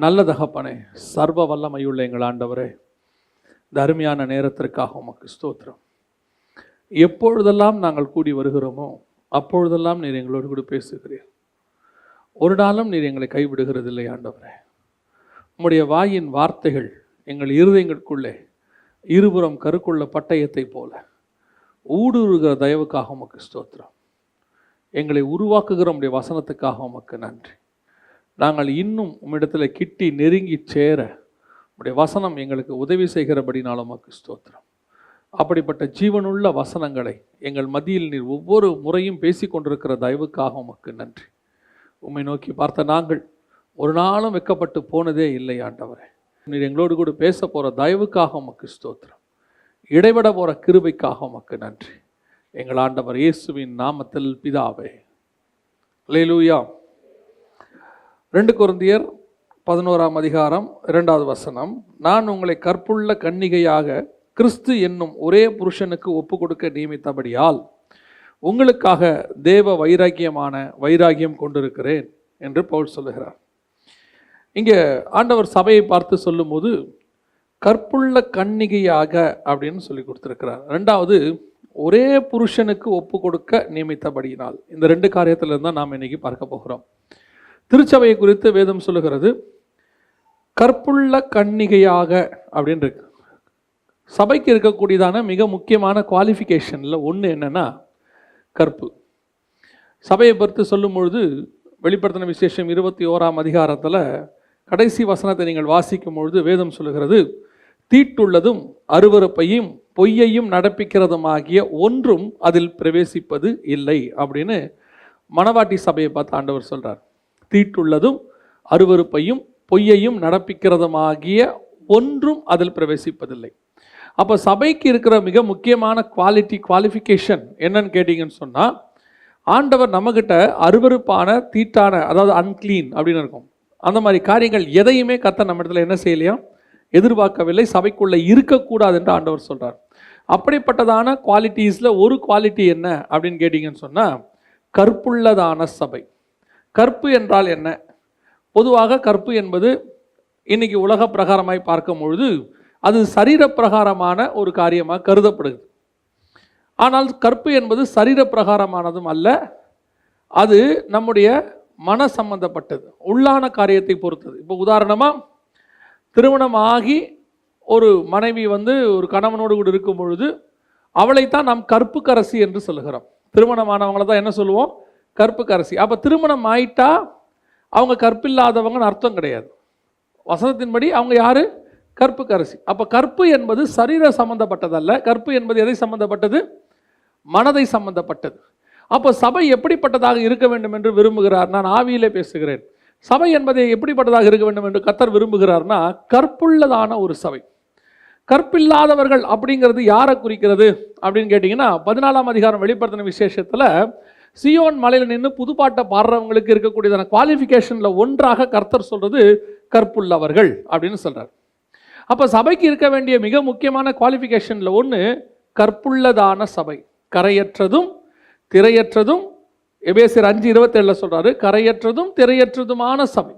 நல்ல தகப்பனே, சர்வ வல்லமையுள்ள எங்கள் ஆண்டவரே, இந்த அருமையான நேரத்திற்காக உமக்கு ஸ்தோத்திரம். எப்பொழுதெல்லாம் நாங்கள் கூடி வருகிறோமோ அப்பொழுதெல்லாம் நீர் எங்களோடு கூட பேசுகிறீர். ஒரு நாளும் நீர் எங்களை கைவிடுகிறதில்லை ஆண்டவரே. உம்முடைய வாயின் வார்த்தைகள் எங்கள் இருதயங்களுக்குள்ளே இருபுறம் கருக்குள்ள பட்டயத்தை போல ஊடுருகிற தயவுக்காக உமக்கு ஸ்தோத்திரம். எங்களை உருவாக்குகிற உம்முடைய வசனத்துக்காக உமக்கு நன்றி. நாங்கள் இன்னும் உம்மிடத்தில் கிட்டி நெருங்கி சேர உம்முடைய வசனம் எங்களுக்கு உதவி செய்கிறபடினாலும் உமக்கு ஸ்தோத்திரம். அப்படிப்பட்ட ஜீவனுள்ள வசனங்களை எங்கள் மத்தியில் நீர் ஒவ்வொரு முறையும் பேசி கொண்டிருக்கிற தயவுக்காக உமக்கு நன்றி. உம்மை நோக்கி பார்த்த நாங்கள் ஒரு நாளும் வெட்கப்பட்டு போனதே இல்லை ஆண்டவரே. நீர் எங்களோடு கூட பேச போகிற தயவுக்காக உமக்கு ஸ்தோத்திரம். இடைவிட போகிற கிருபைக்காக உமக்கு நன்றி. எங்கள் ஆண்டவர் இயேசுவின் நாமத்தில் பிதாவே. அல்லேலூயா. 2 கொரிந்தியர் 11ஆம் அதிகாரம் 2வது வசனம். நான் உங்களை கற்புள்ள கன்னிகையாக கிறிஸ்து என்னும் ஒரே புருஷனுக்கு ஒப்பு கொடுக்க நியமித்தபடியால் உங்களுக்காக தேவ வைராகியம் கொண்டிருக்கிறேன் என்று பவுல் சொல்லுகிறார். இங்கே ஆண்டவர் சபையை பார்த்து சொல்லும்போது கற்புள்ள கன்னிகையாக அப்படின்னு சொல்லி கொடுத்துருக்கிறார். 2வது ஒரே புருஷனுக்கு ஒப்பு கொடுக்க நியமித்தபடியினால். இந்த 2 காரியத்திலிருந்து தான் நாம் இன்னைக்கு பார்க்க போகிறோம். திருச்சபையை குறித்து வேதம் சொல்லுகிறது கற்புள்ள கன்னிகையாக அப்படின்னு இருக்கு. சபைக்கு இருக்கக்கூடியதான மிக முக்கியமான குவாலிஃபிகேஷனில் ஒன்று என்னன்னா கற்பு. சபையை பொறுத்து சொல்லும் பொழுது வெளிப்படுத்தின விசேஷம் 21ஆம் அதிகாரத்தில் கடைசி வசனத்தை நீங்கள் வாசிக்கும் பொழுது வேதம் சொல்லுகிறது தீட்டுள்ளதும் அருவருப்பையும் பொய்யையும் நடப்பிக்கிறதுமாகிய ஒன்றும் அதில் பிரவேசிப்பது இல்லை அப்படின்னு மணவாட்டி சபையை பார்த்து ஆண்டவர் சொல்கிறார். தீட்டுள்ளதும் அருவருப்பையும் பொய்யையும் நடப்பிக்கிறதுமாகிய ஒன்றும் அதில் பிரவேசிப்பதில்லை. அப்போ சபைக்கு இருக்கிற மிக முக்கியமான குவாலிஃபிகேஷன் என்னன்னு கேட்டிங்கன்னு சொன்னால் ஆண்டவர் நம்மக்கிட்ட அருவருப்பான தீட்டான அதாவது அன்க்ளீன் அப்படின்னு இருக்கும். அந்த மாதிரி காரியங்கள் எதையுமே கர்த்தர் நம்ம இடத்துல என்ன செய்யலையா எதிர்பார்க்கவில்லை. சபைக்குள்ளே இருக்கக்கூடாது என்று ஆண்டவர் சொல்கிறார். அப்படிப்பட்டதான குவாலிட்டிஸில் ஒரு குவாலிட்டி என்ன அப்படின்னு கேட்டிங்கன்னு சொன்னால் கற்புள்ளதான சபை. கற்பு என்றால் என்ன? பொதுவாக கற்பு என்பது இன்னைக்கு உலக பிரகாரமாய் பார்க்கும் பொழுது அது சரீர பிரகாரமான ஒரு காரியமாக கருதப்படுது. ஆனால் கற்பு என்பது சரீர பிரகாரமானதும் அல்ல, அது நம்முடைய மன சம்பந்தப்பட்டது, உள்ளான காரியத்தை பொறுத்தது. இப்போ உதாரணமாக திருமணம் ஆகி ஒரு மனைவி ஒரு கணவனோடு கூட இருக்கும் பொழுது அவளைத்தான் நாம் கற்புக்கரசி என்று சொல்லுகிறோம். திருமணமானவங்களை தான் என்ன சொல்லுவோம்? கற்புக்கரசி. அப்போ திருமணம் ஆயிட்டா அவங்க கற்பில்லாதவங்கன்னு அர்த்தம் கிடையாது. வசனத்தின்படி அவங்க யாரு? கற்புக்கரசி. அப்போ கற்பு என்பது சரீர சம்பந்தப்பட்டதல்ல. கற்பு என்பது எதை சம்பந்தப்பட்டது? மனதை சம்பந்தப்பட்டது. அப்போ சபை எப்படிப்பட்டதாக இருக்க வேண்டும் என்று விரும்புகிறார்? நான் ஆவியிலே பேசுகிறேன். சபை என்பதை எப்படிப்பட்டதாக இருக்க வேண்டும் என்று கர்த்தர் விரும்புகிறார்னா கற்புள்ளதான ஒரு சபை. கற்பில்லாதவர்கள் அப்படிங்கிறது யாரை குறிக்கிறது அப்படின்னு கேட்டிங்கன்னா 14ஆம் அதிகாரம் வெளிப்படுத்தின விசேஷத்தில் சியோன் மலையில் நின்று புதுப்பாட்டை பாடுறவங்களுக்கு இருக்கக்கூடியதான குவாலிஃபிகேஷனில் ஒன்றாக கர்த்தர் சொல்கிறது கற்புள்ளவர்கள் அப்படின்னு சொல்கிறார். அப்போ சபைக்கு இருக்க வேண்டிய மிக முக்கியமான குவாலிஃபிகேஷனில் ஒன்று கற்புள்ளதான சபை. கரையற்றதும் திரையற்றதும், எபேசியர் 5:27 சொல்கிறாரு, கரையற்றதும் திரையற்றதுமான சபை,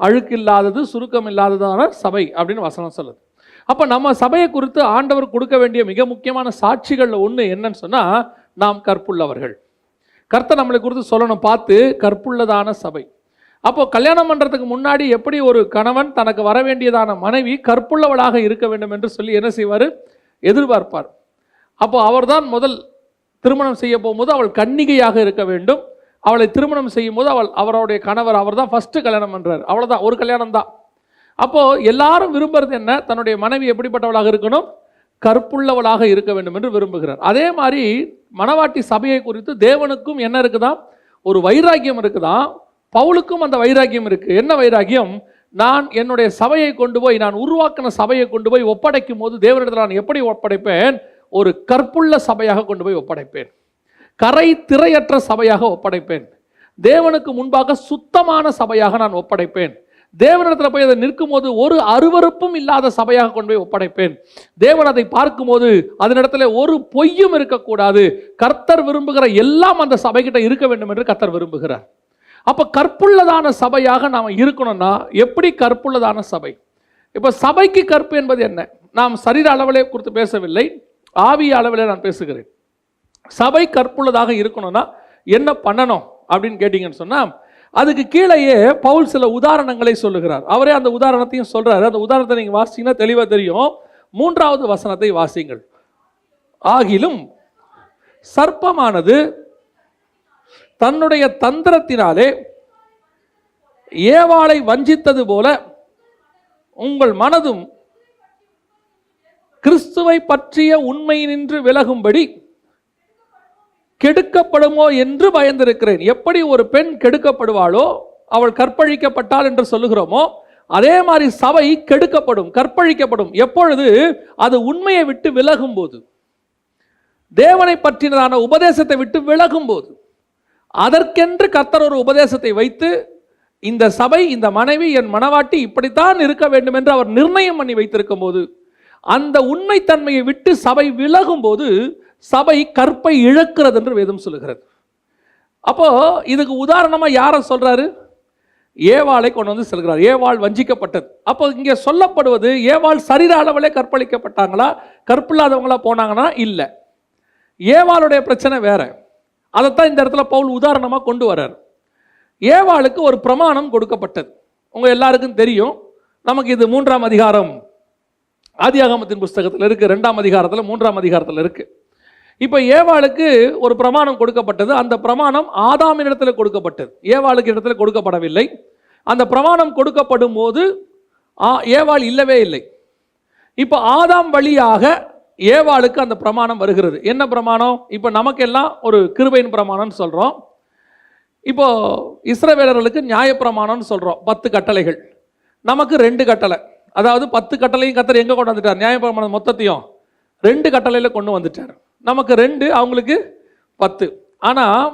அழுக்கில்லாதது சுருக்கம் இல்லாததான சபை அப்படின்னு வசனம் சொல்லுது. அப்போ நம்ம சபையை குறித்து ஆண்டவர் கொடுக்க வேண்டிய மிக முக்கியமான சாட்சிகளில் ஒன்று என்னன்னு சொன்னால் நாம் கற்புள்ளவர்கள். கர்த்தர் நம்மளை குறித்து சொல்லணும், பார்த்து கற்புள்ளதான சபை. அப்போ கல்யாணம் பண்ணுறதுக்கு முன்னாடி எப்படி ஒரு கணவன் தனக்கு வர வேண்டியதான மனைவி கற்புள்ளவளாக இருக்க வேண்டும் என்று சொல்லி என்ன செய்வார்? எதிர்பார்ப்பார். அப்போ அவர்தான் முதல் திருமணம் செய்ய போகும்போது அவள் கன்னிகையாக இருக்க வேண்டும். அவளை திருமணம் செய்யும் போது அவருடைய கணவர் அவர் தான் ஃபஸ்ட்டு கல்யாணம் பண்ணுறார். அவ்வளோதான், ஒரு கல்யாணம் தான். அப்போது எல்லாரும் விரும்புறது என்ன? தன்னுடைய மனைவி எப்படிப்பட்டவளாக இருக்கணும்? கற்புள்ளவளாக இருக்க வேண்டும் என்று விரும்புகிறார். அதே மாதிரி மணவாட்டி சபையை குறித்து தேவனுக்கும் என்ன இருக்குதான்? ஒரு வைராக்கியம் இருக்குதான். பவுலுக்கும் அந்த வைராக்கியம் இருக்கு. என்ன வைராக்கியம்? நான் என்னுடைய சபையை கொண்டு போய், நான் உருவாக்கின சபையை கொண்டு போய் ஒப்படைக்கும் போது தேவனிடத்தில் நான் எப்படி ஒப்படைப்பேன்? ஒரு கற்புள்ள சபையாக கொண்டு போய் ஒப்படைப்பேன். கரை திரையற்ற சபையாக ஒப்படைப்பேன். தேவனுக்கு முன்பாக சுத்தமான சபையாக நான் ஒப்படைப்பேன். தேவனிடத்தில் போய் அதை நிற்கும் போது ஒரு அருவருப்பும் இல்லாத சபையாக கொண்டு போய் ஒப்படைப்பேன். தேவன் அதை பார்க்கும்போது அதனிடத்துல ஒரு பொய்யும் இருக்கக்கூடாது. கர்த்தர் விரும்புகிற எல்லாம் அந்த சபைகிட்ட இருக்க வேண்டும் என்று கர்த்தர் விரும்புகிறார். அப்போ கற்புள்ளதான சபையாக நாம் இருக்கணும்னா எப்படி கற்புள்ளதான சபை? இப்போ சபைக்கு கற்பு என்பது என்ன? நாம் சரீர அளவிலே குறித்து பேசவில்லை, ஆவிய அளவிலே நான் பேசுகிறேன். சபை கற்புள்ளதாக இருக்கணும்னா என்ன பண்ணணும் அப்படின்னு கேட்டீங்கன்னு சொன்னால், அதுக்கு கீழேயே பவுல் சில உதாரணங்களை சொல்லுகிறார். அவரே அந்த உதாரணத்தையும் சொல்றாரு. அந்த உதாரணத்தை நீங்கள் வாசிங்கன்னா தெளிவாக தெரியும். 3வது வசனத்தை வாசிங்கள். ஆகிலும் சர்ப்பமானது தன்னுடைய தந்திரத்தினாலே ஏவாளை வஞ்சித்தது போல உங்கள் மனதும் கிறிஸ்துவை பற்றிய உண்மையினின்று விலகும்படி கெடுக்கப்படுமோ என்று பயந்திருக்கிறேன். எப்படி ஒரு பெண் கெடுக்கப்படுவாளோ, அவள் கற்பழிக்கப்பட்டாள் என்று சொல்லுகிறோமோ, அதே மாதிரி சபை கெடுக்கப்படும், கற்பழிக்கப்படும். எப்பொழுது? அது உண்மையை விட்டு விலகும் போது, தேவனை பற்றினதான உபதேசத்தை விட்டு விலகும் போது. அதற்கென்று கர்த்தர் ஒரு உபதேசத்தை வைத்து, இந்த சபை, இந்த மனைவி, என் மனவாட்டி இப்படித்தான் இருக்க வேண்டும் என்று அவர் நிர்ணயம் பண்ணி வைத்திருக்கும் போது, அந்த உண்மைத்தன்மையை விட்டு சபை விலகும் போது சபை கற்பை இழக்கிறது என்று வேதம் சொல்லுகிறது. அப்போ இதுக்கு உதாரணமா யாரை சொல்றாரு? ஏவாளை கொண்டு வந்து சொல்கிறார். ஏவாள் வஞ்சிக்கப்பட்டது. அப்போ இங்கே சொல்லப்படுவது, ஏவாள் சரீர அளவிலே கற்பழிக்கப்பட்டாங்களா, கற்பில்லாதவங்களா போனாங்கன்னா இல்லை. ஏவாளுடைய பிரச்சனை வேற. அதைத்தான் இந்த இடத்துல பவுல் உதாரணமாக கொண்டு வர்றார். ஏவாளுக்கு ஒரு பிரமாணம் கொடுக்கப்பட்டது. உங்க எல்லாருக்கும் தெரியும். நமக்கு இது 3ஆம் அதிகாரம் ஆதியாகமத்தின் புஸ்தகத்தில் இருக்கு, 2ஆம் அதிகாரத்தில் 3ஆம் அதிகாரத்தில் இருக்கு. இப்போ ஏவாளுக்கு ஒரு பிரமாணம் கொடுக்கப்பட்டது. அந்த பிரமாணம் ஆதாமின் இடத்துல கொடுக்கப்பட்டது, ஏவாளுக்கு இடத்துல கொடுக்கப்படவில்லை. அந்த பிரமாணம் கொடுக்கப்படும் போது ஏவாள் இல்லவே இல்லை. இப்போ ஆதாம் வழியாக ஏவாளுக்கு அந்த பிரமாணம் வருகிறது. என்ன பிரமாணம்? இப்போ நமக்கெல்லாம் ஒரு கிருபையின் பிரமாணம்னு சொல்கிறோம். இப்போ இஸ்ரவேலர்களுக்கு நியாயப்பிரமாணம்னு சொல்கிறோம், 10 கட்டளைகள். நமக்கு 2 கட்டளை. அதாவது 10 கட்டளையும் கர்த்தர் எங்கே கொண்டு வந்துட்டார்? நியாயப்பிரமாணம் மொத்தத்தையும் 2 கட்டளையில் கொண்டு வந்துட்டார். நமக்கு 2, அவங்களுக்கு 10. ஆனால்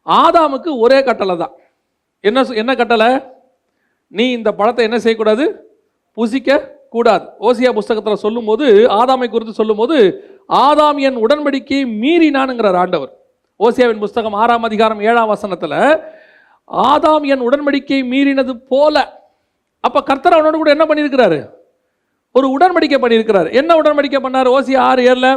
ஆதாமுக்கு ஒரே கட்டளை தான். என்ன கட்டளை? நீ இந்த பழத்தை என்ன செய்யக்கூடாது? புசிக்க கூடாது. ஓசியா புஸ்தகத்தில் சொல்லும் போது, ஆதாமை குறித்து சொல்லும் போது, ஆதாம் என் உடன்படிக்கையை மீறினான்ங்கிறார் ஆண்டவர். ஓசியாவின் புஸ்தகம் 6ஆம் அதிகாரம் 7ஆம் வசனத்தில், ஆதாம் என் உடன்படிக்கையை மீறினது போல. அப்ப கர்த்தர் அவனோடு கூட என்ன பண்ணியிருக்கிறாரு? ஒரு உடன்படிக்கை பண்ணியிருக்கிறார். என்ன உடன்படிக்கை பண்ணார்? ஓசியா 6:7,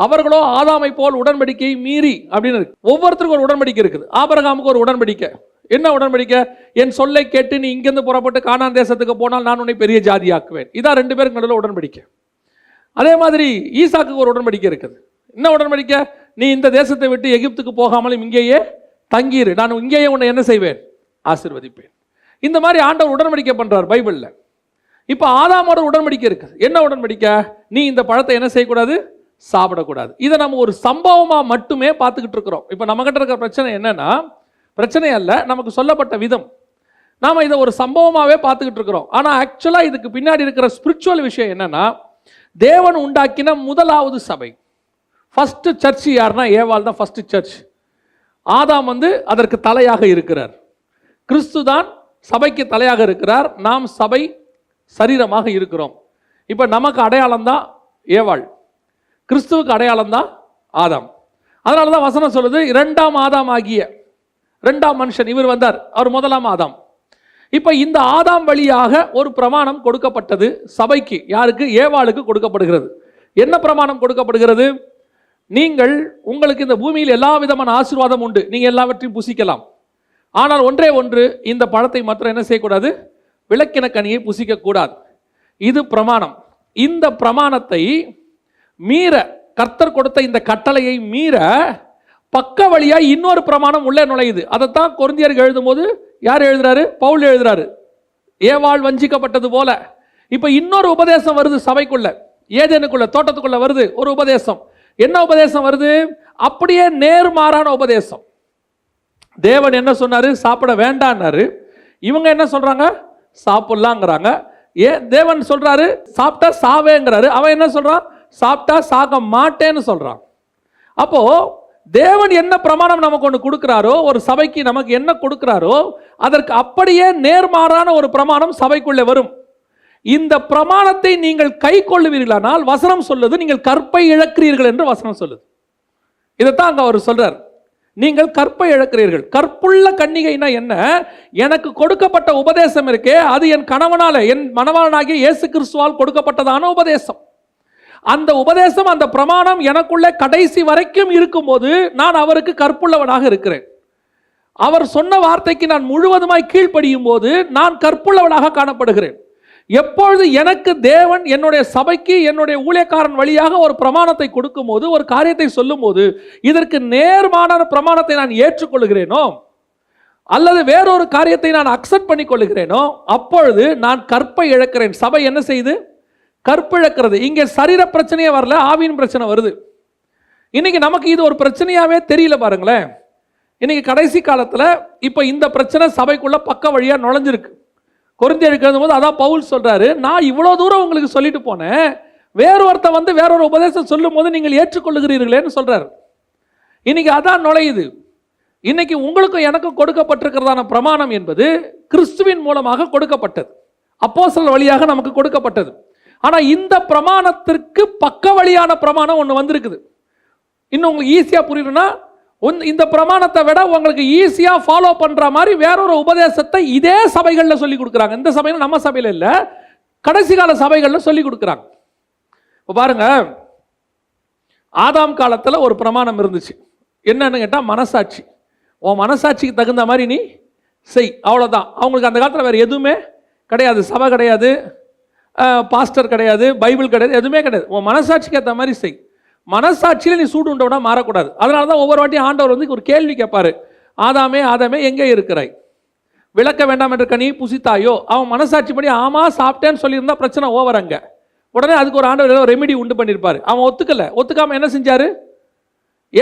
அவர்களோ ஆதாமை போல் உடன்படிக்கையை மீறி அப்படின்னு இருக்கு. ஒவ்வொருத்தருக்கும் ஒரு உடன்படிக்கை இருக்குது. ஆபிரகாமுக்கு ஒரு உடன்படிக்கை. என்ன உடன்படிக்கை? என் சொல்லை கேட்டு நீ இங்கிருந்து புறப்பட்டு கானான் தேசத்துக்கு போனால் நான் உன்னை பெரிய ஜாதியாக்குவேன். இதான் 2 பேருக்கு நடுவில் உடன்படிக்கை. அதே மாதிரி ஈசாக்கு ஒரு உடன்படிக்கை இருக்குது. என்ன உடன்படிக்கை? நீ இந்த தேசத்தை விட்டு எகிப்துக்கு போகாமலும் இங்கேயே தங்கிரு, நான் இங்கேயே உன்னை என்ன செய்வேன்? ஆசீர்வதிப்பேன். இந்த மாதிரி ஆண்டவர் உடன்படிக்கை பண்றார் பைபிள்ல. இப்ப ஆதாமோட உடன்படிக்கை இருக்குது. என்ன உடன்படிக்கை? நீ இந்த பழத்தை என்ன செய்யக்கூடாது? சாப்பிடக்கூடாது. இதை நம்ம ஒரு சம்பவமா மட்டுமே பார்த்துக்கிட்டு இருக்கிறோம். இப்ப நம்ம கிட்ட இருக்கிற பிரச்சனை என்னன்னா, பிரச்சனை அல்ல, நமக்கு சொல்லப்பட்ட விதம். நாம இதை ஒரு சம்பவமாவே பார்த்துக்கிட்டு இருக்கிறோம். ஆனா ஆக்சுவலா இதுக்கு பின்னாடி இருக்கிற ஸ்பிரிச்சுவல் விஷயம் என்னன்னா, தேவன் உண்டாக்கின முதலாவது சபை, ஃபர்ஸ்ட் சர்ச் யாருன்னா ஏவாள் தான் ஃபர்ஸ்ட் சர்ச். ஆதாம் அதற்கு தலையாக இருக்கிறார். கிறிஸ்து தான் சபைக்கு தலையாக இருக்கிறார். நாம் சபை சரீரமாக இருக்கிறோம். இப்ப நமக்கு அடையாளம் தான் ஏவாள், கிறிஸ்துவுக்கு அடையாளம் தான் ஆதாம். அதனால தான் வசனம் சொல்லுது, 2ஆம் ஆதாம் ஆகிய 2ஆம் மனுஷன் இவர் வந்தார், அவர் முதலாம் ஆதாம். இப்ப இந்த ஆதாம் வழியாக ஒரு பிரமாணம் கொடுக்கப்பட்டது சபைக்கு. யாருக்கு? ஏவாளுக்கு கொடுக்கப்படுகிறது. என்ன பிரமாணம் கொடுக்கப்படுகிறது? நீங்கள், உங்களுக்கு இந்த பூமியில் எல்லா விதமான ஆசீர்வாதம் உண்டு, நீங்க எல்லாவற்றையும் புசிக்கலாம். ஆனால் ஒன்றே ஒன்று, இந்த பழத்தை மாத்திரம் என்ன செய்யக்கூடாது? விளக்கின கனியை புசிக்க கூடாது. இது பிரமாணம். இந்த பிரமாணத்தை மீற, கர்த்தர் கொடுத்த இந்த கட்டளையை மீற பக்க வழியா இன்னொரு பிரமாணம் உள்ளே நுழையுது. அதைத்தான் கொரிந்தியர்கள் எழுதும் போது யார் எழுதுறாரு? பவுல் எழுதுறாரு. ஏவாள் வஞ்சிக்கப்பட்டது போல இப்ப இன்னொரு உபதேசம் வருது சபைக்குள்ள, ஏதேனுக்குள்ள, தோட்டத்துக்குள்ள வருது ஒரு உபதேசம். என்ன உபதேசம் வருது? அப்படியே நேர்மாறான உபதேசம். தேவன் என்ன சொன்னாரு? சாப்பிட வேண்டான்னாரு. இவங்க என்ன சொல்றாங்க? சாப்பிடலாங்கிறாங்க. தேவன் சொல்றாரு சாப்பிட்டா சாவேங்கிறாரு. அவன் என்ன சொல்றான்? சாப்பிட்டா சாக மாட்டேன்னு சொல்றான். அப்போ தேவன் என்ன பிரமாணம் நமக்கு ஒன்று கொடுக்கிறாரோ, ஒரு சபைக்கு நமக்கு என்ன கொடுக்கிறாரோ, அதற்கு அப்படியே நேர்மாறான ஒரு பிரமாணம் சபைக்குள்ளே வரும். இந்த பிரமாணத்தை நீங்கள் கை கொள்ளுவீர்களானால் வசனம் சொல்லுது, நீங்கள் கற்பை இழக்கிறீர்கள் என்று வசனம் சொல்லுது. இதைத்தான் அங்க அவர் சொல்றார். நீங்கள் கற்பை இழக்கிறீர்கள். கற்புள்ள கன்னிகைனா என்ன? எனக்கு கொடுக்கப்பட்ட உபதேசம் இருக்கே, அது என் கணவனால, என் மணவாளனாகிய இயேசு கிறிஸ்துவால் கொடுக்கப்பட்டதான உபதேசம். அந்த உபதேசம், அந்த பிரமாணம் எனக்குள்ள கடைசி வரைக்கும் இருக்கும்போது நான் அவருக்கு கற்புள்ளவனாக இருக்கிறேன். அவர் சொன்ன வார்த்தைக்கு நான் முழுவதுமாய் கீழ்ப்படியும் போது நான் கற்புள்ளவனாக காணப்படுகிறேன். எப்பொழுது எனக்கு தேவன் என்னுடைய சபைக்கு என்னுடைய ஊழியக்காரன் வழியாக ஒரு பிரமாணத்தை கொடுக்கும் போது, ஒரு காரியத்தை சொல்லும் போது, இதற்கு நேர்மாறான பிரமாணத்தை நான் ஏற்றுக்கொள்கிறேனோ அல்லது வேறொரு காரியத்தை நான் அக்செப்ட் பண்ணி கொள்கிறேனோ, அப்பொழுது நான் கற்பை இழக்கிறேன். சபை என்ன செய்யுது? கற்பிழக்கிறது. இங்கே சரீர பிரச்சனையே வரல, ஆவியின் பிரச்சனை வருது. இன்னைக்கு நமக்கு இது ஒரு பிரச்சனையாவே தெரியல பாருங்களேன். இன்னைக்கு கடைசி காலத்துல இப்ப இந்த பிரச்சனை சபைக்குள்ள பக்க வழியா நுழைஞ்சிருக்கு. கொரிந்தியருக்கு எழுதும்போது அதான் பவுல் சொல்றாரு, நான் இவ்வளவு தூரம் உங்களுக்கு சொல்லிட்டு போனேன், வேறொருத்த வந்து வேறொரு உபதேசம் சொல்லும் போது நீங்கள் ஏற்றுக்கொள்ளுகிறீர்களேன்னு சொல்றாரு. இன்னைக்கு அதான் நுழையுது. இன்னைக்கு உங்களுக்கும் எனக்கும் கொடுக்கப்பட்டிருக்கிறதான பிரமாணம் என்பது கிறிஸ்துவின் மூலமாக கொடுக்கப்பட்டது, அப்போஸ்தலர் வழியாக நமக்கு கொடுக்கப்பட்டது. ஆனா இந்த பிரமாணத்திற்கு பக்க வழியான பிரமாணம் ஒன்று வந்திருக்குது. இன்னும் உங்களுக்கு ஈஸியா புரியணும்னா, இந்த பிரமாணத்தை விட உங்களுக்கு ஈஸியா ஃபாலோ பண்ற மாதிரி வேறொரு உபதேசத்தை இதே சபைகளில் சொல்லி கொடுக்குறாங்க. இந்த சபையில், நம்ம சபையில் இல்லை, கடைசி கால சபைகளில் சொல்லி கொடுக்குறாங்க. இப்போ பாருங்க, ஆதாம் காலத்தில் ஒரு பிரமாணம் இருந்துச்சு. என்னன்னு கேட்டால் மனசாட்சி. உன் மனசாட்சிக்கு தகுந்த மாதிரி நீ செய், அவ்வளோதான். அவங்களுக்கு அந்த காலத்தில் வேறு எதுவுமே கிடையாது. சபை கிடையாது, பாஸ்டர் கிடையாது, பைபிள் கிடையாது, எதுவுமே கிடையாது. உன் மனசாட்சிக்கு ஏற்ற மாதிரி செய். மனசாட்சியில் நீ சூடு உண்டவனா மாறக்கூடாது. அதனால தான் ஒவ்வொரு வாட்டியும் ஆண்டவர் வந்து ஒரு கேள்வி கேட்பாரு, ஆதாமே ஆதாமே எங்கே இருக்கிறாய்? விளக்க வேண்டாம் என்ற கனி புசித்தாயோ? அவன் மனசாட்சி படி ஆமா சாப்பிட்டேன்னு சொல்லியிருந்தா பிரச்சனை ஓவர். அங்கே உடனே அதுக்கு ஒரு ஆண்டவர் ஏதோ ரெமெடி உண்டு பண்ணியிருப்பாரு. அவன் ஒத்துக்கல. ஒத்துக்காம என்ன செஞ்சாரு?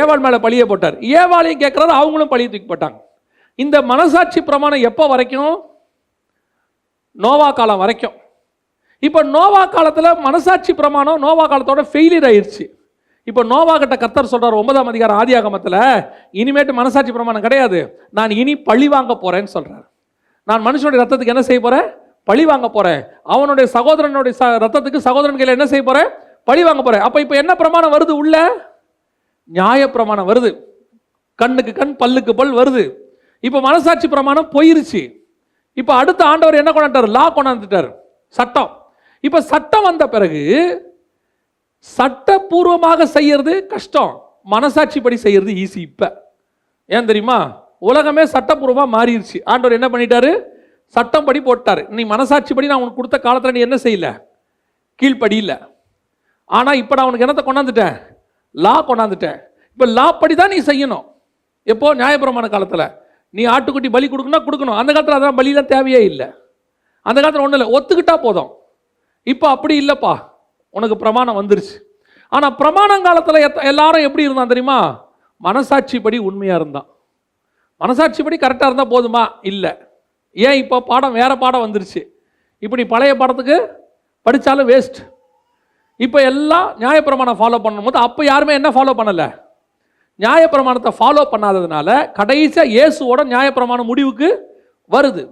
ஏவாள் மேலே பழிய போட்டார். ஏவாளையும் கேட்கறது, அவங்களும் பழிய தூக்கி போட்டாங்க. இந்த மனசாட்சி பிரமாணம் எப்போ வரைக்கும்? நோவா காலம் வரைக்கும். இப்போ நோவா காலத்தில் மனசாட்சி பிரமாணம் நோவா காலத்தோட ஃபெயிலியர் ஆயிடுச்சு. இப்போ நோவா கிட்ட கர்த்தர் சொல்றார் 9ஆம் அதிகாரம் ஆதியாகமத்தில், இனிமேட்டு மனசாட்சி பிரமாணம் கிடையாது, நான் இனி பழி வாங்க போறேன்னு சொல்றார். நான் மனுஷனுடைய ரத்தத்துக்கு என்ன செய்ய போறேன்? பழி வாங்க போறேன். அவனுடைய சகோதரனுடைய ரத்தத்துக்கு சகோதரன் கையில் என்ன செய்ய போறேன்? பழி வாங்க போறேன். அப்ப இப்போ என்ன பிரமாணம் வருது? உள்ள நியாய பிரமாணம் வருது. கண்ணுக்கு கண் பல்லுக்கு பல் வருது. இப்போ மனசாட்சி பிரமாணம் போயிருச்சு. இப்போ அடுத்த ஆண்டவர் என்ன கொண்டாட்டார்? லா கொண்டாந்துட்டார், சட்டம். இப்போ சட்டம் வந்த பிறகு சட்டப்பூர்வமாக செய்யறது கஷ்டம், மனசாட்சி படி செய்யறது ஈஸி. இப்ப ஏன் தெரியுமா? உலகமே சட்டப்பூர்வமாக மாறிடுச்சு. ஆண்டவர் என்ன பண்ணிட்டாரு? சட்டம் படி போட்டாரு. நீ மனசாட்சி படி நான் உனக்கு கொடுத்த காலத்தில் நீ என்ன செய்யல? கீழ்ப்படி இல்லை. ஆனா இப்ப நான் உனக்கு என்னத்தை கொண்டாந்துட்டேன்? லா கொண்டாந்துட்டேன். இப்ப லா படி தான் நீ செய்யணும். எப்போ? நியாயப்பிரமாண காலத்தில் நீ ஆட்டுக்குட்டி பலி கொடுக்கணும். அந்த காலத்தில் அதான் பலியெல்லாம் தேவையே இல்லை. அந்த காலத்தில் ஒன்றும் இல்லை, ஒத்துக்கிட்டா போதும். இப்போ அப்படி இல்லைப்பா, உனக்கு பிரமாணம் வந்துருச்சு. ஆனால் பிரமாணங்காலத்தில் எல்லாரும் எப்படி இருந்தான் தெரியுமா? மனசாட்சி படி உண்மையாக இருந்தான். மனசாட்சி படி கரெக்டாக இருந்தால் போதுமா? இல்லை. ஏன்? இப்போ பாடம் வேற பாடம் வந்துருச்சு. இப்படி பழைய பாடத்துக்கு படித்தாலும் வேஸ்ட். இப்போ எல்லாம் நியாயப்பிரமாணம் ஃபாலோ பண்ணும்போது அப்போ யாருமே என்ன ஃபாலோ பண்ணலை? நியாயப்பிரமாணத்தை ஃபாலோ பண்ணாததுனால கடைசியாக இயேசுவோட நியாயப்பிரமாணம் முடிவுக்கு வருது.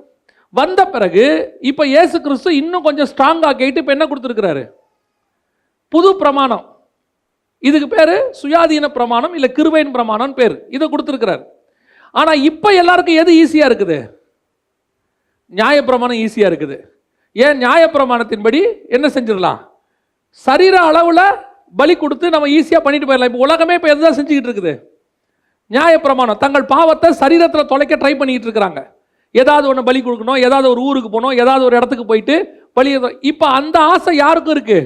வந்த பிறகு இப்போ இயேசு கிறிஸ்து இன்னும் கொஞ்சம் ஸ்ட்ராங்காக கேட்டு இப்போ என்ன கொடுத்துருக்கிறாரு? புது பிரமாணம். இதுக்கு பேரு சுயாதீன பிரமாணம், இல்லை கிருபையின் பிரமாணம் பேர். இதை கொடுத்துருக்கிறார். ஆனால் இப்போ எல்லாருக்கும் எது ஈஸியாக இருக்குது? நியாயப்பிரமாணம் ஈஸியாக இருக்குது. ஏன்? நியாயப்பிரமாணத்தின்படி என்ன செஞ்சிடலாம்? சரீர அளவில் பலி கொடுத்து நம்ம ஈஸியாக பண்ணிட்டு போயிடலாம். இப்போ உலகமே இப்போ எதுதான் செஞ்சுக்கிட்டு இருக்குது? நியாயப்பிரமாணம். தங்கள் பாவத்தை சரீரத்தில் தொலைக்க ட்ரை பண்ணிக்கிட்டு இருக்கிறாங்க. ஏதாவது ஒன்று பலி கொடுக்கணும், ஏதாவது ஒரு ஊருக்கு போகணும், ஏதாவது ஒரு இடத்துக்கு போயிட்டு பலி. இப்போ அந்த ஆசை யாருக்கும் இருக்கு?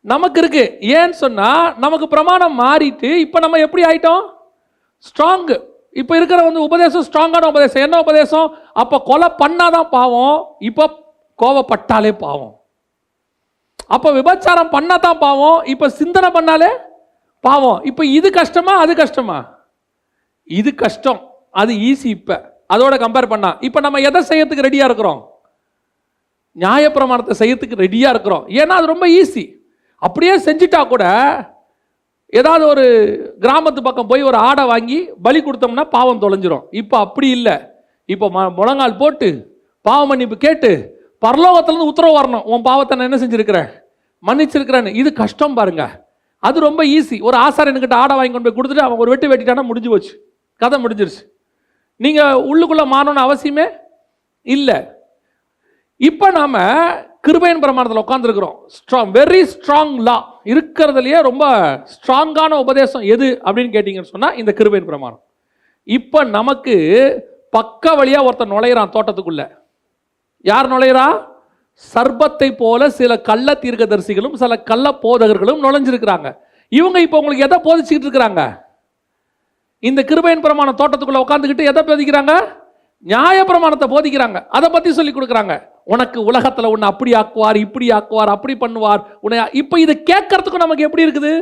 நமக்கு இருக்கு. ஏன்னு சொன்னா நமக்கு பிரமாணம் மாறிட்டு இப்போ நம்ம எப்படி ஆயிட்டோம்? ஸ்ட்ராங். இப்போ இருக்கிற வந்து உபதேசம் ஸ்ட்ராங்கான உபதேசம். என்ன உபதேசம்? அப்போ கொலை பண்ணாதான் பாவம், இப்போ கோவப்பட்டாலே பாவம். அப்போ விபச்சாரம் பண்ணாதான் பாவம், இப்போ சிந்தனை பண்ணாலே பாவம். இப்போ இது கஷ்டமா அது கஷ்டமா? இது கஷ்டம், அது ஈஸி. இப்போ அதோட கம்பேர் பண்ணா இப்போ நம்ம எதை செய்யறதுக்கு ரெடியா இருக்கிறோம்? நியாயப்பிரமாணத்தை செய்யறதுக்கு ரெடியா இருக்கிறோம். ஏன்னா அது ரொம்ப ஈஸி. அப்படியே செஞ்சுட்டா கூட ஏதாவது ஒரு கிராமத்து பக்கம் போய் ஒரு ஆடை வாங்கி பலி கொடுத்தோம்னா பாவம் தொலைஞ்சிரும். இப்போ அப்படி இல்லை. இப்போ முழங்கால் போட்டு பாவ மன்னிப்பு கேட்டு பரலோகத்திலிருந்து உத்தரவு வரணும், உன் பாவத்தை நான் என்ன செஞ்சிருக்கிறேன்? மன்னிச்சிருக்கிறேன்னு. இது கஷ்டம் பாருங்க. அது ரொம்ப ஈஸி. ஒரு ஆசாரியன்கிட்ட ஆடை வாங்கி கொண்டு போய் கொடுத்துட்டு அவன் ஒரு வெட்டு வெட்டிட்டானா முடிஞ்சு போச்சு. கதை முடிஞ்சிருச்சு. நீங்க உள்ளுக்குள்ள மாறணும்னு அவசியமே இல்லை. இப்ப நாம கிருபையின் பிரமாணத்தில் உட்கார்ந்துருக்கிறோம். ஸ்ட்ராங், வெரி ஸ்ட்ராங் லா, இருக்கிறதுலையே ரொம்ப ஸ்ட்ராங்கான உபதேசம் எது அப்படின்னு கேட்டீங்கன்னு சொன்னா இந்த கிருபையின் பிரமாணம். இப்ப நமக்கு பக்க வழியா ஒருத்தர் நுழையிறான் தோட்டத்துக்குள்ள. யார் நுழையிறா? சர்பத்தை போல சில கள்ள தீர்க்கதரிசிகளும் சில கள்ள போதகர்களும் நுழைஞ்சிருக்கிறாங்க. இவங்க இப்ப உங்களுக்கு எதை போதிச்சுக்கிட்டு இருக்கிறாங்க? இந்த கிருபையின் பிரமாண தோட்டத்துக்குள்ள உட்காந்துக்கிட்டு எதை போதிக்கிறாங்க? நியாய பிரமாணத்தை போதிக்கிறாங்க. அதை பத்தி சொல்லி கொடுக்குறாங்க. உனக்கு உலகத்துல உன்னை அப்படி ஆக்குவார், இப்படி ஆக்குவார், அப்படி பண்ணுவார் உன்னை. இப்ப இதை கேட்கறதுக்கும் நமக்கு எப்படி இருக்குது?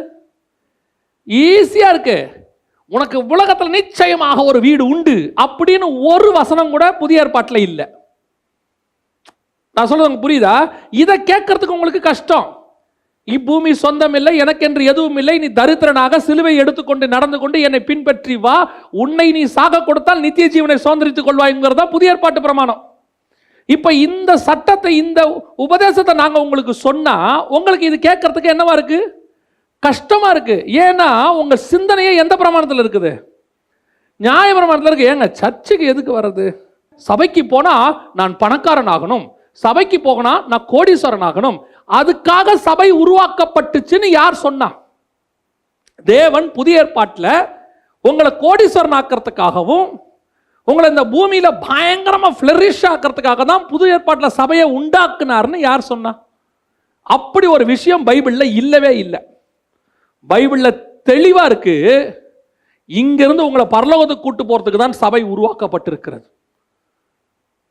ஈஸியா இருக்கு. உனக்கு உலகத்துல நிச்சயமாக ஒரு வீடு உண்டு அப்படின்னு ஒரு வசனம் கூட புதிய ஏற்பாட்டில் இல்லை. நான் சொல்றது புரியுதா? இதை கேட்கறதுக்கு உங்களுக்கு கஷ்டம். இப்பூமி சொந்தம் இல்லை, எனக்கென்று எதுவும் இல்லை, நீ தரித்திரனாக சிலுவை எடுத்துக்கொண்டு நடந்து கொண்டு என்னை பின்பற்றி வா, உன்னை நீ சாக கொடுத்தால் நித்திய ஜீவனை சுதந்திரித்துக் கொள்வாய்ங்கிறதா புதிய ஏற்பாட்டு பிரமாணம். இப்ப இந்த சட்டத்தை, இந்த உபதேசத்தை நாங்க உங்களுக்கு சொன்னா உங்களுக்கு இது கேட்கறதுக்கு என்னவா இருக்கு? கஷ்டமா இருக்கு. ஏன்னா உங்க சிந்தனையே எந்த பிரமாணத்தில் இருக்குது? நியாய பிரமாணத்தில் இருக்கு. ஏங்க சர்ச்சுக்கு எதுக்கு வர்றது? சபைக்கு போனா நான் பணக்காரன் ஆகணும், சபைக்கு போகனா நான் கோடீஸ்வரன் ஆகணும், அதுக்காக சபை உருவாக்கப்பட்டுச்சுன்னு யார் சொன்னா? தேவன் புதிய ஏற்பாட்டில் உங்களை கோடீஸ்வரன் ஆக்கிறதுக்காகவும் உங்களை இந்த பூமியில பயங்கரமா ஃபிளரிஷ் ஆக்கிறதுக்காக தான் புதிய ஏற்பாட்டில் சபையை உண்டாக்குனார்னு யார் சொன்னா? அப்படி ஒரு விஷயம் பைபிள்ல இல்லவே இல்லை. பைபிள்ல தெளிவா இருக்கு, இங்கிருந்து உங்களை பரலோகத்துக்கு கூட்டு போறதுக்கு தான் சபை உருவாக்கப்பட்டிருக்கிறது.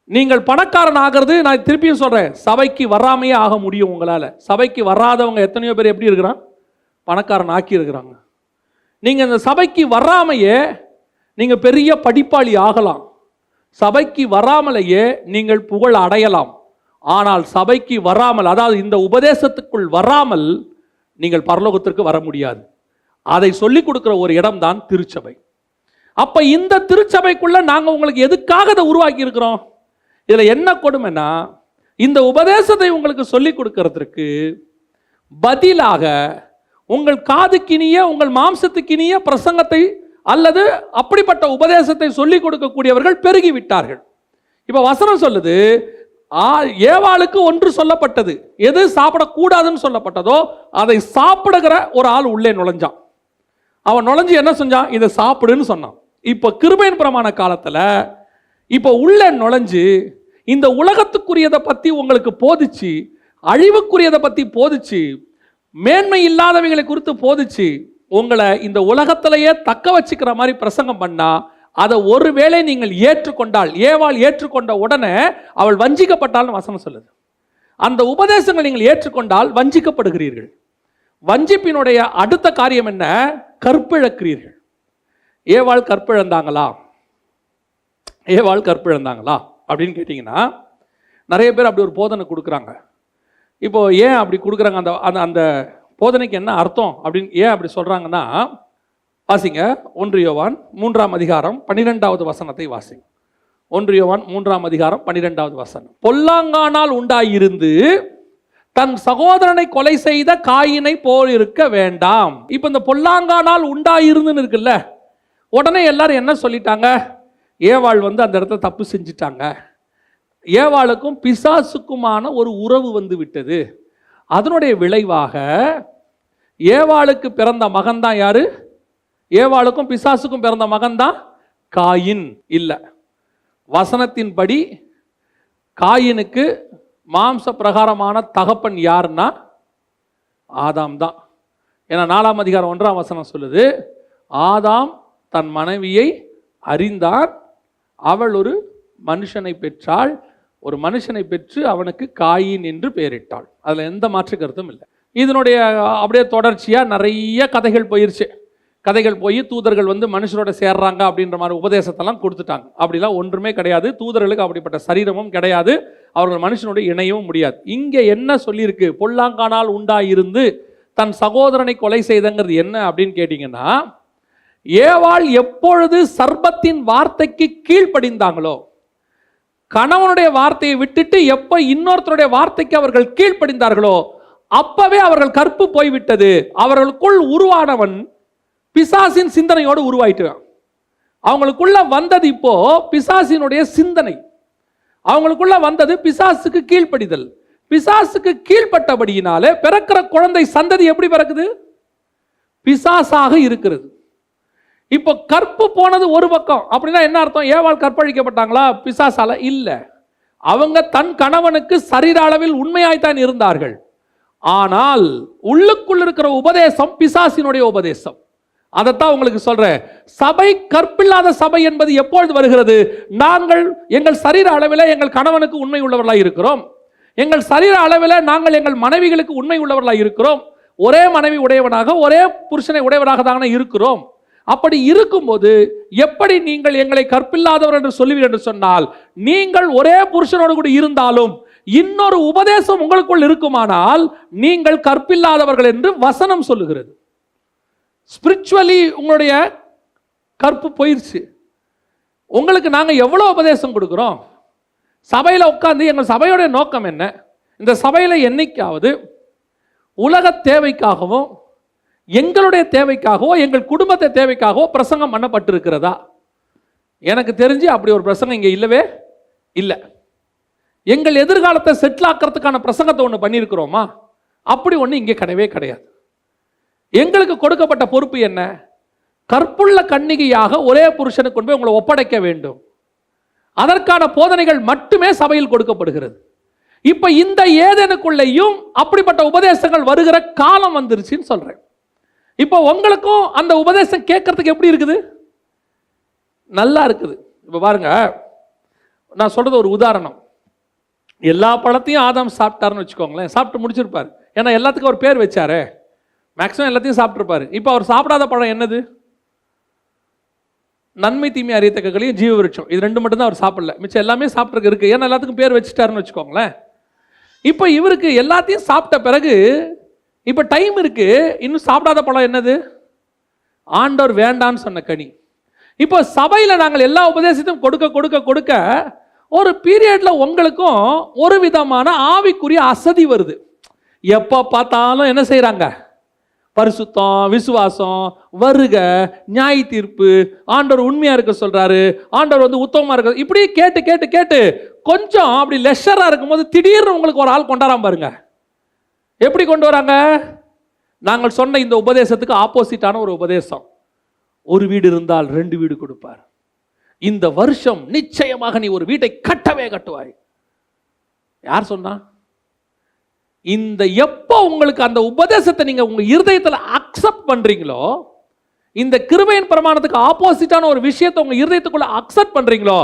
நீங்கள் பணக்காரன் ஆகிறது, நான் திருப்பியும் சொல்றேன், சபைக்கு வராமையே ஆக முடியும் உங்களால. சபைக்கு வராதவங்க எத்தனையோ பேர் எப்படி இருக்கிறான்? பணக்காரன் ஆக்கி இருக்கிறாங்க. நீங்க இந்த சபைக்கு வராமையே நீங்க பெரிய படிப்பாளி ஆகலாம். சபைக்கு வராமலேயே நீங்கள் புகழ் அடையலாம். ஆனால் சபைக்கு வராமல், அதாவது இந்த உபதேசத்துக்குள் வராமல் நீங்கள் பரலோகத்திற்கு வர முடியாது. அதை சொல்லிக் கொடுக்கிற ஒரு இடம் தான் திருச்சபை. அப்ப இந்த திருச்சபைக்குள்ள நாங்க உங்களுக்கு எதுக்காக அதை உருவாக்கி இருக்கிறோம்? இதுல என்ன கொடுமைன்னா, இந்த உபதேசத்தை உங்களுக்கு சொல்லிக் கொடுக்கிறதுக்கு பதிலாக உங்கள் காதுக்கினிய, உங்கள் மாம்சத்துக்கினிய பிரசங்கத்தை அல்லது அப்படிப்பட்ட உபதேசத்தை சொல்லிக் கொடுக்கக்கூடியவர்கள் பெருகி விட்டார்கள். இப்ப வசனம் சொல்லுது, ஏவாளுக்கு ஒன்று சொல்லப்பட்டது, எது சாப்பிடக்கூடாதுன்னு சொல்லப்பட்டதோ அதை சாப்பிடுகிற ஒரு ஆள் உள்ளே நுழைஞ்சான். அவன் நுழைஞ்சு என்ன செஞ்சான்? இதை சாப்பிடுன்னு சொன்னான். இப்ப கிருபையின் பிரமாண காலத்துல இப்ப உள்ள நுழைஞ்சு இந்த உலகத்துக்குரியதை பத்தி உங்களுக்கு போதிச்சு, அழிவுக்குரியதை பத்தி போதிச்சு, மேன்மை இல்லாதவைகளை குறித்து போதிச்சு, உங்களை இந்த உலகத்திலேயே தக்க வச்சுக்கிற மாதிரி பிரசங்கம் பண்ணா, அதை ஒருவேளை நீங்கள் ஏற்றுக்கொண்டால், ஏவாள் ஏற்றுக்கொண்ட உடனே அவள் வஞ்சிக்கப்பட்டால்னு வசனம் சொல்லுது. அந்த உபதேசங்கள் நீங்கள் ஏற்றுக்கொண்டால் வஞ்சிக்கப்படுகிறீர்கள். வஞ்சிப்பினுடைய அடுத்த காரியம் என்ன? கற்பிழக்கிறீர்கள். ஏவாள் கற்பிழந்தாங்களா? ஏவாள் கற்பிழந்தாங்களா அப்படின்னு கேட்டிங்கன்னா, நிறைய பேர் அப்படி ஒரு போதனை கொடுக்குறாங்க. இப்போ ஏன் அப்படி கொடுக்குறாங்க? அந்த அந்த போதனைக்கு என்ன அர்த்தம் அப்படின்னு ஏன் அப்படி சொல்கிறாங்கன்னா, வாசிங்க 1 யோவான் 3ஆம் அதிகாரம் 12வது வசனத்தை வாசிங்க. 1 யோவான் 3ஆம் அதிகாரம் 12வது வசனம். பொல்லாங்கானால் உண்டாயிருந்து தன் சகோதரனை கொலை செய்த காயினை போல் இருக்க வேண்டாம். இப்போ இந்த பொல்லாங்கானால் உண்டாயிருந்துன்னு இருக்குல்ல, உடனே எல்லாரும் என்ன சொல்லிட்டாங்க? ஏவாள் அந்த இடத்துல தப்பு செஞ்சிட்டாங்க. ஏவாளுக்கும் பிசாசுக்குமான ஒரு உறவு வந்து விட்டது. அதனுடைய விளைவாக ஏவாளுக்கு பிறந்த மகன் தான் யாரு? ஏவாளுக்கும் பிசாசுக்கும் பிறந்த மகன் தான் காயின். இல்லை, வசனத்தின்படி காயினுக்கு மாம்ச பிரகாரமான தகப்பன் யாருன்னா ஆதாம் தான். ஏன்னா 4ஆம் அதிகாரம் 1ஆம் வசனம் சொல்லுது, ஆதாம் தன் மனைவியை அறிந்தார், அவள் ஒரு மனுஷனை பெற்றாள், ஒரு மனுஷனை பெற்று அவனுக்கு காயின் என்று பெயரிட்டாள். அதில் எந்த மாற்று கருத்தும் இல்லை. இதனுடைய அப்படியே தொடர்ச்சியாக நிறைய கதைகள் போயிருச்சு. கதைகள் போய் தூதர்கள் மனுஷரோட சேர்றாங்க அப்படின்ற மாதிரி உபதேசத்தெல்லாம் கொடுத்துட்டாங்க. அப்படிலாம் ஒன்றுமே கிடையாது. தூதர்களுக்கு அப்படிப்பட்ட சரீரமும் கிடையாது, அவர்கள் மனுஷனோட இணையவும் முடியாது. இங்கே என்ன சொல்லியிருக்கு? பொல்லாங்கானால் உண்டாயிருந்து தன் சகோதரனை கொலை செய்தங்கிறது என்ன அப்படின்னு கேட்டிங்கன்னா, ஏவாள் எப்பொழுது சர்பத்தின் வார்த்தைக்கு கீழ்ப்படிந்தாங்களோ, கணவனுடைய வார்த்தையை விட்டுட்டு எப்ப இன்னொருத்தருடைய வார்த்தைக்கு அவர்கள் கீழ்ப்படிந்தார்களோ அப்பவே அவர்கள் கற்பு போய்விட்டது. அவர்களுக்குள் உருவானவன் பிசாசின் சிந்தனையோடு உருவாயிட்டான். அவங்களுக்குள்ள வந்தது இப்போ பிசாசினுடைய சிந்தனை, அவங்களுக்குள்ள வந்தது பிசாசுக்கு கீழ்ப்படிதல். பிசாசுக்கு கீழ்ப்பட்டபடியினாலே பிறக்கிற குழந்தை சந்ததி எப்படி பிறக்குது? பிசாசாக இருக்கிறது. இப்போ கற்பு போனது ஒரு பக்கம். அப்படின்னா என்ன அர்த்தம்? ஏவாள் கற்பழிக்கப்பட்டாங்களா பிசாசால? இல்ல, அவங்க தன் கணவனுக்கு சரீர அளவில் உண்மையாய்த்தான் இருந்தார்கள். ஆனால் உள்ளுக்குள் இருக்கிற உபதேசம் பிசாசினுடைய உபதேசம். அதைத்தான் உங்களுக்கு சொல்றேன். சபை கற்பில்லாத சபை என்பது எப்பொழுது வருகிறது? நாங்கள் எங்கள் சரீர அளவில் எங்கள் கணவனுக்கு உண்மை உள்ளவர்களாக இருக்கிறோம், எங்கள் சரீர அளவில் நாங்கள் எங்கள் மனைவிகளுக்கு உண்மை உள்ளவர்களாக இருக்கிறோம், ஒரே மனைவி உடையவனாக ஒரே புருஷனை உடையவராக தானே இருக்கிறோம். அப்படி இருக்கும்போது எப்படி நீங்கள் எங்களை கற்பில்லாதவர் என்று சொல்லுவீர்கள் என்று சொன்னால், நீங்கள் ஒரே புருஷனோடு கூட இருந்தாலும் இன்னொரு உபதேசம் உங்களுக்குள் இருக்குமானால் நீங்கள் கற்பில்லாதவர்கள் என்று வசனம் சொல்லுகிறது. ஸ்பிரிச்சுவலி உங்களுடைய கற்பு போயிடுச்சு. உங்களுக்கு நாங்கள் எவ்வளோ உபதேசம் கொடுக்குறோம்? சபையில் உட்கார்ந்து எங்கள் சபையோடைய நோக்கம் என்ன? இந்த சபையில் என்னைக்காவது உலக தேவைக்காகவோ எங்களுடைய தேவைக்காகவோ எங்கள் குடும்பத்தை தேவைக்காகவோ பிரசங்கம் பண்ணப்பட்டிருக்கிறதா? எனக்கு தெரிஞ்சு அப்படி ஒரு பிரசங்கம் இங்கே இல்லவே இல்லை. எங்கள் எதிர்காலத்தை செட்டில் ஆக்கிறதுக்கான பிரசங்கத்தை ஒன்று பண்ணியிருக்கிறோமா? அப்படி ஒன்று இங்கே கிடையவே கிடையாது. எங்களுக்கு கொடுக்கப்பட்ட பொறுப்பு என்ன? கற்புள்ள கன்னிகையாக ஒரே புருஷனுக்கு கொண்டு போய் உங்களை ஒப்படைக்க வேண்டும். அதற்கான போதனைகள் மட்டுமே சபையில் கொடுக்கப்படுகிறது. இப்ப இந்த ஏதேனுக்குள்ளேயும் அப்படிப்பட்ட உபதேசங்கள் வருகிற காலம் வந்துருச்சுன்னு சொல்றேன். இப்போ உங்களுக்கும் அந்த உபதேசம் கேட்கறதுக்கு எப்படி இருக்குது? நல்லா இருக்குது. இப்ப பாருங்க, நான் சொல்றது ஒரு உதாரணம். எல்லா பழத்தையும் ஆதாம் சாப்பிட்டாருன்னு வச்சுக்கோங்களேன், சாப்பிட்டு முடிச்சிருப்பார். ஏன்னா எல்லாத்துக்கும் ஒரு பேர் வச்சாரு, மேக்ஸிமம் எல்லாத்தையும் சாப்பிட்டுருப்பாரு. இப்போ அவர் சாப்பிடாத பழம் என்னது? நன்மை தீமை அறியத்தக்க கனியும் ஜீவ விருட்சம். இது ரெண்டு மட்டும் தான் அவர் சாப்பிடல, மிச்சம் எல்லாமே சாப்பிட்றதுக்கு இருக்கு. ஏன்னா எல்லாத்துக்கும் பேர் வச்சுட்டாருன்னு வச்சுக்கோங்களேன். இப்போ இவருக்கு எல்லாத்தையும் சாப்பிட்ட பிறகு இப்போ டைம் இருக்கு, இன்னும் சாப்பிடாத பழம் என்னது? ஆண்டவர் வேண்டான்னு சொன்ன கனி. இப்போ சபையில் நாங்கள் எல்லா உபதேசத்தையும் கொடுக்க கொடுக்க கொடுக்க ஒரு பீரியட்ல உங்களுக்கும் ஒரு விதமான ஆவிக்குரிய அசதி வருது. எப்போ பார்த்தாலும் என்ன செய்யறாங்க? பரிசுத்தம், விசுவாசம், வருக, நியாய தீர்ப்பு, ஆண்டவர் உண்மையா இருக்க சொல்றாரு, ஆண்டவர் வந்து உத்தமமா இருக்க, இப்படி கேட்டு கேட்டு கேட்டு கொஞ்சம் அப்படி லெஷரா இருக்கும்போது திடீர்னு உங்களுக்கு ஒரு ஆள் கொண்டாராம பாருங்க. எப்படி கொண்டு வராங்க? நாங்கள் சொன்ன இந்த உபதேசத்துக்கு ஆப்போசிட்டான ஒரு உபதேசம். ஒரு வீடு இருந்தால் 2 வீடு கொடுப்பார், இந்த வருஷம் நிச்சயமாக நீ ஒரு வீட்டை கட்டவே கட்டுவாய். யார் சொன்னா? இந்த எப்போ உங்களுக்கு அந்த உபதேசத்தை நீங்க உங்க இருதயத்தில் அக்செப்ட் பண்றீங்களோ, இந்த கிருபையின் பிரமாணத்துக்கு ஆப்போசிட்டான ஒரு விஷயத்தை உங்க இருதயத்துக்குள்ள அக்செப்ட் பண்றீங்களோ,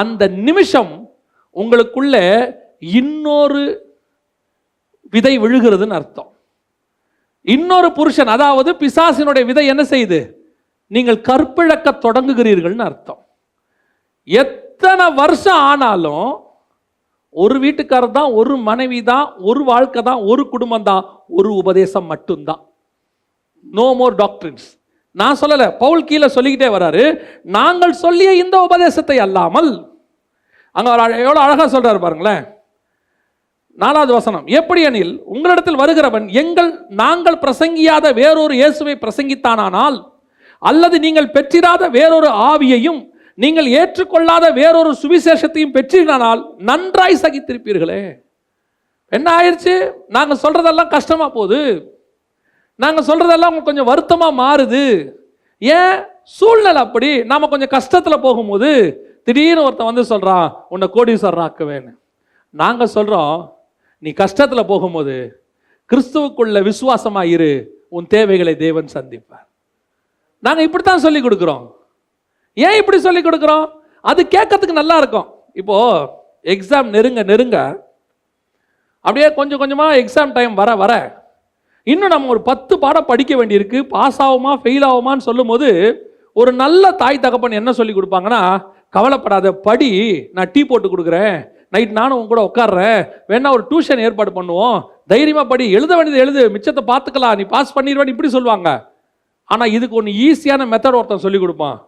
அந்த நிமிஷம் உங்களுக்குள்ள இன்னொரு விதை விழுகிறதுன்னு அர்த்தம். இன்னொரு புருஷன், அதாவது பிசாசினுடைய விதை என்ன செய்யுது? நீங்கள் கற்பிழக்க தொடங்குகிறீர்கள்னு அர்த்தம். எத்தனை வருஷம் ஆனாலும் ஒரு வீட்டுக்காரர் தான், ஒரு மனைவி தான், ஒரு வாழ்க்கை தான், ஒரு குடும்பம் தான், ஒரு உபதேசம் மட்டும்தான். No more doctrines. நான் சொல்லல, பவுல் கீழே சொல்லிக்கிட்டே வராரு, நாங்கள் சொல்லிய இந்த உபதேசத்தை அல்லாமல். அங்க எவ்வளவு அழகா சொல்றாரு பாருங்களேன். 4வது வசனம், எப்படி எனில் உங்களிடத்தில் வருகிறவன் நாங்கள் பிரசங்கியாத வேறொரு இயேசுவை பிரசங்கித்தானால், அல்லது நீங்கள் பெற்றிராத வேறொரு ஆவியையும் நீங்கள் ஏற்றுக்கொள்ளாத வேறொரு சுவிசேஷத்தையும் பெற்றீர்களானால் நன்றாய் சகித்திருப்பீர்களே. என்ன ஆயிடுச்சு? நாங்க சொல்றதெல்லாம் கஷ்டமா போகுது, நாங்க சொல்றதெல்லாம் உங்களுக்கு கொஞ்சம் வருத்தமா மாறுது. ஏன்? சூழ்நிலை அப்படி. நாம கொஞ்சம் கஷ்டத்துல போகும்போது திடீர்னு ஒருத்தன் வந்து சொல்றான், உன்னை கோடீஸ்வரன் ஆக்குவேன்னு. நாங்க சொல்றோம், நீ கஷ்டத்துல போகும்போது கிறிஸ்துவுக்குள்ள விசுவாசமா இரு, உன் தேவைகளை தேவன் சந்திப்பார். நாங்க இப்படித்தான் சொல்லி கொடுக்கிறோம். ஏன் இப்படி சொல்லி கொடுக்கிறோம்? அது கேட்கறதுக்கு நல்லா இருக்கும். இப்போ எக்ஸாம் நெருங்க நெருங்க, அப்படியே கொஞ்சம் கொஞ்சமா எக்ஸாம் டைம் வர வர இன்னும் நம்ம ஒரு 10 பாடம் படிக்க வேண்டியிருக்கு, பாஸ் ஆகுமா ஃபெயில் ஆகுமான்னு சொல்லும் போது ஒரு நல்ல தாய் தகப்பன் என்ன சொல்லி கொடுப்பாங்கன்னா, கவலைப்படாத, படி, நான் டீ போட்டு கொடுக்குறேன், நைட் நானும் உங்க கூட உட்காடுறேன், வேணா ஒரு டியூஷன் ஏற்பாடு பண்ணுவோம், தைரியமா படி, எழுத வேண்டியது எழுது, மிச்சத்தை பார்த்துக்கலாம், நீ பாஸ் பண்ணிடுவேன்னு இப்படி சொல்லுவாங்க. ஆனா இதுக்கு ஒன்று ஈஸியான மெத்தட் ஒருத்தன் சொல்லி கொடுப்பான்.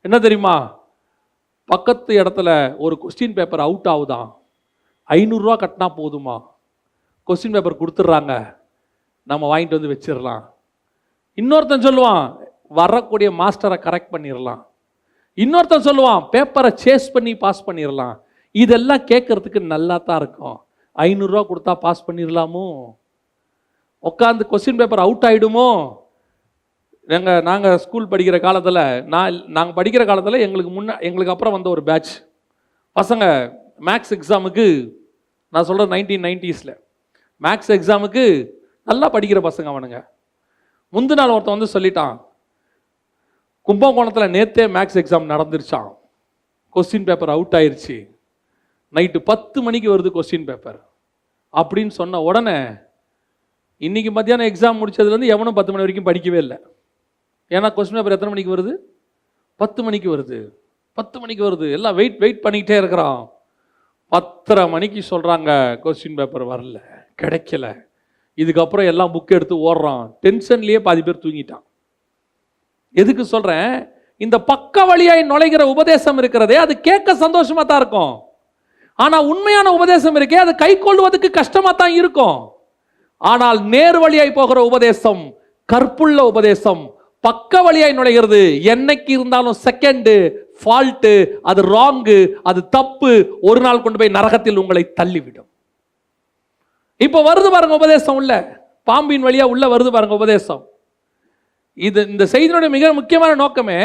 என்ன தெரியுமா? பக்கத்து இடத்துல ஒரு கொஸ்டின் பேப்பர் அவுட் ஆகுதான், 500 ரூபா கட்டினா போதுமா, கொஸ்டின் பேப்பர் கொடுத்துட்றாங்க, நம்ம வாங்கிட்டு வந்து வச்சிடலாம். இன்னொருத்தன் சொல்லுவான், வரக்கூடிய மாஸ்டரை கரெக்ட் பண்ணிடலாம். இன்னொருத்தன் சொல்லுவான் பேப்பரை சேஸ் பண்ணி பாஸ் பண்ணிடலாம். இதெல்லாம் கேட்கறதுக்கு நல்லா தான் இருக்கும். 500 ரூபா கொடுத்தா பாஸ் பண்ணிடலாமோ, உட்காந்து கொஸ்டின் பேப்பர் அவுட் ஆகிடுமோ. நாங்கள் ஸ்கூல் படிக்கிற காலத்தில், நாங்கள் படிக்கிற காலத்தில் எங்களுக்கு அப்புறம் வந்த ஒரு பேட்ச் பசங்க மேக்ஸ் எக்ஸாமுக்கு, நான் சொல்கிறேன் 1990s மேக்ஸ் எக்ஸாமுக்கு நல்லா படிக்கிற பசங்க அவனுங்க. முந்தின நாள் ஒருத்தன் வந்து சொல்லிட்டான், கும்பகோணத்தில் நேற்றே மேக்ஸ் எக்ஸாம் நடந்துருச்சான், கொஸ்டின் பேப்பர் அவுட் ஆயிடுச்சு, நைட்டு 10 மணிக்கு வருது கொஸ்டின் பேப்பர் அப்படின்னு சொன்ன உடனே இன்னைக்கு மத்தியானம் எக்ஸாம் முடிச்சதுலேருந்து எவனும் 10 மணி வரைக்கும் படிக்கவே இல்லை. ஏன்னா கொஸ்டின் பேப்பர் எத்தனை மணிக்கு வருது? 10 மணிக்கு வருது. 10 மணிக்கு வருது. எல்லாம் வெயிட் பண்ணிக்கிட்டே இருக்கிறான். 10:30 மணிக்கு சொல்கிறாங்க கொஸ்டின் பேப்பர் வரல, கிடைக்கல. இதுக்கப்புறம் எல்லாம் புக் எடுத்து ஓடுறான். டென்ஷன்லேயே பாதி பேர் தூங்கிட்டான். எதுக்கு சொல்கிறேன்? இந்த பக்க வழியாய் நுழைகிற உபதேசம் இருக்கிறதே, அது கேட்க சந்தோஷமா தான் இருக்கும். ஆனால் உண்மையான உபதேசம் இருக்கே, அது கை கொள்வதற்கு கஷ்டமா தான் இருக்கும். ஆனால் நேர் வழியாய் போகிற உபதேசம், கற்புள்ள உபதேசம், பக்க வழியாய் நுழைகிறது. என்னைக்கு இருந்தாலும் செகண்டு ஃபால்ட்டு, அது ராங்கு, அது தப்பு, ஒரு நாள் கொண்டு போய் நரகத்தில் உங்களை தள்ளிவிடும். இப்போ வருது பாருங்க உபதேசம், உள்ள பாம்பின் வழியா உள்ள வருது பாருங்க உபதேசம். இந்த செய்தியினுடைய மிக முக்கியமான நோக்கமே,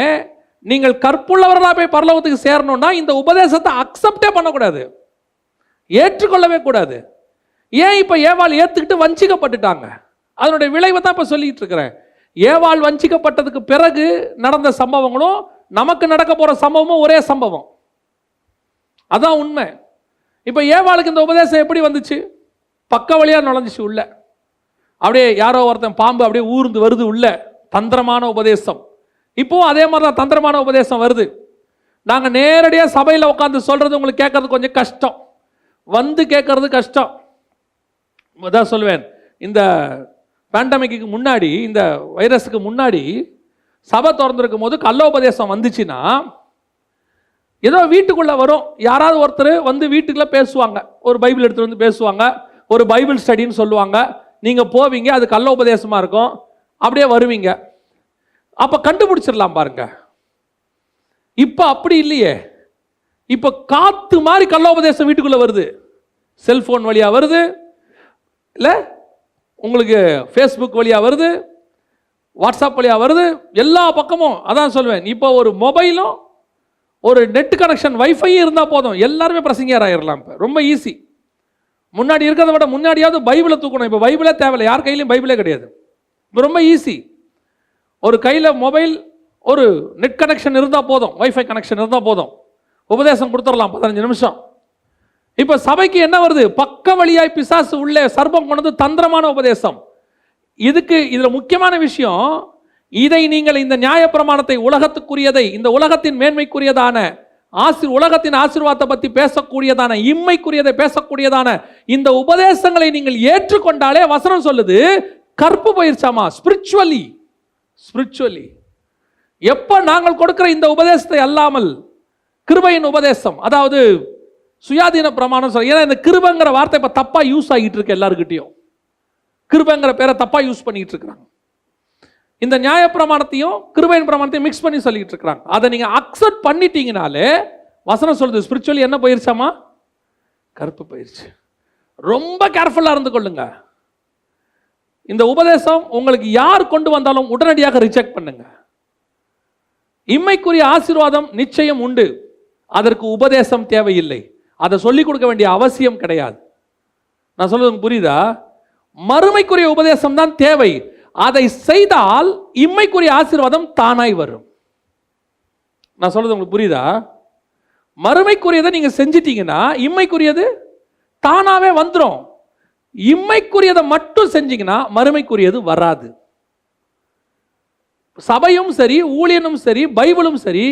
நீங்கள் கற்புள்ளவர்களாக போய் பரலோகத்துக்கு சேரணும்னா இந்த உபதேசத்தை அக்செப்டே பண்ணக்கூடாது, ஏற்றுக்கொள்ளவே கூடாது. ஏன் இப்போ ஏவாள் ஏற்றுக்கிட்டு வஞ்சிக்கப்பட்டுட்டாங்க. அதனுடைய விளைவை தான் இப்போ சொல்லிட்டு இருக்கிறேன். ஏவாள் வஞ்சிக்கப்பட்டதுக்கு பிறகு நடந்த சம்பவங்களும் நமக்கு நடக்க போற சம்பவமும் ஒரே சம்பவம். அதான் உண்மை. இப்போ ஏவாளுக்கு இந்த உபதேசம் எப்படி வந்துச்சு? பக்க வழியா நுழைஞ்சிச்சு உள்ள. அப்படியே யாரோ ஒருத்தன் பாம்பு அப்படியே ஊர்ந்து வருது உள்ள, தந்திரமான உபதேசம். இப்போவும் அதே மாதிரி தான் தந்திரமான உபதேசம் வருது. நாங்கள் நேரடியாக சபையில் உட்காந்து சொல்றது உங்களுக்கு கேட்கறது கொஞ்சம் கஷ்டம், வந்து கேட்கறது கஷ்டம். அதான் சொல்லுவேன், இந்த பேண்டமிக்கு முன்னாடி, இந்த வைரஸுக்கு முன்னாடி சபை திறந்துருக்கும் போது கள்ளோபதேசம் வந்துச்சுன்னா ஏதோ வீட்டுக்குள்ள வரும், யாராவது ஒருத்தர் வந்து வீட்டுக்குள்ள பேசுவாங்க, ஒரு பைபிள் எடுத்துட்டு வந்து பேசுவாங்க, ஒரு பைபிள் ஸ்டடின்னு சொல்லுவாங்க. நீங்க போவீங்க, அது கள்ளோபதேசமா இருக்கும், அப்படியே வருவீங்க. அப்ப கண்டுபிடிச்சிடலாம் பாருங்க. இப்ப அப்படி இல்லையே. இப்ப காத்து மாதிரி கள்ளோபதேசம் வீட்டுக்குள்ள வருது. செல்போன் வழியா வருது, இல்ல உங்களுக்கு ஃபேஸ்புக் வழியா வருது, வாட்ஸ்அப் வழியா வருது, எல்லா பக்கமும். அதான் சொல்வேன், இப்போ ஒரு மொபைலும் ஒரு நெட் கனெக்ஷன் வைஃபை இருந்தால் போதும், எல்லாருமே பிரசங்கியார் ஆயிடலாம். இப்போ ரொம்ப ஈஸி. முன்னாடி இருக்கிறத விட முன்னாடியாவது பைபிளை தூக்கணும். இப்போ பைபிளே தேவையில்லை, யார் கையிலையும் பைபிளே கிடையாது. இப்போ ரொம்ப ஈஸி. ஒரு கையில் மொபைல், ஒரு நெட் கனெக்ஷன் இருந்தால் போதும், வைஃபை கனெக்ஷன் இருந்தால் போதும், உபதேசம் கொடுத்துடலாம் 15 நிமிஷம். இப்போ சபைக்கு என்ன வருது? பக்க வழியாய் பிசாசு உள்ளே சர்பம் கொண்டது தந்திரமான உபதேசம். இதில் முக்கியமான விஷயம், இதை நீங்கள் இந்த நியாயப்பிரமாணத்தை, உலகத்துக்குரியதை, இந்த உலகத்தின் மேன்மைக்குரியதான உலகத்தின் ஆசீர்வாதத்தை பற்றி பேசக்கூடியதான, இம்மைக்குரியதை பேசக்கூடியதான இந்த உபதேசங்களை நீங்கள் ஏற்றுக்கொண்டாலே வசனம் சொல்லுது கற்பு போயிருச்சாமா. ஸ்பிரிச்சுவலி எப்ப நாங்கள் கொடுக்கிற இந்த உபதேசத்தை அல்லாமல் கிருபையின் உபதேசம், அதாவது சுயாதீன பிரமாணம் சொல்ல. ஏன்னா இந்த கிருபைங்கிற வார்த்தை இப்ப தப்பா யூஸ் ஆகிட்டு இருக்கு, எல்லாருக்கிட்டையும் கிருபைங்கிற பேரை தப்பா யூஸ் பண்ணிட்டு இருக்கிறாங்க. இந்த நியாய பிரமாணத்தையும் கிருபையின் பிரமாணத்தையும் மிக்ஸ் பண்ணி சொல்லிட்டு இருக்கிறாங்க. அதை நீங்க அக்செப்ட் பண்ணிட்டீங்கனாலே வசனம் சொல்லுது ஸ்பிரிச்சுவலி என்ன போயிருச்சாமா? கருப்பு போயிருச்சு. ரொம்ப கேர்ஃபுல்லா இருந்து கொள்ளுங்க. இந்த உபதேசம் உங்களுக்கு யார் கொண்டு வந்தாலும் உடனடியாக ரிஜெக்ட் பண்ணுங்க. இம்மைக்குரிய ஆசீர்வாதம் நிச்சயம் உண்டு, அதற்கு உபதேசம் தேவையில்லை, அதை சொல்லிக் கொடுக்க வேண்டிய அவசியம் கிடையாது. நான் சொல்றது புரியுதா? மறுமைக்குரிய உபதேசம் தான் தேவை. அதை செய்தால் இம்மைக்குரிய ஆசீர்வாதம் தானாய் வரும். நான் சொல்றது உங்களுக்கு புரியுதா? மறுமைக்குரியதை நீங்க செஞ்சிட்டீங்கன்னா இம்மைக்குரியது தானாவே வந்துடும். இம்மைக்குரியதை மட்டும் செஞ்சீங்கன்னா மறுமைக்குரியது வராது. சபையும் சரி, ஊழியனும் சரி, பைபிளும் சரி,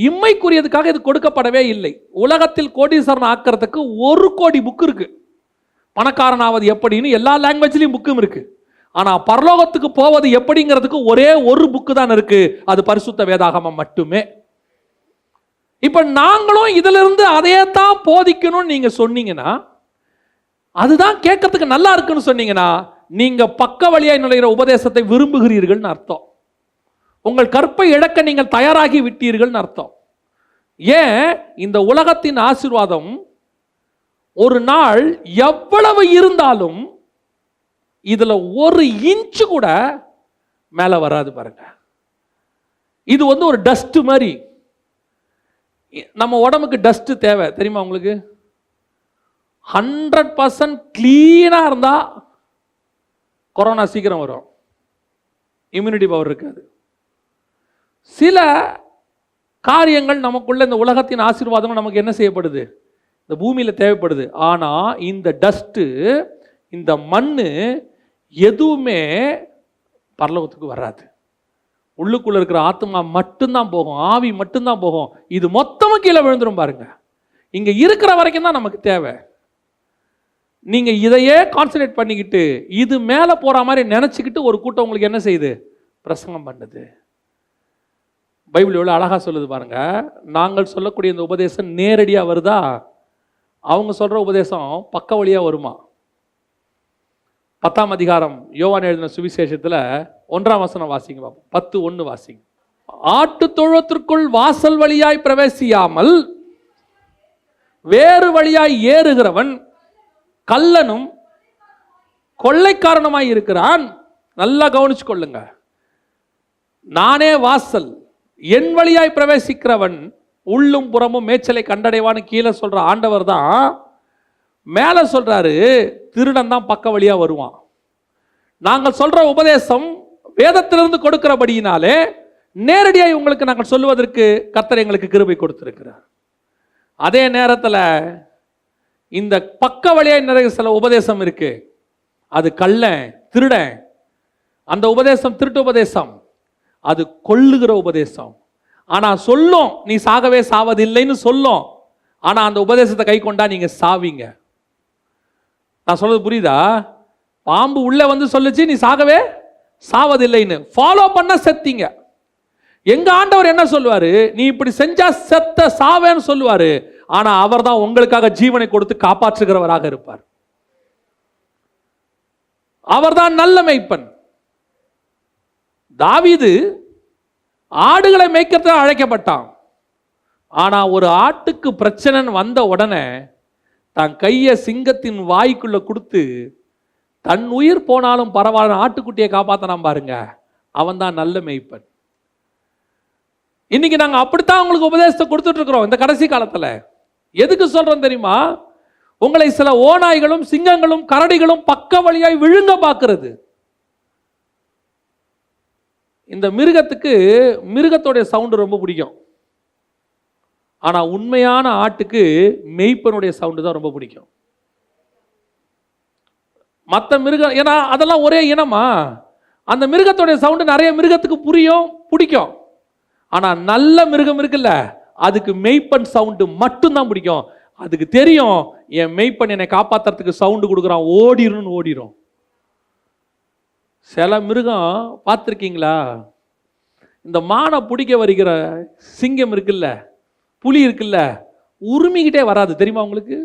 இம்மைக்குரியதுக்காக இது கொடுக்கப்படவே இல்லை. உலகத்தில் கோடீஸ்வரன் ஆக்கிறதுக்கு 1 கோடி புக் இருக்கு. பணக்காரனாவது எப்படின்னு எல்லா லாங்குவேஜ்லயும் புக்கும் இருக்கு. ஆனா பரலோகத்துக்கு போவது எப்படிங்கிறதுக்கு ஒரே ஒரு புக்கு தான் இருக்கு, அது பரிசுத்த வேதாகமம் மட்டுமே. இப்ப நாங்களும் இதுல இருந்து அதையே தான் போதிக்கணும்னு நீங்க சொன்னீங்கன்னா, அதுதான் கேட்கறதுக்கு நல்லா இருக்குன்னு சொன்னீங்கன்னா, நீங்க பக்க வழியாய் நுழைகிற உபதேசத்தை விரும்புகிறீர்கள்னு அர்த்தம். உங்கள் கற்பை இழக்க நீங்கள் தயாராகி விட்டீர்கள் அர்த்தம். ஏன் இந்த உலகத்தின் ஆசீர்வாதம் ஒரு நாள் எவ்வளவு இருந்தாலும் இதுல ஒரு இன்ச்சு கூட மேல வராது பாருங்க. இது ஒரு டஸ்ட் மாதிரி. நம்ம உடம்புக்கு டஸ்ட் தேவை தெரியுமா உங்களுக்கு? 100% கிளீனா இருந்தா கொரோனா சீக்கிரம் வரும், இம்யூனிட்டி பவர் இருக்காது. சில காரியங்கள் நமக்குள்ள இந்த உலகத்தின் ஆசீர்வாதம் நமக்கு என்ன செய்யப்படுது, இந்த பூமியில தேவைப்படுது. ஆனா இந்த டஸ்ட், இந்த மண்ணு எதுவுமே பரலோகத்துக்கு வராது. உள்ளுக்குள்ள இருக்கிற ஆத்மா மட்டும்தான் போகும், ஆவி மட்டும்தான் போகும். இது மொத்தமும் கீழே விழுந்துரும் பாருங்க. இங்க இருக்கிற வரைக்கும் தான் நமக்கு தேவை. நீங்க இதையே கான்சன்ட்ரேட் பண்ணிக்கிட்டு இது மேல போற மாதிரி நினைச்சுக்கிட்டு ஒரு கூட்டம் உங்களுக்கு என்ன செய்யுது, பிரசங்கம் பண்ணுது. பைபிள் எவ்வளவு அழகா சொல்லுது பாருங்க. நாங்கள் சொல்லக்கூடிய இந்த உபதேசம் நேரடியா வருதா, அவங்க சொல்ற உபதேசம் பக்க வழியா வருமா? 10ஆம் அதிகாரம் யோவான் எழுதின சுவிசேஷத்துல 1ஆம் வசனம் வாசிங்க பாப்போம். 10:1 வாசிங்க. ஆட்டு தொழுவத்திற்குள் வாசல் வழியாய் பிரவேசியாமல் வேறு வழியாய் ஏறுகிறவன் கள்ளனும் கொள்ளைக்காரனுமாய் இருக்கிறான். நல்லா கவனிச்சு கொள்ளுங்க. நானே வாசல், என் வழியாய் பிரவேசிக்கிறவன் உள்ளும் புறமும் மேய்ச்சலை கண்டடைவான்னு கீழே சொல்ற ஆண்டவர் தான் மேல சொல்றாரு திருடன் தான் பக்க வழியா வருவான். நாங்கள் சொல்ற உபதேசம் வேதத்திலிருந்து கொடுக்கிறபடியினாலே நேரடியாக உங்களுக்கு நாங்கள் சொல்லுவதற்கு கர்த்தர் எங்களுக்கு கிருபை கொடுத்திருக்கிறார். அதே நேரத்தில் இந்த பக்க வழியாக நிறைய சில உபதேசம் இருக்கு, அது கள்ளன், திருடன். அந்த உபதேசம் திருட்டு உபதேசம், அது கொல்லுகிற உபதேசம். ஆனா சொல்லும் நீ சாகவே சாவதில்லைன்னு சொல்லும். ஆனா அந்த உபதேசத்தை கை கொண்டா நீங்க சாவீங்க. நான் சொல்றது புரியுதா? பாம்பு உள்ள வந்து சொல்லுச்சு நீ சாகவே சாவதில்லைன்னு, ஃபாலோ பண்ண செத்தீங்க. எங்க ஆண்டவர் என்ன சொல்லுவாரு, நீ இப்படி செஞ்சா செத்த சாவேன்னு சொல்லுவாரு. ஆனா அவர் தான் உங்களுக்காக ஜீவனை கொடுத்து காப்பாற்றுகிறவராக இருப்பார். அவர்தான் நல்ல மேய்ப்பன். தாவீது ஆடுகளை மேய்க்கிறத அழைக்கப்பட்டான். ஆனா ஒரு ஆட்டுக்கு பிரச்சனை வந்த உடனே தன் கையை சிங்கத்தின் வாய்க்குள்ள கொடுத்து தன் உயிர் போனாலும் பரவாயில்ல ஆட்டுக்குட்டியை காப்பாத்தலாம் பாருங்க. அவன் தான் நல்ல மேய்ப்பன். இன்னைக்கு நாங்க அப்படித்தான் உங்களுக்கு உபதேசத்தை கொடுத்துட்டு இருக்கிறோம். இந்த கடைசி காலத்துல எதுக்கு சொல்றோம் தெரியுமா? உங்களை சில ஓநாய்களும் சிங்கங்களும் கரடிகளும் பக்க வழியாய் விழுங்க பார்க்கிறது. இந்த மிருகத்துக்கு மிருகத்தோடைய சவுண்டு ரொம்ப பிடிக்கும். ஆனா உண்மையான ஆட்டுக்கு மெய்ப்பனுடைய சவுண்டு தான் ரொம்ப பிடிக்கும். மற்ற மிருகம், ஏன்னா அதெல்லாம் ஒரே இனமா, அந்த மிருகத்தோடைய சவுண்டு நிறைய மிருகத்துக்கு புரியும், பிடிக்கும். ஆனா நல்ல மிருகம் இருக்குல்ல, அதுக்கு மெய்ப்பன் சவுண்டு மட்டும்தான் பிடிக்கும். அதுக்கு தெரியும் என் மெய்ப்பன் என்னை காப்பாத்துறதுக்கு சவுண்டு கொடுக்குறான், ஓடிரும் ஓடிரும். சில மிருகம் பார்த்துருக்கீங்களா, இந்த மானை பிடிக்க வருகிற சிங்கம் இருக்குல்ல, புலி இருக்குல்ல, உரிமிக்கிட்டே வராது தெரியுமா உங்களுக்கு?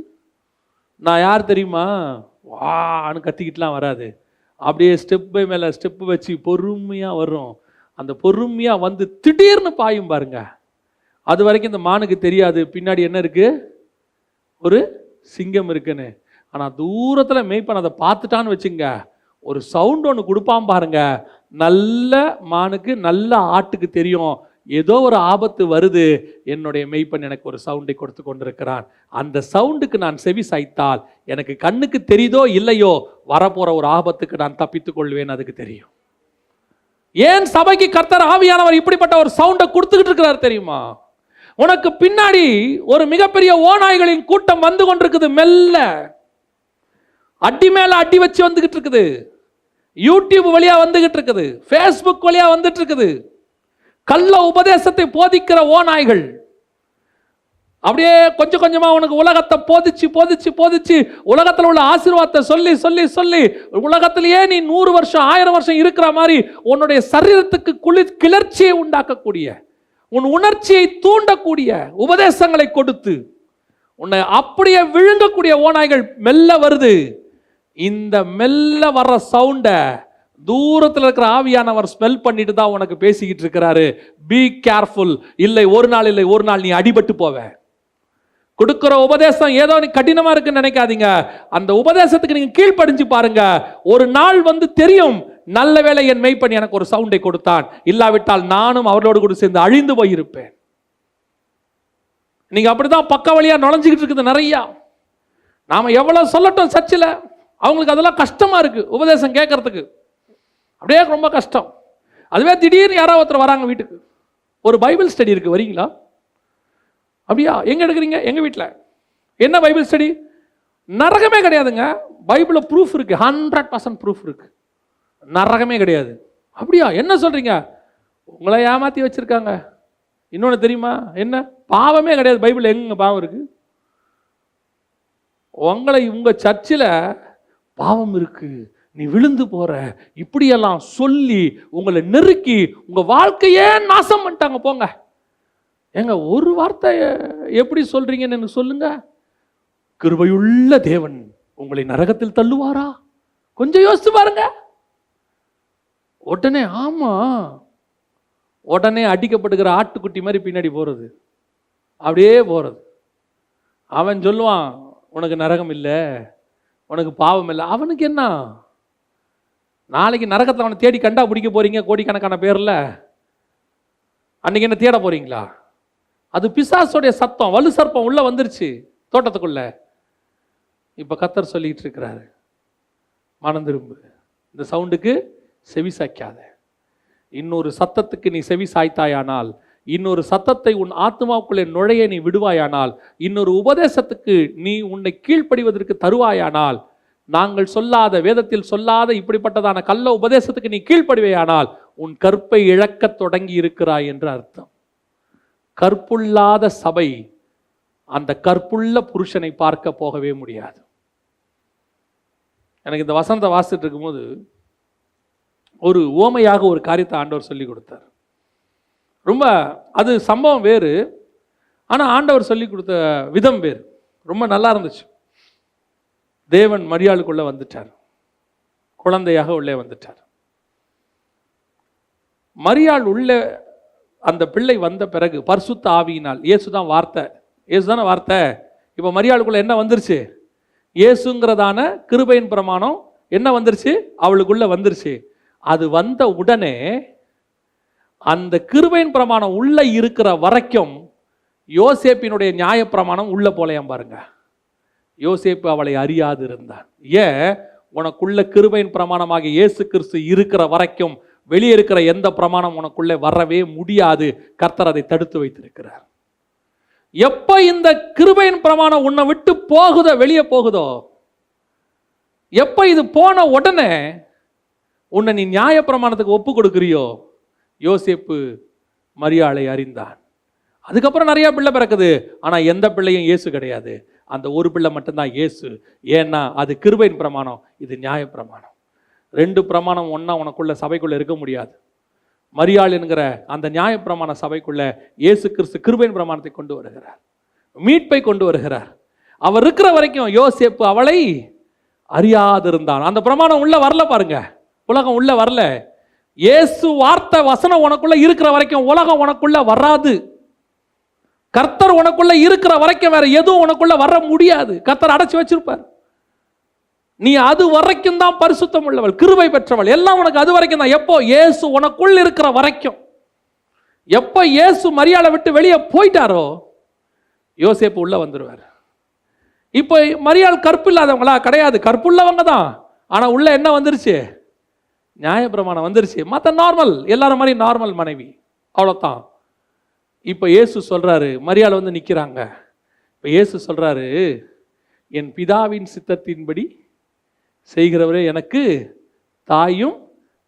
நான் யார் தெரியுமா, வான்னு கத்திக்கிட்டுலாம் வராது. அப்படியே ஸ்டெப் பை மேலே ஸ்டெப்பு வச்சு பொறுமையாக வரும். அந்த பொறுமையாக வந்து திடீர்னு பாயும் பாருங்க. அது வரைக்கும் இந்த மானுக்கு தெரியாது பின்னாடி என்ன இருக்கு, ஒரு சிங்கம் இருக்குன்னு. ஆனால் தூரத்தில் மேய்ப்பன் அதை பார்த்துட்டான்னு வச்சுங்க, ஒரு சவுண்ட் ஒன்று கொடுப்பான் பாருங்க. நல்ல மானுக்கு நல்ல ஆட்டுக்கு தெரியும் ஏதோ ஒரு ஆபத்து வருது, என்னுடைய மெய்ப்பன் எனக்கு ஒரு சவுண்டை கொடுத்து கொண்டிருக்கிறான். அந்த சவுண்டுக்கு நான் செவி சாய்த்தால் எனக்கு கண்ணுக்கு தெரியுதோ இல்லையோ வரப்போற ஒரு ஆபத்துக்கு நான் தப்பித்துக் கொள்வேன், அதுக்கு தெரியும். ஏன் சபைக்கு கர்த்தர் ஆவியானவர் இப்படிப்பட்ட ஒரு சவுண்டை கொடுத்துக்கிட்டு இருக்கிறார் தெரியுமா? உனக்கு பின்னாடி ஒரு மிகப்பெரிய ஓநாய்களின் கூட்டம் வந்து கொண்டிருக்குது. மெல்ல அடி மேல அடி வச்சு வந்துகிட்டு இருக்குது. யூடியூப் வழியா வந்துகிட்டு இருக்குது, ஃபேஸ்புக் வழியா வந்துட்டு இருக்குது. கள்ள உபதேசத்தை போதிக்கிற ஓநாய்கள் அப்படியே கொஞ்சம் கொஞ்சமா உனக்கு உலகத்தை போதிச்சு போதிச்சு போதிச்சு உலகத்தில் உள்ள ஆசீர்வாதத்தை சொல்லி சொல்லி சொல்லி உலகத்திலேயே நீ 100 வருஷம் 1000 வருஷம் இருக்கிற மாதிரி உன்னுடைய சரீரத்துக்கு கிளர்ச்சியை உண்டாக்கக்கூடிய, உன் உணர்ச்சியை தூண்டக்கூடிய உபதேசங்களை கொடுத்து உன்னை அப்படியே விழுங்கக்கூடிய ஓநாய்கள் மெல்ல வருது. இந்த மெல்ல வர்ற சவுண்டை தூரத்தில் இருக்கிற ஆவியானவர் ஸ்மெல் பண்ணிட்டு தான் உனக்கு பேசிக்கிட்டு இருக்கிறாரு. Be careful. இல்லை ஒரு நாள் நீ அடிபட்டு போவ. கொடுக்கிற உபதேசம் ஏதோ நீ கடினமா இருக்குன்னு நினைக்காதீங்க. அந்த உபதேசத்துக்கு நீங்க கீழ்ப்படிஞ்சு பாருங்க. ஒரு நாள் தெரியும், நல்ல வேளை என் மெய்ப்பன் எனக்கு ஒரு சவுண்டை கொடுத்தான், இல்லாவிட்டால் நானும் அவர்களோடு கூட சேர்ந்து அழிந்து போயிருப்பேன். நீங்க அப்படிதான் பக்க வழியா நுழைஞ்சுக்கிட்டு இருக்குது நிறைய. நாம எவ்வளவு சொல்லட்டும் சர்ச்சில், அவங்களுக்கு அதெல்லாம் கஷ்டமா இருக்கு உபதேசம் கேட்கறதுக்கு. அப்படியே ரொம்ப கஷ்டம். அதுவே திடீர்னு யாராவது ஒருத்தர் வராங்க வீட்டுக்கு, ஒரு பைபிள் ஸ்டடி இருக்கு, வரீங்களா? அப்படியா, எங்க எடுக்கிறீங்க? எங்க வீட்டில். என்ன பைபிள் ஸ்டடி? நரகமே கிடையாதுங்க. பைபிளில் ப்ரூஃப் இருக்கு, 100% ப்ரூஃப் இருக்கு, நரகமே கிடையாது. அப்படியா, என்ன சொல்றீங்க? உங்களை ஏமாத்தி வச்சிருக்காங்க. இன்னொன்று தெரியுமா? என்ன? பாவமே கிடையாது பைபிள். எங்க பாவம் இருக்கு? உங்களை உங்க சர்ச்சில் பாவம் இருக்கு, நீ விழுந்து போற, இப்படியெல்லாம் சொல்லி உங்களை நெருக்கி உங்க வாழ்க்கையே நாசம் பண்ணிட்டாங்க. போங்க. ஏங்க, ஒரு வார்த்தை எப்படி சொல்றீங்கன்னு எனக்கு சொல்லுங்க. கிருபையுள்ள தேவன் உங்களை நரகத்தில் தள்ளுவாரா? கொஞ்சம் யோசிச்சு பாருங்க. உடனே ஆமா, உடனே அடிக்கப்படுகிற ஆட்டுக்குட்டி மாதிரி பின்னாடி போறது, அப்படியே போறது. அவன் சொல்லுவான், உனக்கு நரகம் இல்லை, உனக்கு பாவம் இல்லை. அவனுக்கு என்ன? நாளைக்கு நரகத்தில் அவனை தேடி கண்டா பிடிக்க போறீங்க கோடிக்கணக்கான பேர்ல. அன்னைக்கு என்ன தேட போறீங்களா? அது பிசாசுடைய சத்தம். வலு சர்ப்பம் உள்ள வந்துருச்சு தோட்டத்துக்குள்ள. இப்ப கர்த்தர் சொல்லிட்டு இருக்கிறாரு, மனம் திரும்பு, இந்த சவுண்டுக்கு செவி சாய்க்காத. இன்னொரு சத்தத்துக்கு நீ செவி சாய்த்தாயானால், இன்னொரு சத்தத்தை உன் ஆத்மாவுக்குள்ளே நுழைய நீ விடுவாயானால், இன்னொரு உபதேசத்துக்கு நீ உன்னை கீழ்ப்படிவதற்கு தருவாயானால், நாங்கள் சொல்லாத, வேதத்தில் சொல்லாத இப்படிப்பட்டதான கள்ள உபதேசத்துக்கு நீ கீழ்ப்படிவையானால் உன் கற்பை இழக்க தொடங்கி இருக்கிறாய் என்று அர்த்தம். கற்புள்ளாத சபை அந்த கற்புள்ள புருஷனை பார்க்க போகவே முடியாது. எனக்கு இந்த வசனத்தை வாசிட்டு இருக்கும்போது ஒரு ஓமையாக ஒரு காரியத்தை ஆண்டவர் சொல்லி கொடுத்தார். ரொம்ப அது சம்பவம் வேறு, ஆனால் ஆண்டவர் சொல்லி கொடுத்த விதம் வேறு. ரொம்ப நல்லா இருந்துச்சு. தேவன் மரியாளுக்குள்ள வந்துட்டார், குழந்தையாக உள்ளே வந்துட்டார். மரியாள் உள்ளே அந்த பிள்ளை வந்த பிறகு பரிசுத்த ஆவியினால், இயேசுதான் வார்த்தை, இயேசுதான வார்த்தை. இப்போ மரியாளுக்குள்ள என்ன வந்துருச்சு? இயேசுங்கிறதான கிருபையின் பிரமாணம் என்ன வந்துருச்சு? அவளுக்குள்ள வந்துருச்சு. அது வந்த உடனே அந்த கிருபையின் பிரமாணம் உள்ள இருக்கிற வரைக்கும் யோசேப்பினுடைய நியாய பிரமாணம் உள்ள போலையாம் பாருங்க. யோசேப்பு அவளை அறியாது இருந்தான். ஏன்? உனக்குள்ள கிருபையின் பிரமாணமாக இயேசு கிறிஸ்து இருக்கிற வரைக்கும் வெளியே இருக்கிற எந்த பிரமாணம் உனக்குள்ளே வரவே முடியாது. கர்த்தர் அதை தடுத்து வைத்திருக்கிறார். எப்ப இந்த கிருபையின் பிரமாணம் உன்னை விட்டு போகுதோ, வெளியே போகுதோ, எப்ப இது போன உடனே உன்னை நீ நியாய பிரமாணத்துக்கு ஒப்பு கொடுக்கிறியோ, யோசேப்பு மரியாளை அறிந்தான். அதுக்கப்புறம் நிறைய பிள்ளை பிறக்குது, ஆனா எந்த பிள்ளையும் இயேசு கிடையாது. அந்த ஒரு பிள்ளை மட்டும்தான் இயேசு. ஏன்னா அது கிருபையின் பிரமாணம், இது நியாய பிரமாணம். ரெண்டு பிரமாணம் ஒன்னா உனக்குள்ள சபைக்குள்ள இருக்க முடியாது. மரியாள் என்கிற அந்த நியாய பிரமாண சபைக்குள்ள இயேசு கிறிஸ்து கிருபையின் பிரமாணத்தை கொண்டு வருகிறார், மீட்பை கொண்டு வருகிறார். அவர் இருக்கிற வரைக்கும் யோசேப்பு அவளை அறியாதிருந்தான். அந்த பிரமாணம் உள்ள வரல பாருங்க, உலகம் உள்ள வரல. இயேசு வார்த்தை வசனம் உனக்குள்ள இருக்கிற வரைக்கும் உலகம் உனக்குள்ள வராது. கர்த்தர் உனக்குள்ள இருக்கிற வரைக்கும் வேற எதுவும் உனக்குள்ள வர முடியாது. கர்த்தர் அடைச்சு வச்சிருப்பார். நீ அது வரைக்கும் தான் பரிசுத்தம் உள்ளவள், கிருபை பெற்றவள், எல்லாம் உனக்கு அது வரைக்கும் தான். எப்போ? இயேசு உனக்குள்ள இருக்கிற வரைக்கும். எப்போ இயேசு மரியாதை விட்டு வெளியே போயிட்டாரோ, யோசேப்பு உள்ள வந்துருவார். இப்போ மரியாள் கற்பு இல்லாதவங்களா? கிடையாது, கற்புள்ளவங்க தான். ஆனா உள்ள என்ன வந்துருச்சு? நியாயப்பிரமாணம் வந்துருச்சு. மற்ற நார்மல், எல்லாரும் மாதிரி நார்மல் மனைவி, அவ்வளோதான். இப்போ இயேசு சொல்றாரு, மரியாள் வந்து நிற்கிறாங்க. இப்போ இயேசு சொல்றாரு, என் பிதாவின் சித்தத்தின்படி செய்கிறவரே எனக்கு தாயும்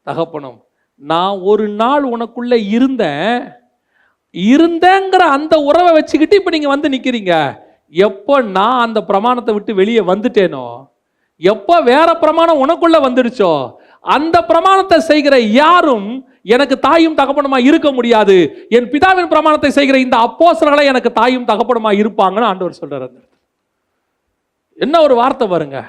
தகப்பனும். நான் ஒரு நாள் உனக்குள்ள இருந்தேங்கிற அந்த உறவை வச்சுக்கிட்டு இப்போ நீங்க வந்து நிற்கிறீங்க. எப்போ நான் அந்த பிரமாணத்தை விட்டு வெளியே வந்துட்டேனோ, எப்போ வேற பிரமாணம் உனக்குள்ள வந்துடுச்சோ, அந்த பிரமாணத்தை செய்கிற யாரும் எனக்கு தாயும் தகப்பனுமா இருக்க முடியாது. என் பிதாவின் பிரமாணத்தை செய்கிற இந்த அப்போஸ்தலர்களே எனக்கு தாயும் தகப்பனுமா இருப்பாங்கன்னு ஆண்டவர் சொல்றாரு. என்ன ஒரு வார்த்தை பாருங்க.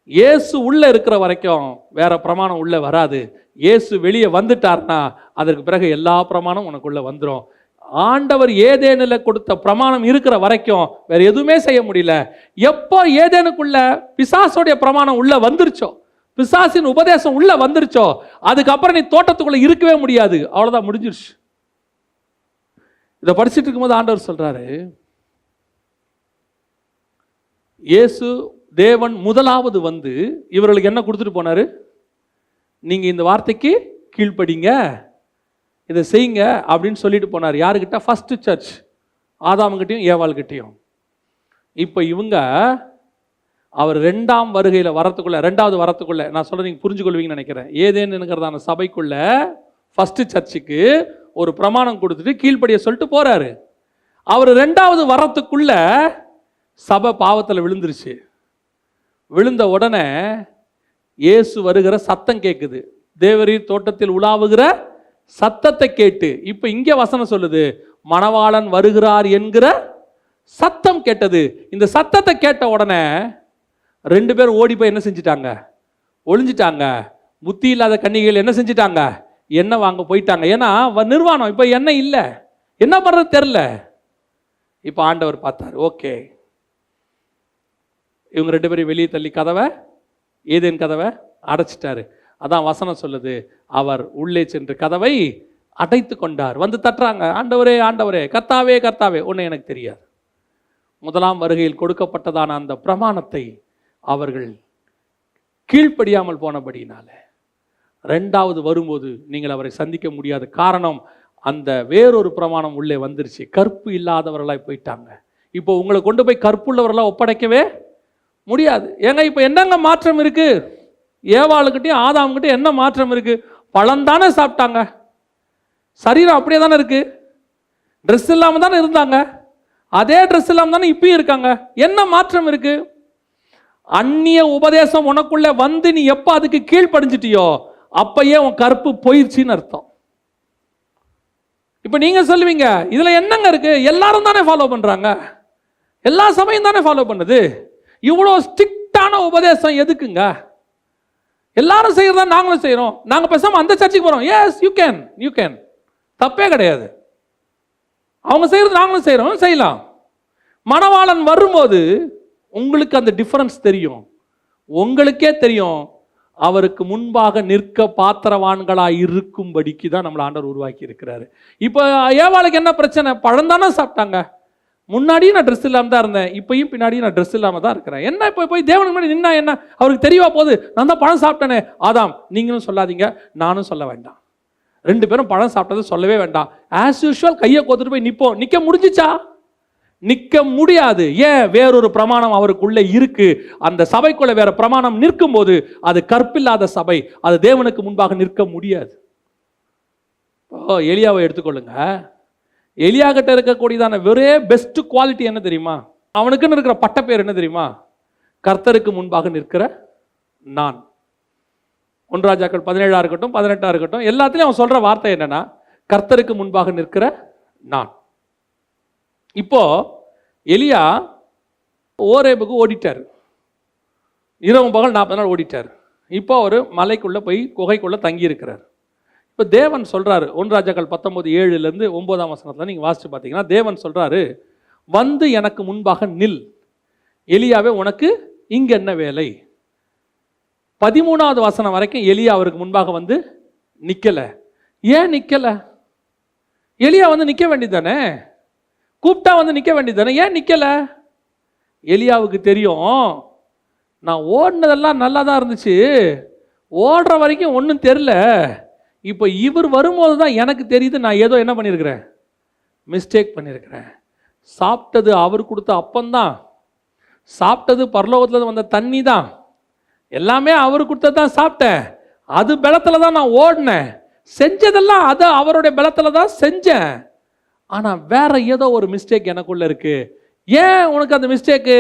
இயேசு உள்ள இருக்கிற வரைக்கும் வேற பிரமாணம் உள்ள வராது. இயேசு வெளியே வந்துட்டார்னா அதற்கு பிறகு எல்லா பிரமாணம் உனக்குள்ள வந்துடும். ஆண்டவர் ஏதேனில் கொடுத்த பிரமாணம் இருக்கிற வரைக்கும் வேற எதுவுமே செய்ய முடியல. எப்போ ஏதேனுக்குள்ள பிசாசுடைய பிரமாணம் உள்ள வந்துருச்சோ, பிசாசின் உபதேசம் உள்ள வந்துருச்சோ, அதுக்கப்புறம் நீ தோட்டத்துக்குள்ள இருக்கவே முடியாது. அவ்வளவுதான், முடிஞ்சிருச்சு. இதை படிச்சுட்டு இருக்கும்போது ஆண்டவர் சொல்றாரு, இயேசு தேவன் முதலாவது வந்து இவர்களுக்கு என்ன கொடுத்துட்டு போனாரு? நீங்க இந்த வார்த்தைக்கு கீழ்ப்படிங்க, இதை செய்யுங்க அப்படின்னு சொல்லிட்டு போனார். யாருக்கிட்ட? ஃபர்ஸ்ட் சர்ச், ஆதாம்கிட்டையும் ஏவாள்கிட்டையும். இப்போ இவங்க அவர் ரெண்டாம் வருகையில் வரத்துக்குள்ள, ரெண்டாவது வரத்துக்குள்ள, நான் சொல்ல நீங்க புரிஞ்சு கொள்வீங்கன்னு நினைக்கிறேன். ஏதேனுங்கிறதான சபைக்குள்ள ஃபர்ஸ்ட் சர்ச்சுக்கு ஒரு பிரமாணம் கொடுத்துட்டு கீழ்ப்படிய சொல்லிட்டு போறாரு. அவர் ரெண்டாவது வரத்துக்குள்ள சபை பாவத்தில் விழுந்துருச்சு. விழுந்த உடனே இயேசு வருகிற சத்தம் கேட்குது. தேவரீர் தோட்டத்தில் உலாவுகிற சத்தத்தை கேட்டு, இப்ப இங்க வசனம் சொல்லுது, மணவாளன் வருகிறார் என்கிற சத்தம் கேட்டது. இந்த சத்தத்தை கேட்ட உடனே ரெண்டு பேரும் ஓடி போய் என்ன செஞ்சிட்டாங்க? ஒளிஞ்சிட்டாங்க. புத்தி இல்லாத கன்னிகைகள் என்ன செஞ்சிட்டாங்க? எண்ணெய் வாங்க போயிட்டாங்க. ஏன்னா நிர்வாணம், இப்ப எண்ணெய் இல்லை, என்ன பண்றது தெரியல. இப்ப ஆண்டவர் பார்த்தார், ஓகே, இவங்க ரெண்டு பேரும் வெளியே தள்ளி கதவை, ஏதேன் கதவை அடைச்சிட்டாரு. அதான் வசனம் சொல்லுது, அவர் உள்ளே சென்று கதவை அடைத்து கொண்டார். வந்து தட்டுறாங்க, ஆண்டவரே ஆண்டவரே, கர்த்தாவே கர்த்தாவே. ஒன்று எனக்கு தெரியாது. முதலாம் வருகையில் கொடுக்கப்பட்டதான அந்த பிரமாணத்தை அவர்கள் கீழ்ப்படியாமல் போனபடினால ரெண்டாவது வரும்போது நீங்கள் அவரை சந்திக்க முடியாது. காரணம், அந்த வேறொரு பிரமாணம் உள்ளே வந்துருச்சு. கற்பு இல்லாதவர்களாய் போயிட்டாங்க. இப்போ உங்களை கொண்டு போய் கற்புள்ளவர்களாக ஒப்படைக்கவே முடியாது. ஏங்க இப்போ என்னங்க மாற்றம் இருக்கு? ஏவாளுக்கிட்டையும் ஆதாம்கிட்டையும் என்ன மாற்றம் இருக்கு? பழம் தானே சாப்பிட்டாங்க, சரீரம் அப்படியே தானே இருக்கு. ட்ரெஸ் இல்லாம தானே இருந்தாங்க, அதே ட்ரெஸ் இல்லாம தானே இப்பயும் இருக்காங்க. என்ன மாற்றம் இருக்கு? அந்நிய உபதேசம் உனக்குள்ள வந்து நீ எப்ப அதுக்கு கீழ்ப்படிஞ்சிட்டியோ அப்பயே உன் கற்பு போயிடுச்சின்னு அர்த்தம். இப்ப நீங்க சொல்லுவீங்க, இதுல என்னங்க இருக்கு? எல்லாரும் தானே ஃபாலோ பண்றாங்க, எல்லா சபையும் தானே ஃபாலோ பண்ணுது, இவ்வளோ ஸ்ட்ரிக்டான உபதேசம் எதுக்குங்க? எல்லாரும் செய்யறதா நாங்களும் செய்யறோம், நாங்க பேசாம அந்த சர்ச்சுக்கு போறோம். எஸ், யூ கேன், தப்பே கிடையாது. அவங்க செய்யறது நாங்களும் செய்யறோம், செய்யலாம். மணவாளன் வரும்போது உங்களுக்கு அந்த டிஃபரன்ஸ் தெரியும், உங்களுக்கே தெரியும். அவருக்கு முன்பாக நிற்க பாத்திரவான்களாய் இருக்கும்படிக்கு தான் நம்மளை ஆண்டவர் உருவாக்கி இருக்கிறாரு. இப்போ ஏவாளுக்கு என்ன பிரச்சனை? பழந்தானே சாப்பிட்டாங்க. முன்னாடியும் நான் ட்ரெஸ் இல்லாமல் தான் இருந்தேன், இப்பயும் பின்னாடியும் நான் ட்ரெஸ் இல்லாமல் தான் இருக்கிறேன். என்ன இப்போ போய் தேவனுக்கு முன்னாடி நின்னா என்ன? அவருக்கு தெரியவா போகுது? நான் தான் பழம் சாப்பிட்டேனே. ஆதாம், நீங்களும் சொல்லாதீங்க, நானும் சொல்ல வேண்டாம். ரெண்டு பேரும் பழம் சாப்பிட்டது சொல்லவே வேண்டாம். ஆஸ் யூஷுவல் கையை கோத்துட்டு போய் நிற்போம். நிற்க முடிஞ்சிச்சா? நிற்க முடியாது. ஏன்? வேறொரு பிரமாணம் அவருக்குள்ள இருக்கு. அந்த சபைக்குள்ள வேற பிரமாணம் நிற்கும் போது அது கற்பில்லாத சபை, அது தேவனுக்கு முன்பாக நிற்க முடியாது. எலியாவை எடுத்துக்கொள்ளுங்க. எலியா கிட்ட இருக்கக்கூடியதான ஒரே பெஸ்ட் குவாலிட்டி என்ன தெரியுமா? அவனுக்குன்னு இருக்கிற பட்ட பேர் என்ன தெரியுமா? கர்த்தருக்கு முன்பாக நிற்கிற நான். 1 ராஜாக்கள் 17 இருக்கட்டும் 18 இருக்கட்டும், எல்லாத்திலையும் அவன் சொல்ற வார்த்தை என்னன்னா, கர்த்தருக்கு முன்பாக நிற்கிற நான். இப்போ எலியா ஓரேபுக்கு ஓடிட்டார், இரவு பகல் 40 நாள் ஓடிட்டார். இப்போ ஒரு மலைக்குள்ள போய் குகைக்குள்ள தங்கி இருக்கிறார். இப்போ தேவன் சொல்றாரு, 1 ராஜாக்கள் 19:7 9 வசனத்துல நீங்க வாசிச்சு பார்த்தீங்கன்னா தேவன் சொல்றாரு, வந்து எனக்கு முன்பாக நில். எலியாவே, உனக்கு இங்க என்ன வேலை? 13வது வசனம் வரைக்கும் எலியா அவருக்கு முன்பாக வந்து நிக்கல. ஏன் நிக்கல? எலியா வந்து நிக்க வேண்டியதானே, கூப்பிட்டா வந்து நிக்க வேண்டியதானே, ஏன் நிக்கல? எலியாவுக்கு தெரியும், நான் ஓடினதெல்லாம் நல்லா தான் இருந்துச்சு, ஓடுற வரைக்கும் ஒன்றும் தெரியல, இப்போ இவர் வரும்போது தான் எனக்கு தெரியுது நான் ஏதோ என்ன பண்ணியிருக்கிறேன், மிஸ்டேக் பண்ணியிருக்கிறேன். சாப்பிட்டது அவர் கொடுத்த அப்பந்தான், சாப்பிட்டது பரலோகத்தில் வந்த தண்ணி தான், எல்லாமே அவர் கொடுத்தது தான் சாப்பிட்டேன், அது பலத்தில் தான் நான் ஓடினேன், செஞ்சதெல்லாம் அது அவருடைய பலத்தில் தான் செஞ்சேன். ஆனால் வேற ஏதோ ஒரு மிஸ்டேக் எனக்குள்ள இருக்கு. ஏன் உனக்கு அந்த மிஸ்டேக்கு?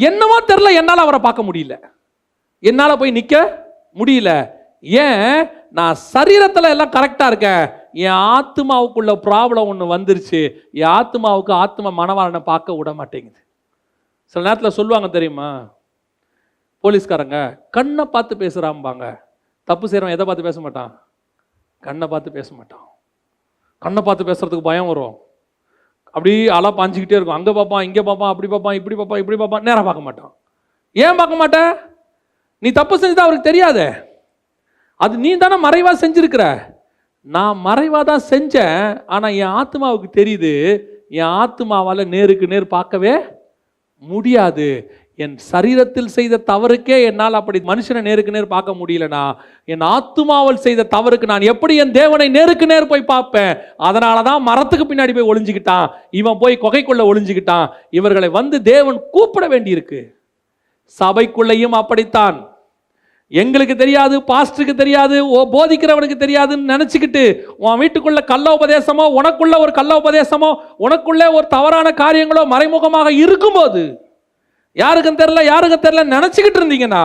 என்னவோ தெரியல, என்னால் அவரை பார்க்க முடியல, என்னால் போய் நிற்க முடியல. ஏன்? நான் சரீரத்தில் எல்லாம் கரெக்டாக இருக்கேன், என் ஆத்மாவுக்குள்ள ப்ராப்ளம் ஒன்று வந்துருச்சு. என் ஆத்மாவுக்கு ஆத்மா மணவாளனை பார்க்க விட மாட்டேங்குது. சில நேரத்தில் சொல்லுவாங்க தெரியுமா, போலீஸ்காரங்க கண்ணை பார்த்து பேசுகிறாம்பாங்க. தப்பு செய்கிறவன் எதை பார்த்து பேச மாட்டான்? கண்ணை பார்த்து பேச மாட்டான். கண்ணை பார்த்து பேசுறதுக்கு பயம் வரும். அப்படி அலை பாஞ்சிக்கிட்டே இருக்கும். அங்கே பார்ப்பான், இங்கே பார்ப்பான், அப்படி பார்ப்பான், இப்படி பார்ப்பான், இப்படி பார்ப்பான், நேராக பார்க்க மாட்டான். ஏன் பார்க்க மாட்டேன்? நீ தப்பு செஞ்சுதான் அவருக்கு தெரியாதே. அது நீ தானே மறைவாக செஞ்சிருக்கிற. நான் மறைவாக தான் செஞ்சேன், ஆனால் என் ஆத்மாவுக்கு தெரியுது. என் ஆத்மாவால் நேருக்கு நேர் பார்க்கவே முடியாது. என் சரீரத்தில் செய்த தவறுக்கே என்னால் அப்படி மனுஷனை நேருக்கு நேர் பார்க்க முடியலனா, என் ஆத்துமாவில் செய்த தவறுக்கு நான் எப்படி என் தேவனை நேருக்கு நேர் போய் பார்ப்பேன்? அதனால தான் மரத்துக்கு பின்னாடி போய் ஒளிஞ்சுக்கிட்டான், இவன் போய் குகைக்குள்ள ஒளிஞ்சுக்கிட்டான். இவர்களை வந்து தேவன் கூப்பிட வேண்டியிருக்கு. சபைக்குள்ளையும் அப்படித்தான். எங்களுக்கு தெரியாது, பாஸ்டருக்கு தெரியாது, போதிக்கிறவனுக்கு தெரியாதுன்னு நினைச்சுக்கிட்டு உன் வீட்டுக்குள்ள கள்ள உபதேசமோ, உனக்குள்ள ஒரு கள்ள உபதேசமோ, உனக்குள்ள ஒரு தவறான காரியங்களோ மறைமுகமாக இருக்கும்போது யாருக்கும் தெரியல நினைச்சுக்கிட்டு இருந்தீங்கன்னா,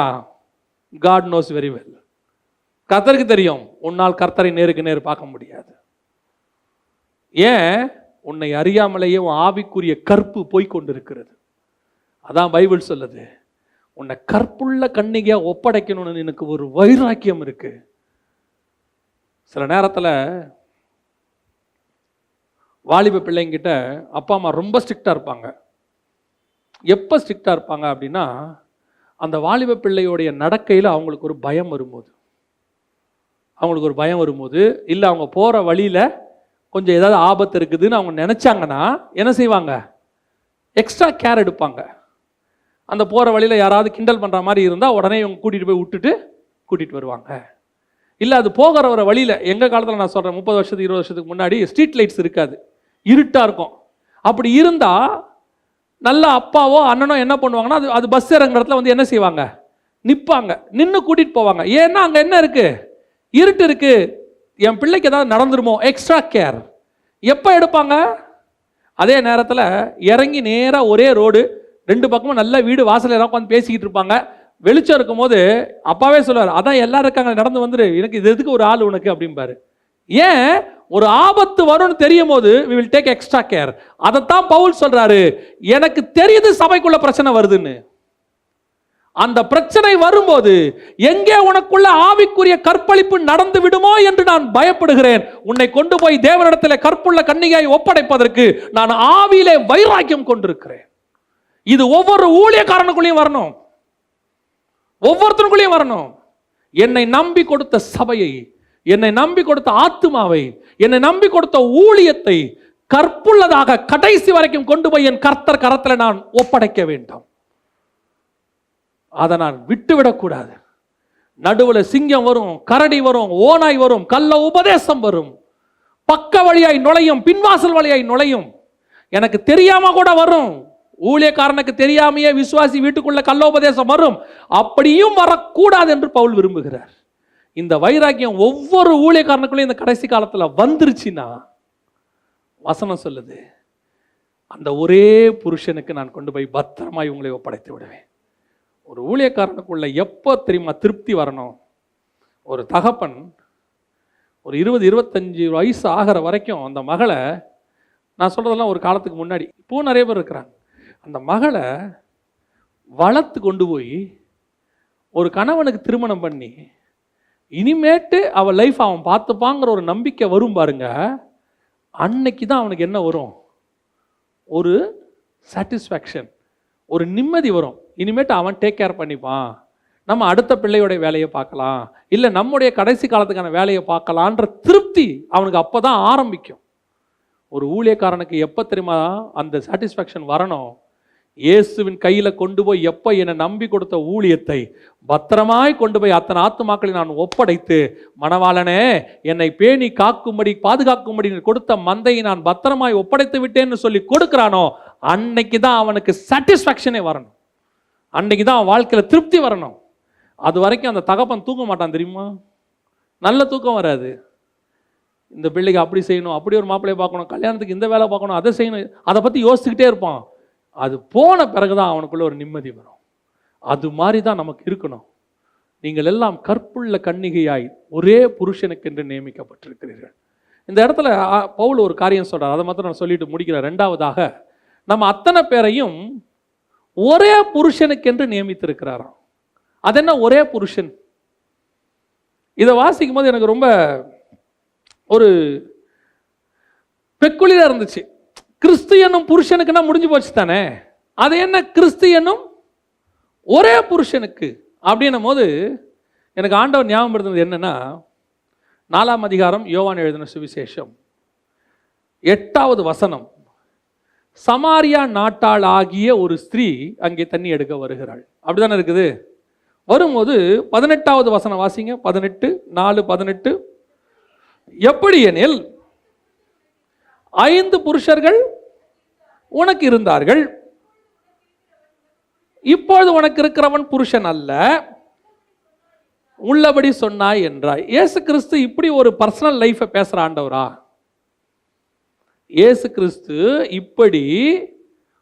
God knows very well. கர்த்தருக்கு தெரியும், உன்னால் கர்த்தரை நேருக்கு நேர் பார்க்க முடியாது. ஏன்? உன்னை அறியாமலேயே உன் ஆவிக்குரிய கற்பு போய்கொண்டிருக்கிறது. அதான் பைபிள் சொல்லுது, உன்னை கற்புள்ள கன்னிகையா ஒப்படைக்கணும்னு எனக்கு ஒரு வைராக்கியம் இருக்கு. சில நேரத்தில் வாலிப பிள்ளைங்கிட்ட அப்பா அம்மா ரொம்ப ஸ்ட்ரிக்டாக இருப்பாங்க. எப்போ ஸ்ட்ரிக்டாக இருப்பாங்க அப்படின்னா, அந்த வாலிப பிள்ளையோடைய நடக்கையில் அவங்களுக்கு ஒரு பயம் வரும்போது, இல்லை அவங்க போகிற வழியில் கொஞ்சம் ஏதாவது ஆபத்து இருக்குதுன்னு அவங்க நினச்சாங்கன்னா என்ன செய்வாங்க? எக்ஸ்ட்ரா கேர் எடுப்பாங்க. அந்த போகிற வழியில் யாராவது கிண்டல் பண்ணுற மாதிரி இருந்தால் உடனே இவங்க கூட்டிகிட்டு போய் கூட்டிகிட்டு வருவாங்க. இல்லை அது போகிற வர வழியில், எங்கள் காலத்தில் நான் சொல்கிறேன், 30 வருஷத்துக்கு 20 வருஷத்துக்கு முன்னாடி ஸ்ட்ரீட் லைட்ஸ் இருக்காது, இருட்டாக இருக்கும். அப்படி இருந்தால் நல்ல அப்பாவோ அண்ணனோ என்ன பண்ணுவாங்கன்னா, அது பஸ் இறங்குற இடத்துல வந்து என்ன செய்வாங்க? நிற்பாங்க, நின்று கூட்டிகிட்டு போவாங்க. ஏன்னா அங்கே என்ன இருக்குது? இருட்டு இருக்குது, என் பிள்ளைக்கு ஏதாவது நடந்துருமோ, எக்ஸ்ட்ரா கேர். எப்போ எடுப்பாங்க? அதே நேரத்தில் இறங்கி நேராக ஒரே ரோடு, 2 பக்கமும் நல்ல வீடு வாசல் எல்லாம் உட்காந்து பேசிக்கிட்டு இருப்பாங்க. வெளிச்சம் இருக்கும்போது அப்பாவே சொல்லுவார், அதான் எல்லாரும் இருக்காங்க, நடந்து வந்துரு, எனக்கு இது எதுக்கு ஒரு ஆள் உனக்கு அப்படிம்பாரு. ஏன்? ஒரு ஆபத்து வரும்னு தெரியும் போது we will take extra care. அதைத்தான் பவுல் சொல்றாரு, எனக்கு தெரியுது சபைக்குள்ள பிரச்சனை வருதுன்னு. அந்த பிரச்சனை வரும்போது எங்கே உனக்குள்ள ஆவிக்குரிய கற்பழிப்பு நடந்து விடுமோ என்று நான் பயப்படுகிறேன். உன்னை கொண்டு போய் தேவனிடத்தில் கற்புள்ள கன்னிகையை ஒப்படைப்பதற்கு நான் ஆவியிலே வைராக்கியம் கொண்டிருக்கிறேன். இது ஒவ்வொரு ஊழியக்காரனுக்குள்ளேயும் வரணும், ஒவ்வொருத்தருக்குள்ளேயும் வரணும். என்னை நம்பி கொடுத்த சபையை, என்னை நம்பி கொடுத்த ஆத்துமாவை, என்னை நம்பி கொடுத்த ஊழியத்தை கற்புள்ளதாக கடைசி வரைக்கும் கொண்டு போய் என் கர்த்தர் கரத்தில் நான் ஒப்படைக்க வேண்டும். அதை நான் விட்டுவிடக்கூடாது. நடுவில் சிங்கம் வரும், கரடி வரும், ஓநாய் வரும், கள்ள உபதேசம் வரும், பக்க வழியாய் நுழையும், பின்வாசல் வழியாய் நுழையும். எனக்கு தெரியாம கூட வரும். ஊழியக்காரனுக்கு தெரியாமையே விசுவாசி வீட்டுக்குள்ள கள்ள உபதேசம் வரும். அப்படியும் வரக்கூடாது என்று பவுல் விரும்புகிறார். இந்த வைராக்கியம் ஒவ்வொரு ஊழியக்காரனுக்குள்ளேயும் இந்த கடைசி காலத்தில் வந்துருச்சுன்னா, வசனம் சொல்லுது, அந்த ஒரே புருஷனுக்கு நான் கொண்டு போய் பத்திரமாய் உங்களை ஒப்படைத்து விடுவேன். ஒரு ஊழியக்காரனுக்குள்ள எப்போ தெரியுமா திருப்தி வரணும்? ஒரு தகப்பன் ஒரு 20-25 வயசு ஆகிற வரைக்கும் அந்த மகளை, நான் சொல்றதெல்லாம் ஒரு காலத்துக்கு முன்னாடி, இப்போ நிறைய பேர் இருக்கிறாங்க, அந்த மகளை வளர்த்து கொண்டு போய் ஒரு கணவனுக்கு திருமணம் பண்ணி இனிமேட்டு அவள் லைஃப் அவன் பார்த்துப்பாங்கிற ஒரு நம்பிக்கை வரும் பாருங்க. அன்னைக்கு தான் அவனுக்கு என்ன வரும்? ஒரு சாட்டிஸ்ஃபேக்ஷன், ஒரு நிம்மதி வரும். இனிமேட்டு அவன் டேக் கேர் பண்ணிப்பான், நம்ம அடுத்த பிள்ளையோடைய வேலையை பார்க்கலாம், இல்லை நம்முடைய கடைசி காலத்துக்கான வேலையை பார்க்கலான்ற திருப்தி அவனுக்கு அப்போ தான் ஆரம்பிக்கும். ஒரு ஊழியக்காரனுக்கு எப்போ தெரியுமா அந்த சாட்டிஸ்ஃபேக்ஷன் வரணும்? இயேசுவின் கையில் கொண்டு போய் எப்போ என்னை நம்பி கொடுத்த ஊழியத்தை பத்திரமாய் கொண்டு போய் அத்தனை ஆத்துமாக்களை நான் ஒப்படைத்து, மணவாளனே என்னை பேணி காக்கும்படி பாதுகாக்கும்படி கொடுத்த மந்தையை நான் பத்திரமாய் ஒப்படைத்து விட்டேன்னு சொல்லி கொடுக்குறானோ, அன்னைக்கு தான் அவனுக்கு சாட்டிஸ்ஃபேக்ஷனே வரணும். அன்னைக்கு தான் அவன் வாழ்க்கையில் திருப்தி வரணும். அது வரைக்கும் அந்த தகப்பன் தூங்க மாட்டான் தெரியுமா? நல்ல தூக்கம் வராது. இந்த பிள்ளைக்கு அப்படி செய்யணும், அப்படி ஒரு மாப்பிள்ளையை பார்க்கணும், கல்யாணத்துக்கு இந்த வேலை பார்க்கணும், அதை செய்யணும், அதை பற்றி யோசிச்சுக்கிட்டே இருப்பான். அது போன பிறகுதான் அவனுக்குள்ள ஒரு நிம்மதி வரும். அது மாதிரி தான் நமக்கு இருக்கணும். நீங்கள் எல்லாம் கற்புள்ள கன்னிகையாய் ஒரே புருஷனுக்கென்று நியமிக்கப்பட்டிருக்கிறீர்கள். இந்த இடத்துல பவுல் ஒரு காரியம் சொல்றார், அதை மாத்திரம் நான் சொல்லிட்டு முடிக்கிறேன். 2வதாக, நம்ம அத்தனை பேரையும் ஒரே புருஷனுக்கென்று நியமித்திருக்கிறாராம். அது என்ன ஒரே புருஷன்? இதை வாசிக்கும் போது எனக்கு ரொம்ப ஒரு பெக்குலியரா இருந்துச்சு. கிறிஸ்து என்னும் புருஷனுக்குன்னா முடிஞ்சு போச்சு தானே, அது என்ன கிறிஸ்து என்னும் ஒரே புருஷனுக்கு அப்படின்னும் போது எனக்கு ஆண்டவர் ஞாபகப்படுத்துனது என்னன்னா, 4ஆம் அதிகாரம் யோவான் எழுதின சுவிசேஷம் 8வது வசனம். சமாரியா நாட்டாள் ஆகிய ஒரு ஸ்திரீ அங்கே தண்ணி எடுக்க வருகிறாள். அப்படிதானே இருக்குது. வரும்போது 18வது வசனம் வாசிங்க. 4:18. எப்படி எனில் 5 புருஷர்கள் உனக்கு இருந்தார்கள், இப்பொழுது உனக்கு இருக்கிறவன் புருஷன் அல்ல, உள்ளபடி சொன்னாய் என்றாய். இயேசு கிறிஸ்து இப்படி ஒரு பர்சனல் லைஃபை பேசுற ஆண்டவரா? இயேசு கிறிஸ்து இப்படி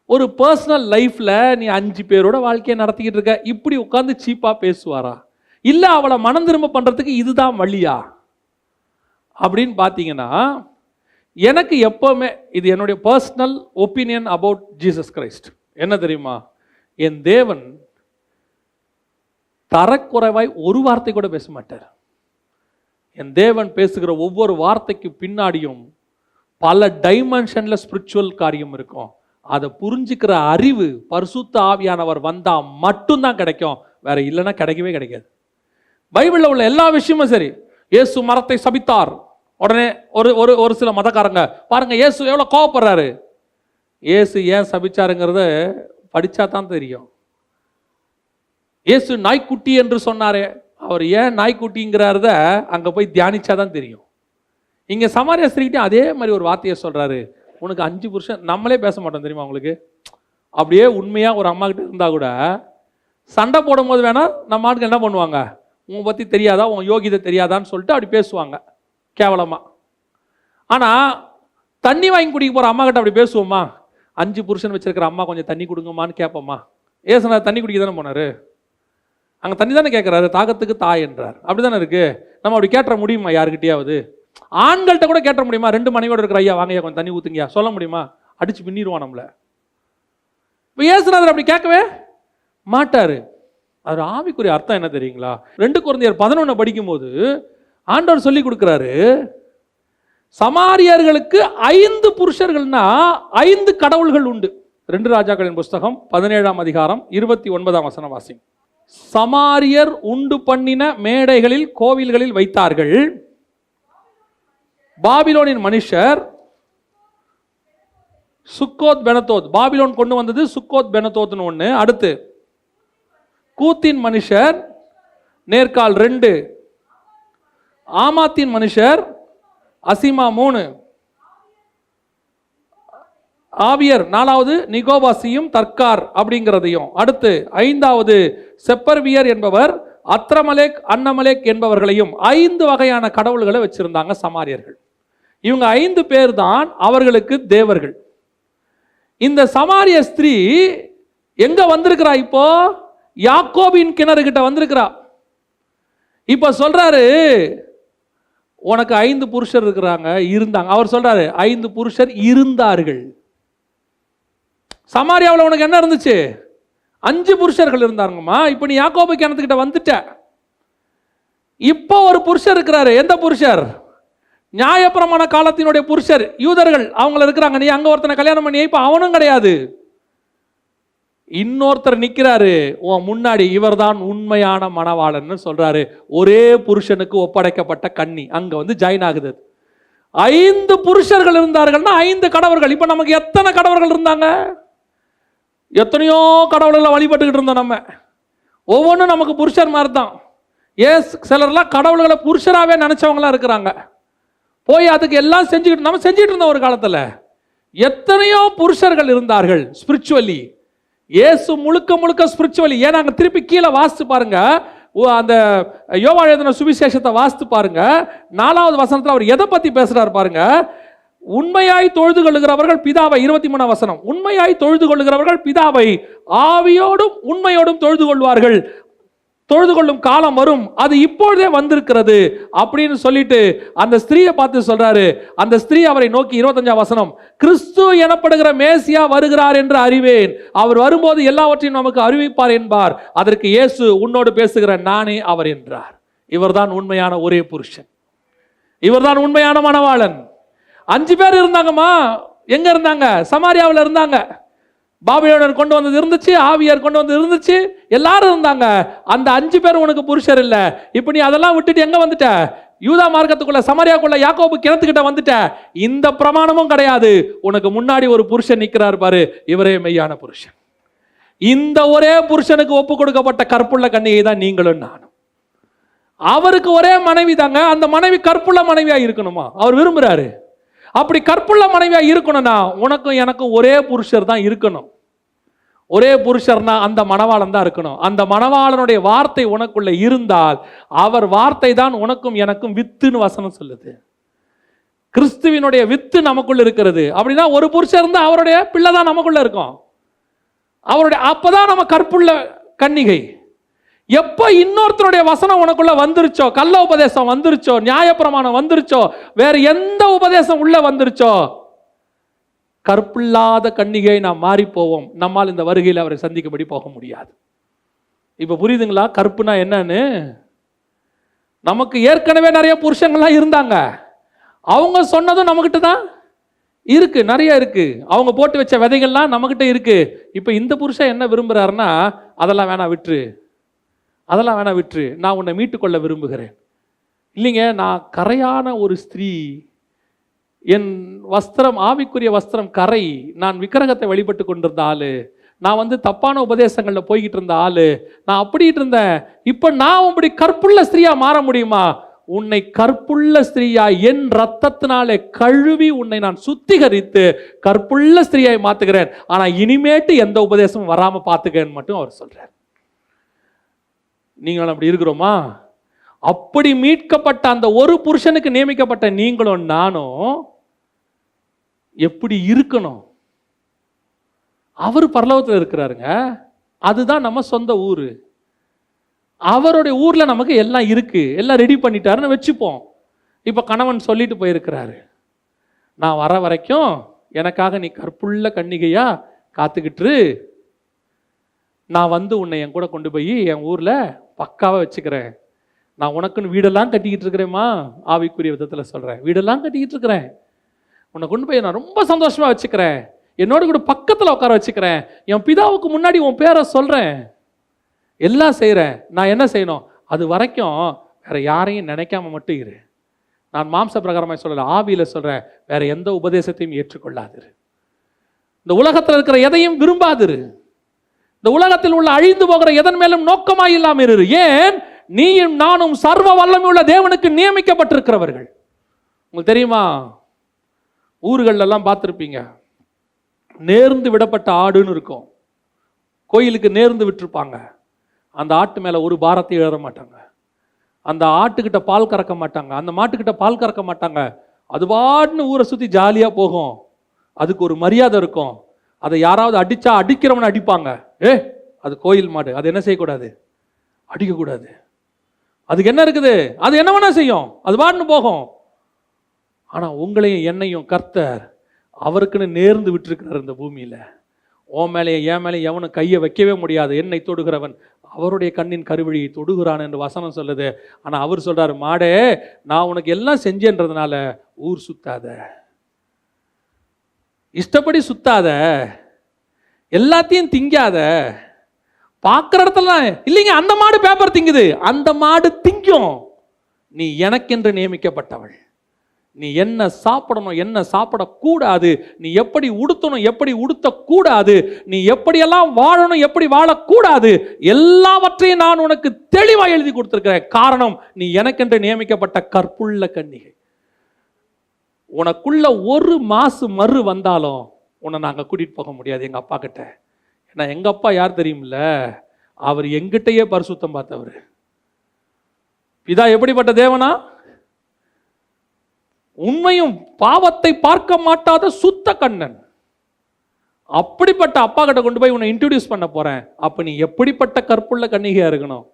ஒரு பர்சனல் லைஃப்ல நீ 5 பேரோட வாழ்க்கையை நடத்திக்கிட்டு இருக்க இப்படி உட்கார்ந்து சீப்பா பேசுவாரா? இல்ல அவளை மனம் திரும்ப பண்றதுக்கு இதுதான் வழியா அப்படின்னு பார்த்தீங்கன்னா, எனக்கு எப்பவுமே இது என்னுடைய personal opinion about Jesus Christ என்ன தெரியுமா? என் தேவன் தரக்குறைவாய் ஒரு வார்த்தை கூட பேச மாட்டார். என் தேவன் பேசுகிற ஒவ்வொரு வார்த்தைக்கு பின்னாடியும் பல டைமென்ஷன்ல ஸ்பிரிச்சுவல் காரியம் இருக்கும். அதை புரிஞ்சுக்கிற அறிவு பரிசுத்த ஆவியானவர் வந்தா மட்டும்தான் கிடைக்கும், வேற இல்லைன்னா கிடைக்கவே கிடைக்காது. பைபிள்ல உள்ள எல்லா விஷயமும் சரி. இயேசு மரத்தை சபித்தார், உடனே ஒரு சில மதக்காரங்க பாருங்க இயேசு எவ்வளவு கோவப்படுறாரு. இயேசு ஏன் சபிச்சாருங்கிறத படிச்சா தான் தெரியும். இயேசு நாய்க்குட்டி என்று சொன்னாரே, அவர் ஏன் நாய்க்குட்டிங்கிறத அங்க போய் தியானிச்சாதான் தெரியும். இங்க சமாரியா ஸ்திரீகிட்ட அதே மாதிரி ஒரு வார்த்தையை சொல்றாரு, உனக்கு 5 புருஷன். நம்மளே பேச மாட்டோம் தெரியுமா உங்களுக்கு? அப்படியே உண்மையா ஒரு அம்மா கிட்ட இருந்தா கூட சண்டை போடும் போது வேணா நம்ம ஆட்கள் என்ன பண்ணுவாங்க, உன் பத்தி தெரியாதா, உன் யோகிதை தெரியாதான்னு சொல்லிட்டு அப்படி பேசுவாங்க கேவலமா. ஆனா தண்ணி வாங்கி குடிக்க போற அம்மா கிட்ட அப்படி பேசுவோமா? 5 புருஷன் வச்சிருக்கிற அம்மா கொஞ்சம் தண்ணி கொடுங்கம்மான்னு கேட்போமா? ஏசுனா தண்ணி குடிக்க தானே போனாரு, அங்க தண்ணி தானே கேட்கிறாரு, தாகத்துக்கு தாய் என்றார். அப்படிதானே இருக்கு. நம்ம அப்படி கேட்ட முடியுமா யாருக்கிட்டையாவது? ஆண்கள்கிட்ட கூட கேட்ட முடியுமா? 2 மனைவியோட இருக்கிற ஐயா வாங்க கொஞ்சம் தண்ணி ஊத்துங்கயா சொல்ல முடியுமா? அடிச்சு பின்னிடுவான் நம்மள. இப்போ இயேசுநாதர் அப்படி கேட்கவே மாட்டாரு. அது ஆவிக்குரிய அர்த்தம் என்ன தெரியுங்களா? 2 கொரிந்தியர் 11 படிக்கும் போது ஆண்டவர் சொல்லி கொடுக்கிறாரு, சமாரியர்களுக்கு 5 புருஷர்கள்னா 5 கடவுள்கள் உண்டு. 2 ராஜாக்களின் புஸ்தகம் 17ஆம் அதிகாரம் 29ஆம் வசனம் வாசி. சமாரியர் உண்டு பண்ணின மேடைகளில் கோவில்களில் வைத்தார்கள். பாபிலோனின் மனுஷர் சுக்கோத் பெனத்தோத், பாபிலோன் கொண்டு வந்தது சுக்கோத் பெனத்தோத்னு ஒன்று. அடுத்து கூத்தின் மனுஷர் நேர்கால் 2, ஆமாத்தின் மனுஷர் அசிமா 3, ஆவியர் 4வது நிகோபாசியும் தர்கார் அப்படிங்கிறதையும். அடுத்து 5வது செப்பர்வியர் என்பவர் அத்ரமலேக் அன்னமலேக் என்பவர்களையும் 5 வகையான கடவுள்களை வச்சிருந்தாங்க சமாரியர்கள். இவங்க 5 பேர் தான் அவர்களுக்கு தேவர்கள். இந்த சமாரிய ஸ்திரீ எங்க வந்திருக்கிறா? இப்போ யாக்கோபின் கிணறு கிட்ட வந்திருக்கிறா. இப்ப சொல்றாரு, உனக்கு 5 புருஷர் இருக்கிறாங்க இருந்தாங்க. அவர் சொல்றாரு 5 புருஷர் இருந்தார்கள். சமாரியாவில் உனக்கு என்ன இருந்துச்சு? 5 புருஷர்கள் இருந்தாங்கம்மா. இப்ப நீ யாக்கோபு கிணத்துக்கிட்ட வந்துட்ட. இப்போ ஒரு புருஷர் இருக்கிறாரு. எந்த புருஷர்? நியாயப்பிரமாண காலத்தினுடைய புருஷர், யூதர்கள் அவங்கள இருக்கிறாங்க. நீ அங்க ஒருத்தனை கல்யாணம் பண்ணி இப்ப அவனும் கிடையாது. இன்னொருத்தர் நிக்கிறாரு உன் முன்னாடி, இவர்தான் உண்மையான மணவாளன்னு சொல்றாரு. ஒரே புருஷனுக்கு ஒப்படைக்கப்பட்ட கன்னி அங்க வந்து ஜாயின் ஆகுது. 5 புருஷர்கள் இருந்தார்கள்னா 5 கடவுள்கள். இப்ப நமக்கு எத்தனை கடவுள்கள் இருந்தாங்க? எத்தனையோ கடவுள்களை வழிபட்டுக்கிட்டு இருந்தோம் நம்ம. ஒவ்வொன்றும் நமக்கு புருஷர் மாதிரி தான். சிலர்லாம் கடவுள்களை புருஷராகவே நினைச்சவங்களாம் இருக்கிறாங்க. போய் அதுக்கு எல்லாம் செஞ்சுக்கிட்டு நம்ம செஞ்சுட்டு இருந்தோம் ஒரு காலத்தில். எத்தனையோ புருஷர்கள் இருந்தார்கள் ஸ்பிரிச்சுவலி. இயேசு முழுக்க முழுக்க ஸ்பிரிச்சுவலி. ஏன்னா அங்கே திருப்பி கீழே வாசித்து பாருங்க, அந்த யோவான் எழுதின சுவிசேஷத்தை வாசித்து பாருங்க. 4வது வசனத்தில் அவர் எதை பற்றி பேசுறாரு பாருங்க. உண்மையாய் தொழுது கொள்ளுகிறவர்கள் பிதாவை, 23ஆம் வசனம், உண்மையாய் தொழுது கொள்ளுகிறவர்கள் பிதாவை ஆவியோடும் உண்மையோடும் தொழுது கொள்வார்கள். தொழுது கொள்ளும் காலம் வரும், அது இப்பொழுதே வந்திருக்கிறது அப்படின்னு சொல்லிட்டு அந்த ஸ்திரீயை பார்த்து சொல்றாரு. அந்த ஸ்திரீ அவரை நோக்கி 25ஆம் வசனம், கிறிஸ்து எனப்படுகிற மேசியா வருகிறார் என்று அறிவேன், அவர் வரும்போது எல்லாவற்றையும் நமக்கு அறிவிப்பார் என்பார். அதற்கு இயேசு, உன்னோடு பேசுகிற நானே அவர் என்றார். இவர்தான் உண்மையான ஒரே புருஷன், இவர்தான் உண்மையான மணவாளன். 5 பேர் இருந்தாங்கம்மா. எங்க இருந்தாங்க? சமாரியாவில் இருந்தாங்க. பாபிலோனர் கொண்டு வந்தது இருந்துச்சு, ஆவியார் கொண்டு வந்தது இருந்துச்சு, எல்லாரும் இருந்தாங்க. அந்த 5 பேர் உனக்கு புருஷர் இல்ல. இப்ப நீ அதெல்லாம் விட்டுட்டு எங்க வந்துட்ட? யூதா மார்க்கத்துக்குள்ள, சமாரியாக்குள்ள, யாக்கோபு கிணத்துக்கிட்ட வந்துட்ட. இந்த பிரமாணமும் கிடையாது. உனக்கு முன்னாடி ஒரு புருஷன் நிக்கிறார் பாரு, இவரே மெய்யான புருஷன். இந்த ஒரே புருஷனுக்கு ஒப்பு கொடுக்கப்பட்ட கற்புள்ள கன்னிகை தான் நீங்களும் நானும். அவருக்கு ஒரே மனைவி தாங்க. அந்த மனைவி கற்புள்ள மனைவியா இருக்கணுமா அவர் விரும்புறாரு. அப்படி கற்புள்ள மனைவியா இருக்கணும்னா உனக்கும் எனக்கும் ஒரே புருஷர் தான் இருக்கணும். ஒரே புருஷர்னா அந்த மணவாளன் தான் இருக்கணும். அந்த மணவாளனுடைய வார்த்தை உனக்குள்ள இருந்தால் அவர் வார்த்தை தான் உனக்கும் எனக்கும் வித்துன்னு வசனம் சொல்லுது. கிறிஸ்துவினுடைய வித்து நமக்குள்ள இருக்கிறது. அப்படின்னா ஒரு புருஷர் இருந்தா அவருடைய பிள்ளை தான் நமக்குள்ள இருக்கும். அவருடைய அப்பதான் நம்ம கற்புள்ள கன்னிகை. எப்ப இன்னொருத்தருடைய வசனம் உனக்குள்ள வந்துருச்சோ, கள்ள உபதேசம் வந்துருச்சோ, நியாயப்பிரமாணம் வந்துருச்சோ, வேற எந்த உபதேசம் உள்ள வந்துருச்சோ, கற்பில்லாத கன்னிகை நாம் மாறி போவோம். நம்மால் இந்த வருகையில் அவரை சந்திக்கும்படி போக முடியாது. இப்ப புரியுதுங்களா கற்புனா என்னன்னு? நமக்கு ஏற்கனவே நிறைய புருஷங்கள்லாம் இருந்தாங்க. அவங்க சொன்னதும் நம்மகிட்ட தான் இருக்கு, நிறைய இருக்கு. அவங்க போட்டு வச்ச விதைகள்லாம் நம்மகிட்ட இருக்கு. இப்ப இந்த புருஷன் என்ன விரும்புறாருன்னா, அதெல்லாம் வேணா விட்டுரு, அதெல்லாம் வேணா விட்டுரு, நான் உன்னை மீட்டுக்கொள்ள விரும்புகிறேன். இல்லைங்க, நான் கரையான ஒரு ஸ்திரீ, என் வஸ்திரம் ஆவிக்குரிய வஸ்திரம் கரை, நான் விக்கிரகத்தை வழிபட்டு கொண்டிருந்த ஆளு, நான் தப்பான உபதேசங்கள்ல போய்கிட்டு இருந்த ஆளு, நான் அப்படிட்டு இருந்தேன். இப்ப நான் அப்படி கற்புள்ள ஸ்திரீயா மாற முடியுமா? உன்னை கற்புள்ள ஸ்திரீயா என் ரத்தத்தினாலே கழுவி உன்னை நான் சுத்திகரித்து கற்புள்ள ஸ்திரீயாய் மாத்துகிறேன். ஆனா இனிமேட்டு எந்த உபதேசமும் வராம பாத்துக்கன்னு மட்டும் அவர் சொல்றார். நீங்களும் அப்படி இருக்கிறோமா? அப்படி மீட்கப்பட்ட அந்த ஒரு புருஷனுக்கு நியமிக்கப்பட்ட நீங்களும் நானும் எப்படி இருக்கணும்? அவர் பரலோகத்தில் இருக்கிறாருங்க. அதுதான் நம்ம சொந்த ஊரு. அவருடைய ஊர்ல நமக்கு எல்லாம் இருக்கு, எல்லாம் ரெடி பண்ணிட்டாருன்னு வச்சுப்போம். இப்ப கணவன் சொல்லிட்டு போயிருக்கிறாரு, நான் வர வரைக்கும் எனக்காக நீ கற்புள்ள கன்னிகையா காத்துக்கிட்டு, நான் உன்னை என் கூட கொண்டு போய் என் ஊர்ல பக்காவா வச்சுக்கிறேன். நான் உனக்குன்னு வீடெல்லாம் கட்டிக்கிட்டு இருக்கிறேம்மா, ஆவிக்குரிய விதத்துல சொல்றேன், வீடெல்லாம் கட்டிக்கிட்டு இருக்கிறேன். உன்னை கொண்டு போய் நான் ரொம்ப சந்தோஷமா வச்சுக்கிறேன், என்னோட கூட பக்கத்துல உட்கார வச்சுக்கிறேன், என் பிதாவுக்கு முன்னாடி உன் பேரை சொல்றேன், எல்லாம் செய்கிறேன். நான் என்ன செய்யணும்? அது வரைக்கும் வேற யாரையும் நினைக்காம மட்டும் இரு. நான் மாம்ச பிரகாரமாக சொல்லல, ஆவியில சொல்றேன், வேற எந்த உபதேசத்தையும் ஏற்றுக்கொள்ளாதிரு. இந்த உலகத்தில் இருக்கிற எதையும் விரும்பாதிரு. இந்த உலகத்தில் உள்ள அழிந்து போகிற எதன் மேலும் நோக்கமாய் இல்லாம இரு. ஏன்? நீயும் நானும் சர்வ வல்லமை உள்ள தேவனுக்கு நியமிக்கப்பட்டிருக்கிறவர்கள். உங்களுக்கு தெரியுமா, ஊர்கள் எல்லாம் பார்த்துருப்பீங்க, நேர்ந்து விடப்பட்ட ஆடுன்னு இருக்கும். கோயிலுக்கு நேர்ந்து விட்டுருப்பாங்க. அந்த ஆட்டு மேல ஒரு பாரத்தையும் ஏற மாட்டாங்க. அந்த ஆட்டுக்கிட்ட பால் கறக்க மாட்டாங்க, அந்த மாட்டுக்கிட்ட பால் கறக்க மாட்டாங்க. அது பாட்டுன்னு ஊரை சுத்தி ஜாலியா போகும். அதுக்கு ஒரு மரியாதை இருக்கும். அதை யாராவது அடிச்சா அடிக்கிறவனை அடிப்பாங்க. அது கோயில் மாடு, அது என்ன செய்யக்கூடாது? அடிக்கக்கூடாது. அதுக்கு என்ன இருக்குது? அது என்ன வேணா செய்யும், அது பாட்டுன்னு போகும். ஆனா உங்களையும் என்னையும் கர்த்தர் அவருக்குன்னு நேர்ந்து விட்டுருக்கிறார். இந்த பூமியில உன் மேலேயும் என் மேலேயும் எவனும் கையை வைக்கவே முடியாது. என்னை தொடுகிறவன் அவருடைய கண்ணின் கருவழியை தொடுகிறான் என்று வசனம் சொல்லுது. ஆனா அவர் சொல்றாரு, மாடே, நான் உனக்கு எல்லாம் செஞ்சேன்றதுனால ஊர் சுத்தாத, இஷ்டப்படி சுத்தாத, எல்லாத்தையும் திங்காத. பார்க்குற இடத்துல இல்லைங்க, அந்த மாடு பேப்பர் திங்குது, அந்த மாடு திங்கும். நீ எனக்கென்று நியமிக்கப்பட்டவள். நீ என்ன சாப்பிடணும், என்ன சாப்பிடக்கூடாது, நீ எப்படி உடுத்தணும், எப்படி உடுத்தக்கூடாது, நீ எப்படியெல்லாம் வாழணும், எப்படி வாழக்கூடாது, எல்லாவற்றையும் நான் உனக்கு தெளிவாக எழுதி கொடுத்துருக்கிறேன். காரணம், நீ எனக்கென்று நியமிக்கப்பட்ட கற்புள்ள கன்னிகை. உனக்குள்ள ஒரு மாசு மறு வந்தாலும் உன்னை நாங்கள் கூட்டிட்டு போக முடியாது எங்க அப்பா கிட்ட. ஏன்னா எங்க அப்பா யார் தெரியுமில்ல, அவர் எங்கிட்டயே பரிசுத்தம் பார்த்தவர். பிதா எப்படிப்பட்ட தேவனா? உண்மையும் பாவத்தை பார்க்க மாட்டாத சுத்த கண்ணன். அப்படிப்பட்ட அப்பா கிட்ட கொண்டு போய் உன்னை இன்ட்ரோடியூஸ் பண்ண போறேன். அப்ப நீ எப்படிப்பட்ட கற்புள்ள கன்னிகையா இருக்கணும்?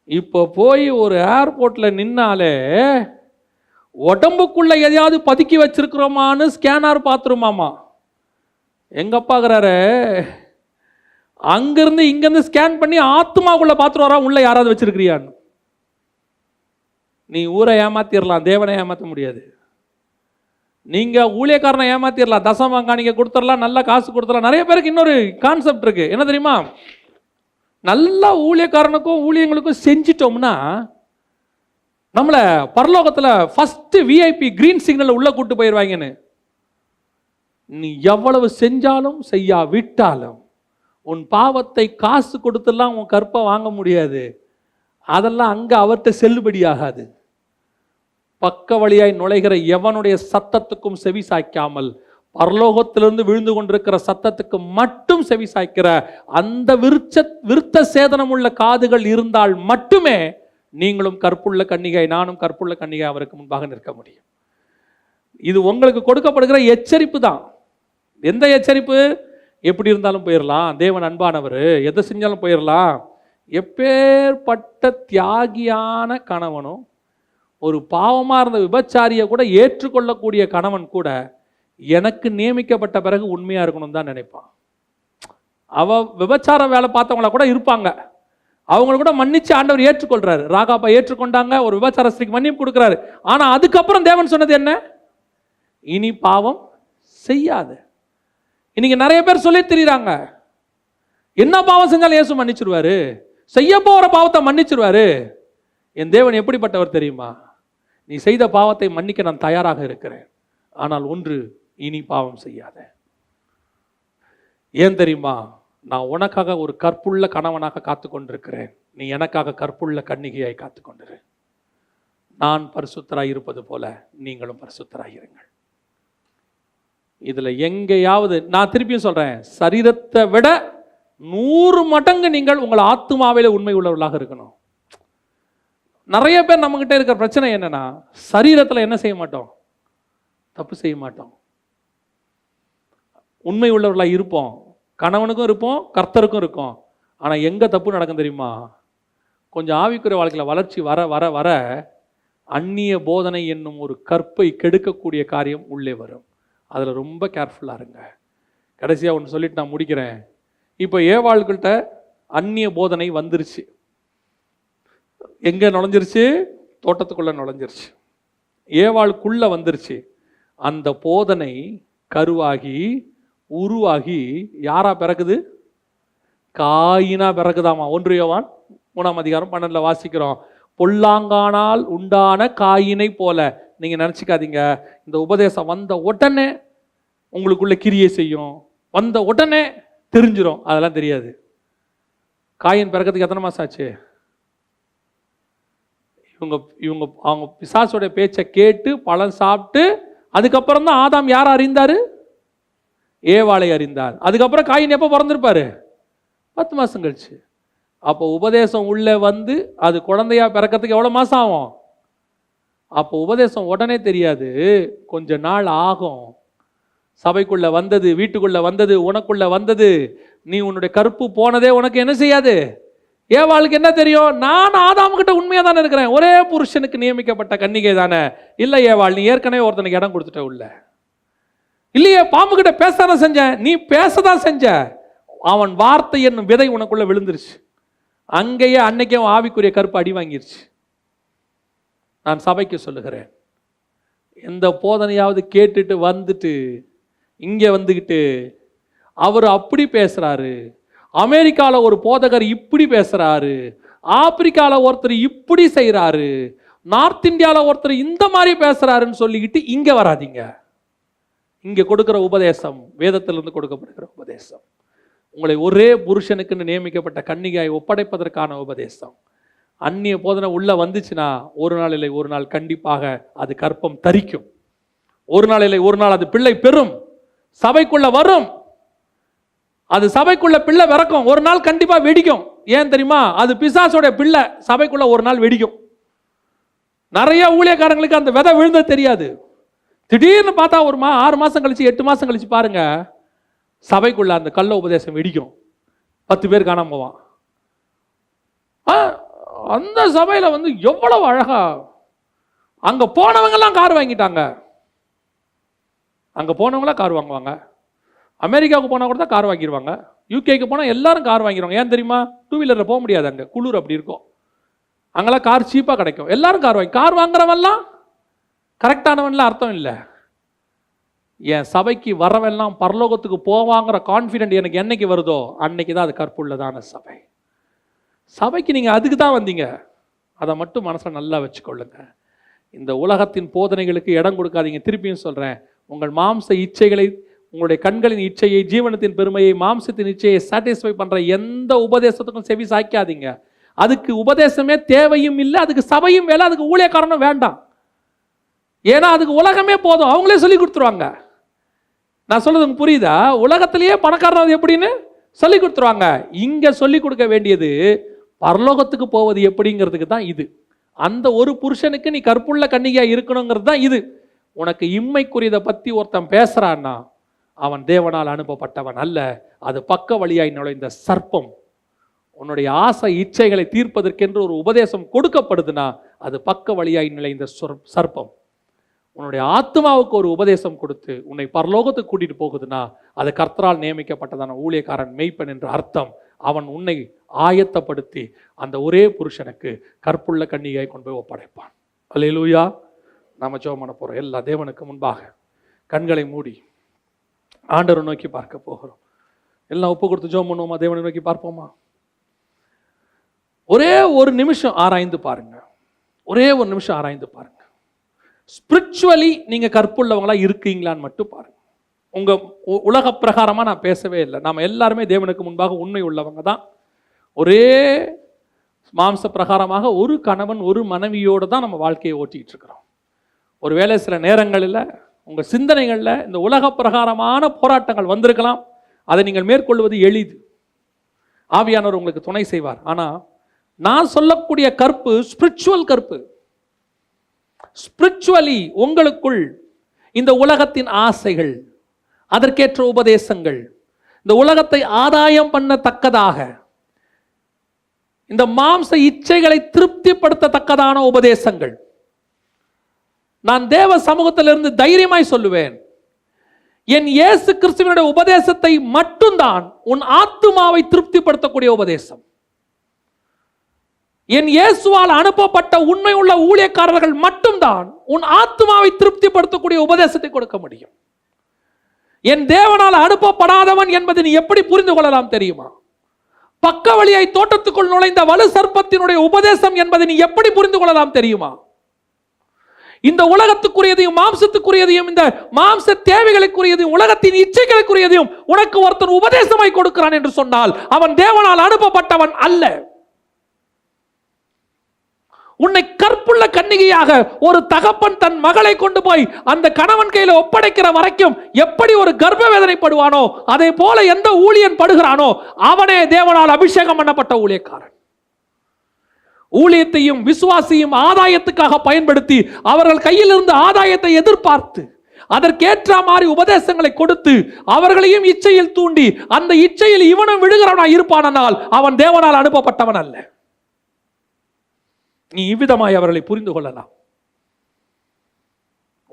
இப்போ போய் ஒரு ஏர்போர்ட்ல நின்னாலே உடம்புக்குள்ள எதையாவது பதுக்கி வச்சிருக்கிறோமான்னு ஸ்கேனர் பார்த்துருமாமா. எங்க அப்பாக்குறாரு, அங்கிருந்து இங்கிருந்து ஸ்கேன் பண்ணி ஆத்மாக்குள்ள பார்த்துட்டு வரா உள்ள யாராவது வச்சிருக்கிறியான்னு. நீ ஊரை ஏமாத்திரலாம், தேவனை ஏமாற்ற முடியாது. நீங்க ஊழியக்காரனை ஏமாத்திரலாம், தசமங்காணிக்க கொடுத்துடலாம், நல்ல காசு கொடுத்துடலாம். நிறைய பேருக்கு இன்னொரு கான்செப்ட் இருக்கு, என்ன தெரியுமா? நல்ல ஊழியக்காரனுக்கும் ஊழியங்களுக்கும் செஞ்சிட்டோம்னா நம்மளை பரலோகத்தில் ஃபர்ஸ்ட் விஐபி கிரீன் சிக்னல் உள்ள கூட்டு போயிடுவாங்கன்னு. நீ எவ்வளவு செஞ்சாலும் செய்யா விட்டாலும் உன் பாவத்தை காசு கொடுத்துலாம் உன் கற்பை வாங்க முடியாது. அதெல்லாம் அங்கே அவர்கிட்ட செல்லுபடியாகாது. பக்க வழியாய் நுழைகிற எவனுடைய சத்தத்துக்கும் செவி சாய்க்காமல் பரலோகத்திலிருந்து விழுந்து கொண்டிருக்கிற சத்தத்துக்கு மட்டும் செவி சாய்க்கிற அந்த விருத்த சேதனம் உள்ள காதுகள் இருந்தால் மட்டுமே நீங்களும் கற்புள்ள கன்னிகை, நானும் கற்புள்ள கன்னிகை அவருக்கு முன்பாக நிற்க முடியும். இது உங்களுக்கு கொடுக்கப்படுகிற எச்சரிப்பு தான். எந்த எச்சரிப்பு? எப்படி இருந்தாலும் போயிடலாம், தேவன் அன்பானவர், எதை செஞ்சாலும் போயிடலாம். எப்பேற்பட்ட தியாகியான கணவனும் ஒரு பாவமாக இருந்த விபச்சாரியை கூட ஏற்றுக்கொள்ளக்கூடிய கணவன் கூட எனக்கு நியமிக்கப்பட்ட பிறகு உண்மையாக இருக்கணும் தான் நினைப்பான். விபச்சார வேலை பார்த்தவங்கள கூட இருப்பாங்க, அவங்கள கூட மன்னிச்சு ஆண்டவர் ஏற்றுக்கொள்றாரு. ராகாப்பா ஏற்றுக்கொண்டாங்க, ஒரு விபச்சார ஸ்திரீக்கு மன்னிப்பு கொடுக்குறாரு. ஆனால் அதுக்கப்புறம் தேவன் சொன்னது என்ன? இனி பாவம் செய்யாத. இன்னைக்கு நிறைய பேர் சொல்லி தெரியுறாங்க, என்ன பாவம் செஞ்சாலும் இயேசு மன்னிச்சிருவாரு, செய்ய போகிற பாவத்தை மன்னிச்சிருவாரு. என் தேவன் எப்படிப்பட்டவர் தெரியுமா? நீ செய்த பாவத்தை மன்னிக்க நான் தயாராக இருக்கிறேன், ஆனால் ஒன்று, இனி பாவம் செய்யாத. ஏன் தெரியுமா? நான் உனக்காக ஒரு கற்புள்ள கணவனாக காத்து கொண்டிருக்கிறேன், நீ எனக்காக கற்புள்ள கன்னிகையாய் காத்து கொண்டிரு. நான் பரிசுத்தராய் இருப்பது போல நீங்களும் பரிசுத்தராய் இருங்கள். இதுல எங்கேயாவது, நான் திருப்பியும் சொல்றேன், சரீரத்தை விட 100 மடங்கு நீங்கள் உங்கள் ஆத்துமாவிலே உண்மை உள்ளவர்களாக இருக்கணும். நிறைய பேர் நம்மகிட்ட இருக்கிற பிரச்சனை என்னன்னா, சரீரத்தில் என்ன செய்ய மாட்டோம்? தப்பு செய்ய மாட்டோம். உண்மை உள்ளவர்களாக இருப்போம், கணவனுக்கும் இருப்போம், கர்த்தருக்கும் இருக்கும். ஆனால் எங்கே தப்பு நடக்கும் தெரியுமா? கொஞ்சம் ஆவிக்குரிய வாழ்க்கையில் வளர்ச்சி வர வர வர அந்நிய போதனை என்னும் ஒரு கற்பை கெடுக்கக்கூடிய காரியம் உள்ளே வரும். அதில் ரொம்ப கேர்ஃபுல்லாக இருங்க. கடைசியாக ஒன்று சொல்லிட்டு நான் முடிக்கிறேன். இப்போ ஏவாள்கிட்ட அந்நிய போதனை வந்துருச்சு. எங்கே நுழைஞ்சிருச்சு? தோட்டத்துக்குள்ளே நுழைஞ்சிருச்சு, ஏவாளுக்குள்ளே வந்துருச்சு. அந்த போதனை கருவாகி உருவாகி யாரா பிறகுது? காயினா பிறகுதாமா. 1 யோவான் 3:12 வாசிக்கிறோம். பொல்லாங்கானால் உண்டான காயினை போல. நீங்க நினைச்சுக்காதீங்க, இந்த உபதேசம் வந்த உடனே உங்களுக்குள்ள கிரியை செய்யும், வந்த உடனே தெரிஞ்சிடும். அதெல்லாம் தெரியாது. காயின் பிறக்கிறதுக்கு எத்தனை மாசம் ஆச்சு? அவங்க பிசாசோட பேச்சை கேட்டு பழம் சாப்பிட்டு அதுக்கப்புறம் தான் ஆதாம் யாரை அறிந்தாரு? ஏவாளை அறிந்தார். அதுக்கப்புறம் காயின் எப்போ பிறந்திருப்பாரு? 10 மாசம் கழிச்சு. அப்போ உபதேசம் உள்ளே வந்து அது குழந்தையா பிறக்கிறதுக்கு எவ்வளோ மாசம் ஆகும்? அப்போ உபதேசம் உடனே தெரியாது, கொஞ்ச நாள் ஆகும். சபைக்குள்ள வந்தது, வீட்டுக்குள்ள வந்தது, உனக்குள்ள வந்தது, நீ உன்னுடைய கற்பு போனதே உனக்கு என்ன செய்யாது? ஏவாளுக்கு என்ன தெரியும்? நான் ஆதாமுகிட்ட உண்மையா தானே இருக்கிறேன், ஒரே புருஷனுக்கு நியமிக்கப்பட்ட கன்னிகை தானே. இல்லை ஏவாள், நீ ஏற்கனவே ஒருத்தனுக்கு இடம் கொடுத்துட்ட உள்ள. இல்லையே, பாம்பு கிட்ட பேசதான் செஞ்சேன், நீ பேசதான் செஞ்ச. அவன் வார்த்தை என்னும் விதை உனக்குள்ள விழுந்துருச்சு. அங்கேயே அன்னைக்கே ஆவிக்குரிய கருப்பு அடி வாங்கிருச்சு. நான் சபைக்கு சொல்லுகிறேன், எந்த போதனையாவது கேட்டுட்டு வந்துட்டு இங்கே வந்துக்கிட்டு அவர் அப்படி பேசுறாரு, அமெரிக்காவில் ஒரு போதகர் இப்படி பேசுறாரு, ஆப்பிரிக்காவில் ஒருத்தர் இப்படி செய்கிறாரு, நார்த் இந்தியாவில் ஒருத்தர் இந்த மாதிரி பேசுறாருன்னு சொல்லிக்கிட்டு இங்கே வராதிங்க. இங்கே கொடுக்குற உபதேசம் வேதத்திலிருந்து கொடுக்கப்படுகிற உபதேசம், உங்களை ஒரே புருஷனுக்குன்னு நியமிக்கப்பட்ட கன்னிகையாய் ஒப்படைப்பதற்கான உபதேசம். அந்நிய போதனை உள்ள வந்துச்சுன்னா ஒரு நாள் இல்லை ஒரு நாள் கண்டிப்பாக அது கற்பம் தரிக்கும். ஒரு நாள் இல்லை ஒரு நாள் அது பிள்ளை பெறும், சபைக்குள்ள வரும். அது சபைக்குள்ள பிள்ளை பிறக்கும், ஒரு நாள் கண்டிப்பா வெடிக்கும். ஏன் தெரியுமா? அது பிசாசோட பிள்ளை, சபைக்குள்ள ஒரு நாள் வெடிக்கும். நிறைய ஊழியக்காரங்களுக்கு அந்த விதை விழுந்தது தெரியாது. திடீர்னு பார்த்தா ஒரு 6 மாசம் கழிச்சு 8 மாசம் கழிச்சு பாருங்க, சபைக்குள்ள அந்த கள்ள உபதேசம் வெடிக்கும். 10 பேர் காணாம போவான். அந்த சபையில் வந்து எவ்வளவு அழகா அங்கே போனவங்கெல்லாம் கார் வாங்கிட்டாங்க. அங்கே போனவங்களாம் கார் வாங்குவாங்க. அமெரிக்காவுக்கு போனால் கூட தான் கார் வாங்கிடுவாங்க. யூகேக்கு போனால் எல்லாரும் கார் வாங்கிடுவாங்க. ஏன் தெரியுமா? டூ வீலரில் போக முடியாது, அங்கே குளிர் அப்படி இருக்கும். அங்கெல்லாம் கார் சீப்பாக கிடைக்கும். எல்லாரும் கார் வாங்குறவெல்லாம் கரெக்டானவன்லாம் அர்த்தம் இல்லை. என் சபைக்கு வரவெல்லாம் பரலோகத்துக்கு போவாங்கிற கான்ஃபிடென்ட் எனக்கு என்னைக்கு வருதோ அன்னைக்கு தான் அது கற்புள்ளதான சபை. சபைக்கு நீங்கள் அதுக்கு தான் வந்தீங்க. அதை மட்டும் மனசில் நல்லா வச்சுக்கொள்ளுங்க. இந்த உலகத்தின் போதனைகளுக்கு இடம் கொடுக்காதீங்க. திருப்பியும் சொல்கிறேன், உங்கள் மாம்ச இச்சைகளை, உங்களுடைய கண்களின் இச்சையை, ஜீவனத்தின் பெருமையை, மாம்சத்தின் இச்சையை சாட்டிஸ்ஃபை பண்ணுற எந்த உபதேசத்துக்கும் செவி சாய்க்காதீங்க. அதுக்கு உபதேசமே தேவையும் இல்லை, அதுக்கு சபையும் வேலை, அதுக்கு ஊழியக்காரனும் வேண்டாம். ஏன்னா அதுக்கு உலகமே போதும், அவங்களே சொல்லி கொடுத்துருவாங்க. நான் சொல்றது புரியுதா? உலகத்திலேயே பணக்காரன் எப்படின்னு சொல்லி கொடுத்துருவாங்க. இங்கே சொல்லி கொடுக்க வேண்டியது பரலோகத்துக்கு போவது எப்படிங்கிறதுக்கு தான் இது. அந்த ஒரு புருஷனுக்கு நீ கற்புள்ள கன்னிகையா இருக்கணுங்கிறது தான் இது. உனக்கு இம்மைக்குரியதை பற்றி ஒருத்தன் பேசுறான்னா அவன் தேவனால் அனுப்பப்பட்டவன் அல்ல. அது பக்க வழியாய் நுழைந்த சர்ப்பம். உன்னுடைய ஆசை இச்சைகளை தீர்ப்பதற்கென்று ஒரு உபதேசம் கொடுக்கப்படுதுன்னா அது பக்க வழியாய் நுழைந்த சர்ப்பம். உன்னுடைய ஆத்மாவுக்கு ஒரு உபதேசம் கொடுத்து உன்னை பரலோகத்துக்கு கூட்டிட்டு போகுதுன்னா அது கர்த்தரால் நியமிக்கப்பட்டதான ஊழியக்காரன் மெய்ப்பன் என்ற அர்த்தம். அவன் உன்னை ஆயத்தப்படுத்தி அந்த ஒரே புருஷனுக்கு கற்புள்ள கன்னிகையை கொண்டு போய் ஒப்படைப்பான். அல்லேலூயா. நாம ஜெபம் பண்ண போறோம். எல்லா தேவனுக்கு முன்பாக கண்களை மூடி ஆண்டவரை நோக்கி பார்க்க போகிறோம். எல்லாம் ஒப்பு கொடுத்து ஜெபம் பண்ணுவோமா? தேவனை நோக்கி பார்ப்போமா? ஒரே ஒரு நிமிஷம் ஆராய்ந்து பாருங்க. ஒரே ஒரு நிமிஷம் ஆராய்ந்து பாருங்க. ஸ்பிரிச்சுவலி நீங்க கற்புள்ளவங்களா இருக்கீங்களான்னு மட்டும் பாருங்க. உங்க உலக பிரகாரமா நான் பேசவே இல்லை. நாம எல்லாருமே தேவனுக்கு முன்பாக உண்மை உள்ளவங்க தான். ஒரே மாம்ச பிரகாரமாக ஒரு கணவன் ஒரு மனைவியோடு தான் நம்ம வாழ்க்கையை ஓட்டிகிட்டு இருக்கிறோம். ஒருவேளை சில நேரங்களில் உங்கள் சிந்தனைகளில் இந்த உலக பிரகாரமான போராட்டங்கள் வந்திருக்கலாம். அதை நீங்கள் மேற்கொள்வது எளிது. ஆவியானவர் உங்களுக்கு துணை செய்வார். ஆனால் நான் சொல்லக்கூடிய கற்பு ஸ்பிரிச்சுவல் கற்பு. ஸ்பிரிச்சுவலி உங்களுக்குள் இந்த உலகத்தின் ஆசைகள், அதற்கேற்ற உபதேசங்கள், இந்த உலகத்தை ஆதாயம் பண்ணத்தக்கதாக, இந்த மாம்ச இச்சைகளை திருப்திப்படுத்தத்தக்கதான உபதேசங்கள். நான் தேவ சமூகத்திலிருந்து தைரியமாய் சொல்லுவேன், என் இயேசு கிறிஸ்துவினுடைய உபதேசத்தை மட்டும்தான் உன் ஆத்துமாவை திருப்திப்படுத்தக்கூடிய உபதேசம். என் இயேசுவால் அனுப்பப்பட்ட உண்மை உள்ள ஊழியக்காரர்கள் மட்டும்தான் உன் ஆத்துமாவை திருப்திப்படுத்தக்கூடிய உபதேசத்தை கொடுக்க முடியும். என் தேவனால் அனுப்பப்படாதவன் என்பதை நீ எப்படி புரிந்து கொள்ளலாம் தெரியுமா? பக்க வழியாய் தோட்டத்துக்குள் நுழைந்த வலு சர்ப்பத்தினுடைய உபதேசம் என்பதை நீ எப்படி புரிந்து கொள்ளலாம் தெரியுமா? இந்த உலகத்துக்குரியதையும் மாம்சத்துக்குரியதையும், இந்த மாம்ச தேவைகளுக்குரியதையும், உலகத்தின் இச்சைகளுக்குரியதையும் உனக்கு ஒருத்தன் உபதேசமாய் கொடுக்கிறான் என்று சொன்னால் அவன் தேவனால் அனுப்பப்பட்டவன் அல்ல. உன்னை கற்புள்ள கன்னிகையாக ஒரு தகப்பன் தன் மகளை கொண்டு போய் அந்த கணவன் கையில ஒப்படைக்கிற வரைக்கும் எப்படி ஒரு கர்ப்ப வேதனைப்படுவானோ அதே போல எந்த ஊழியன் படுகிறானோ அவனே தேவனால் அபிஷேகம் பண்ணப்பட்ட ஊழியக்காரன். ஊழியத்தையும் விசுவாசியும் ஆதாயத்துக்காக பயன்படுத்தி அவர்கள் கையில் இருந்து ஆதாயத்தை எதிர்பார்த்து அதற்கேற்ற மாதிரி உபதேசங்களை கொடுத்து அவர்களையும் இச்சையில் தூண்டி அந்த இச்சையில் இவனும் விழுகிறவனா இருப்பானால் அவன் தேவனால் அனுப்பப்பட்டவன் அல்ல. நீ இவ்விதமாய் அவர்களை புரிந்து கொள்ளலாம்.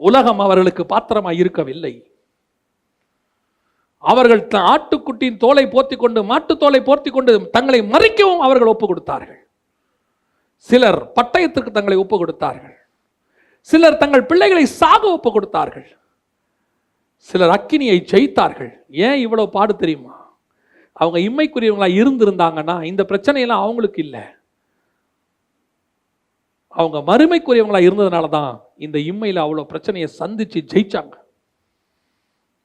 உலகம் அவர்களுக்கு பாத்திரமாய் இருக்கவில்லை. அவர்கள் ஆட்டுக்குட்டியின் தோலை போர்த்தி கொண்டு, மாட்டு தோலை போர்த்தி கொண்டு தங்களை மறிக்கவும் அவர்கள் ஒப்பு கொடுத்தார்கள். சிலர் பட்டயத்திற்கு தங்களை ஒப்பு கொடுத்தார்கள். சிலர் தங்கள் பிள்ளைகளை சாக ஒப்பு கொடுத்தார்கள். சிலர் அக்கினியை ஜெயித்தார்கள். ஏன் இவ்வளவு பாடு தெரியுமா? அவங்க இம்மைக்குரியவங்களா இருந்திருந்தாங்கன்னா இந்த பிரச்சனையெல்லாம் அவங்களுக்கு இல்லை. அவங்க மறுமைக்குரியவங்களா இருந்ததுனால தான் இந்த இம்மையில் அவ்வளோ பிரச்சனையை சந்திச்சு ஜெயிச்சாங்க.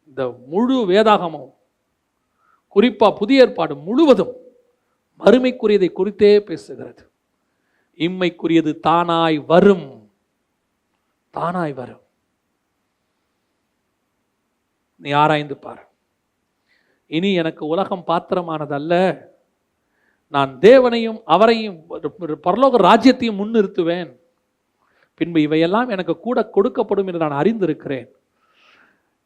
இந்த முழு வேதாகமும், குறிப்பா புதிய ஏற்பாடு முழுவதும் மறுமைக்குரியதை குறித்தே பேசுகிறது. இம்மைக்குரியது தானாய் வரும், தானாய் வரும். நீ ஆராய்ந்து பார். இனி எனக்கு உலகம் பாத்திரமானதல்ல, நான் தேவனையும் அவரையும் பரலோக ராஜ்யத்தையும் முன்னிறுத்துவேன். பின்பு இவையெல்லாம் எனக்கு கூட கொடுக்கப்படும் என்று நான் அறிந்திருக்கிறேன்.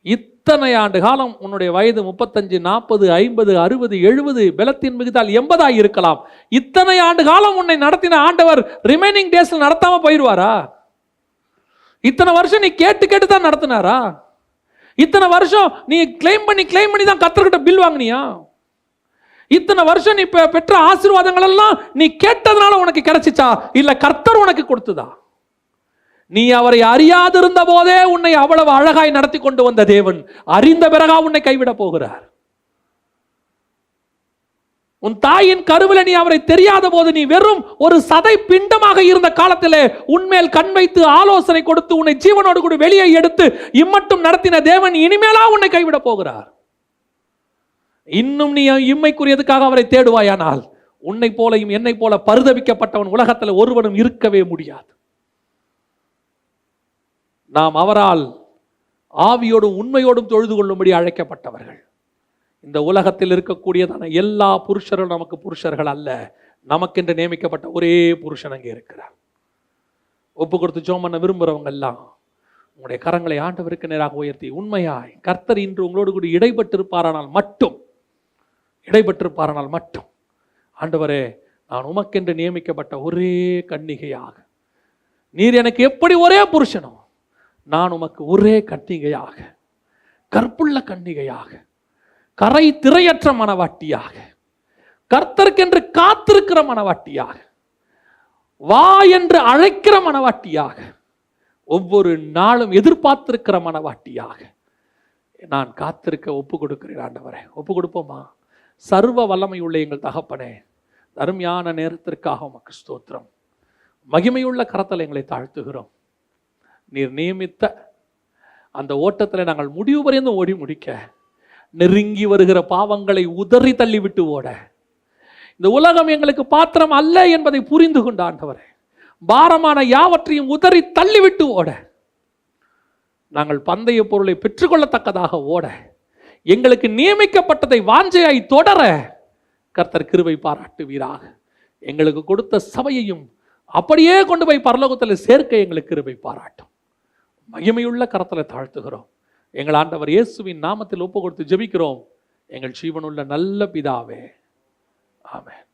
இத்தனை ஆண்டு காலம் உன்னுடைய வயது 35, 40, 50, 60, 70, பலத்தின் மிகுதால் 80 இருக்கலாம். இத்தனை ஆண்டு காலம் உன்னை நடத்தின ஆண்டவர் ரிமைனிங் டேஸ்ல நடத்தாம போயிடுவாரா? இத்தனை வருஷம் நீ கேட்டு கேட்டு தான் நடத்தினாரா? இத்தனை வருஷம் நீ கிளைம் பண்ணி தான் கர்த்தர்கிட்ட பில் வாங்கினியா? இத்தனை வருஷம் நீ பெற்ற ஆசீர்வாதங்கள் எல்லாம் நீ கேட்டதுனால உனக்கு கிடைச்சிச்சா, இல்ல கர்த்தர் உனக்கு கொடுத்ததா? நீ அவரை அறியாதிருந்த போதே உன்னை அவ்வளவு அழகாய் நடத்தி கொண்டு வந்த தேவன் அறிந்த பிறகா உன்னை கைவிட போகிறார்? உன் தாயின் கருவில நீ அவரை தெரியாத போது நீ வெறும் ஒரு சதை பிண்டமாக இருந்த காலத்திலே உன்மேல் கண் வைத்து ஆலோசனை கொடுத்து உன்னை ஜீவனோடு கூட வெளியே எடுத்து இம்மட்டும் நடத்தின தேவன் இனிமேலா உன்னை கைவிட போகிறார்? இன்னும் நீ இம்மைக்குரியதுக்காக அவரை தேடுவாயானால் உன்னை போலையும் என்னை போல பரிதபிக்கப்பட்டவன் உலகத்தில் ஒருவனும் இருக்கவே முடியாது. நாம் அவரால் ஆவியோடும் உண்மையோடும் தொழுது கொள்ளும்படி அழைக்கப்பட்டவர்கள். இந்த உலகத்தில் இருக்கக்கூடியதான எல்லா புருஷரும் நமக்கு புருஷர்கள் அல்ல. நமக்கென்று நியமிக்கப்பட்ட ஒரே புருஷன் அங்கே இருக்கிறார். ஒப்பு கொடுத்து ஜெபம் பண்ண விரும்புகிறவங்க எல்லாம் உங்களுடைய கரங்களை ஆண்டவருக்கு நேராக உயர்த்தி உண்மையாய் கர்த்தர் இன்று உங்களோடு கூட இடைப்பட்டிருப்பாரானால் மட்டும் ஆண்டவரே, நான் உமக்கென்று நியமிக்கப்பட்ட ஒரே கன்னிகையாக, நீர் எனக்கு எப்படி ஒரே புருஷனோ நான் உமக்கு ஒரே கன்னிகையாக, கற்புள்ள கன்னிகையாக, கரை திரையற்ற மனவாட்டியாக, கர்த்தருக்கென்று காத்திருக்கிற மனவாட்டியாக, வா என்று அழைக்கிற மனவாட்டியாக, ஒவ்வொரு நாளும் எதிர்பார்த்திருக்கிற மனவாட்டியாக நான் காத்திருக்க ஒப்பு கொடுக்கிறேன். ஆண்டவரே, ஒப்பு கொடுப்போமா? சர்வ வல்லமை உள்ள எங்கள் தகப்பனே, அருமையான நேரத்திற்காக உமக்கு ஸ்தோத்திரம். மகிமையுள்ள கரத்தில் எங்களை தாழ்த்துகிறோம். நீர் நியமித்த அந்த ஓட்டத்தில் நாங்கள் முடிவு வரையும் ஓடி முடிக்க, நெருங்கி வருகிற பாவங்களை உதறி தள்ளிவிட்டு ஓட, இந்த உலகம் எங்களுக்கு பாத்திரம் அல்ல என்பதை புரிந்து கொண்ட ஆண்டவரே, பாரமான யாவற்றையும் உதறி தள்ளிவிட்டு ஓட, நாங்கள் பந்தய பொருளை பெற்றுக்கொள்ளத்தக்கதாக ஓட, எங்களுக்கு நியமிக்கப்பட்டதை வாஞ்சையாய் தொடர கர்த்தர் கிருபை பாராட்டுவீராக. எங்களுக்கு கொடுத்த சபையையும் அப்படியே கொண்டு போய் பரலோகத்தில் சேர்க்க எங்களுக்கு கிருபை பாராட்டும். மகிமையுள்ள கரத்தில் தாழ்த்துகிறோம். எங்கள் ஆண்டவர் இயேசுவின் நாமத்தில் ஒப்பு கொடுத்து ஜெபிக்கிறோம். எங்கள் ஜீவனுள்ள நல்ல பிதாவே, ஆமென்.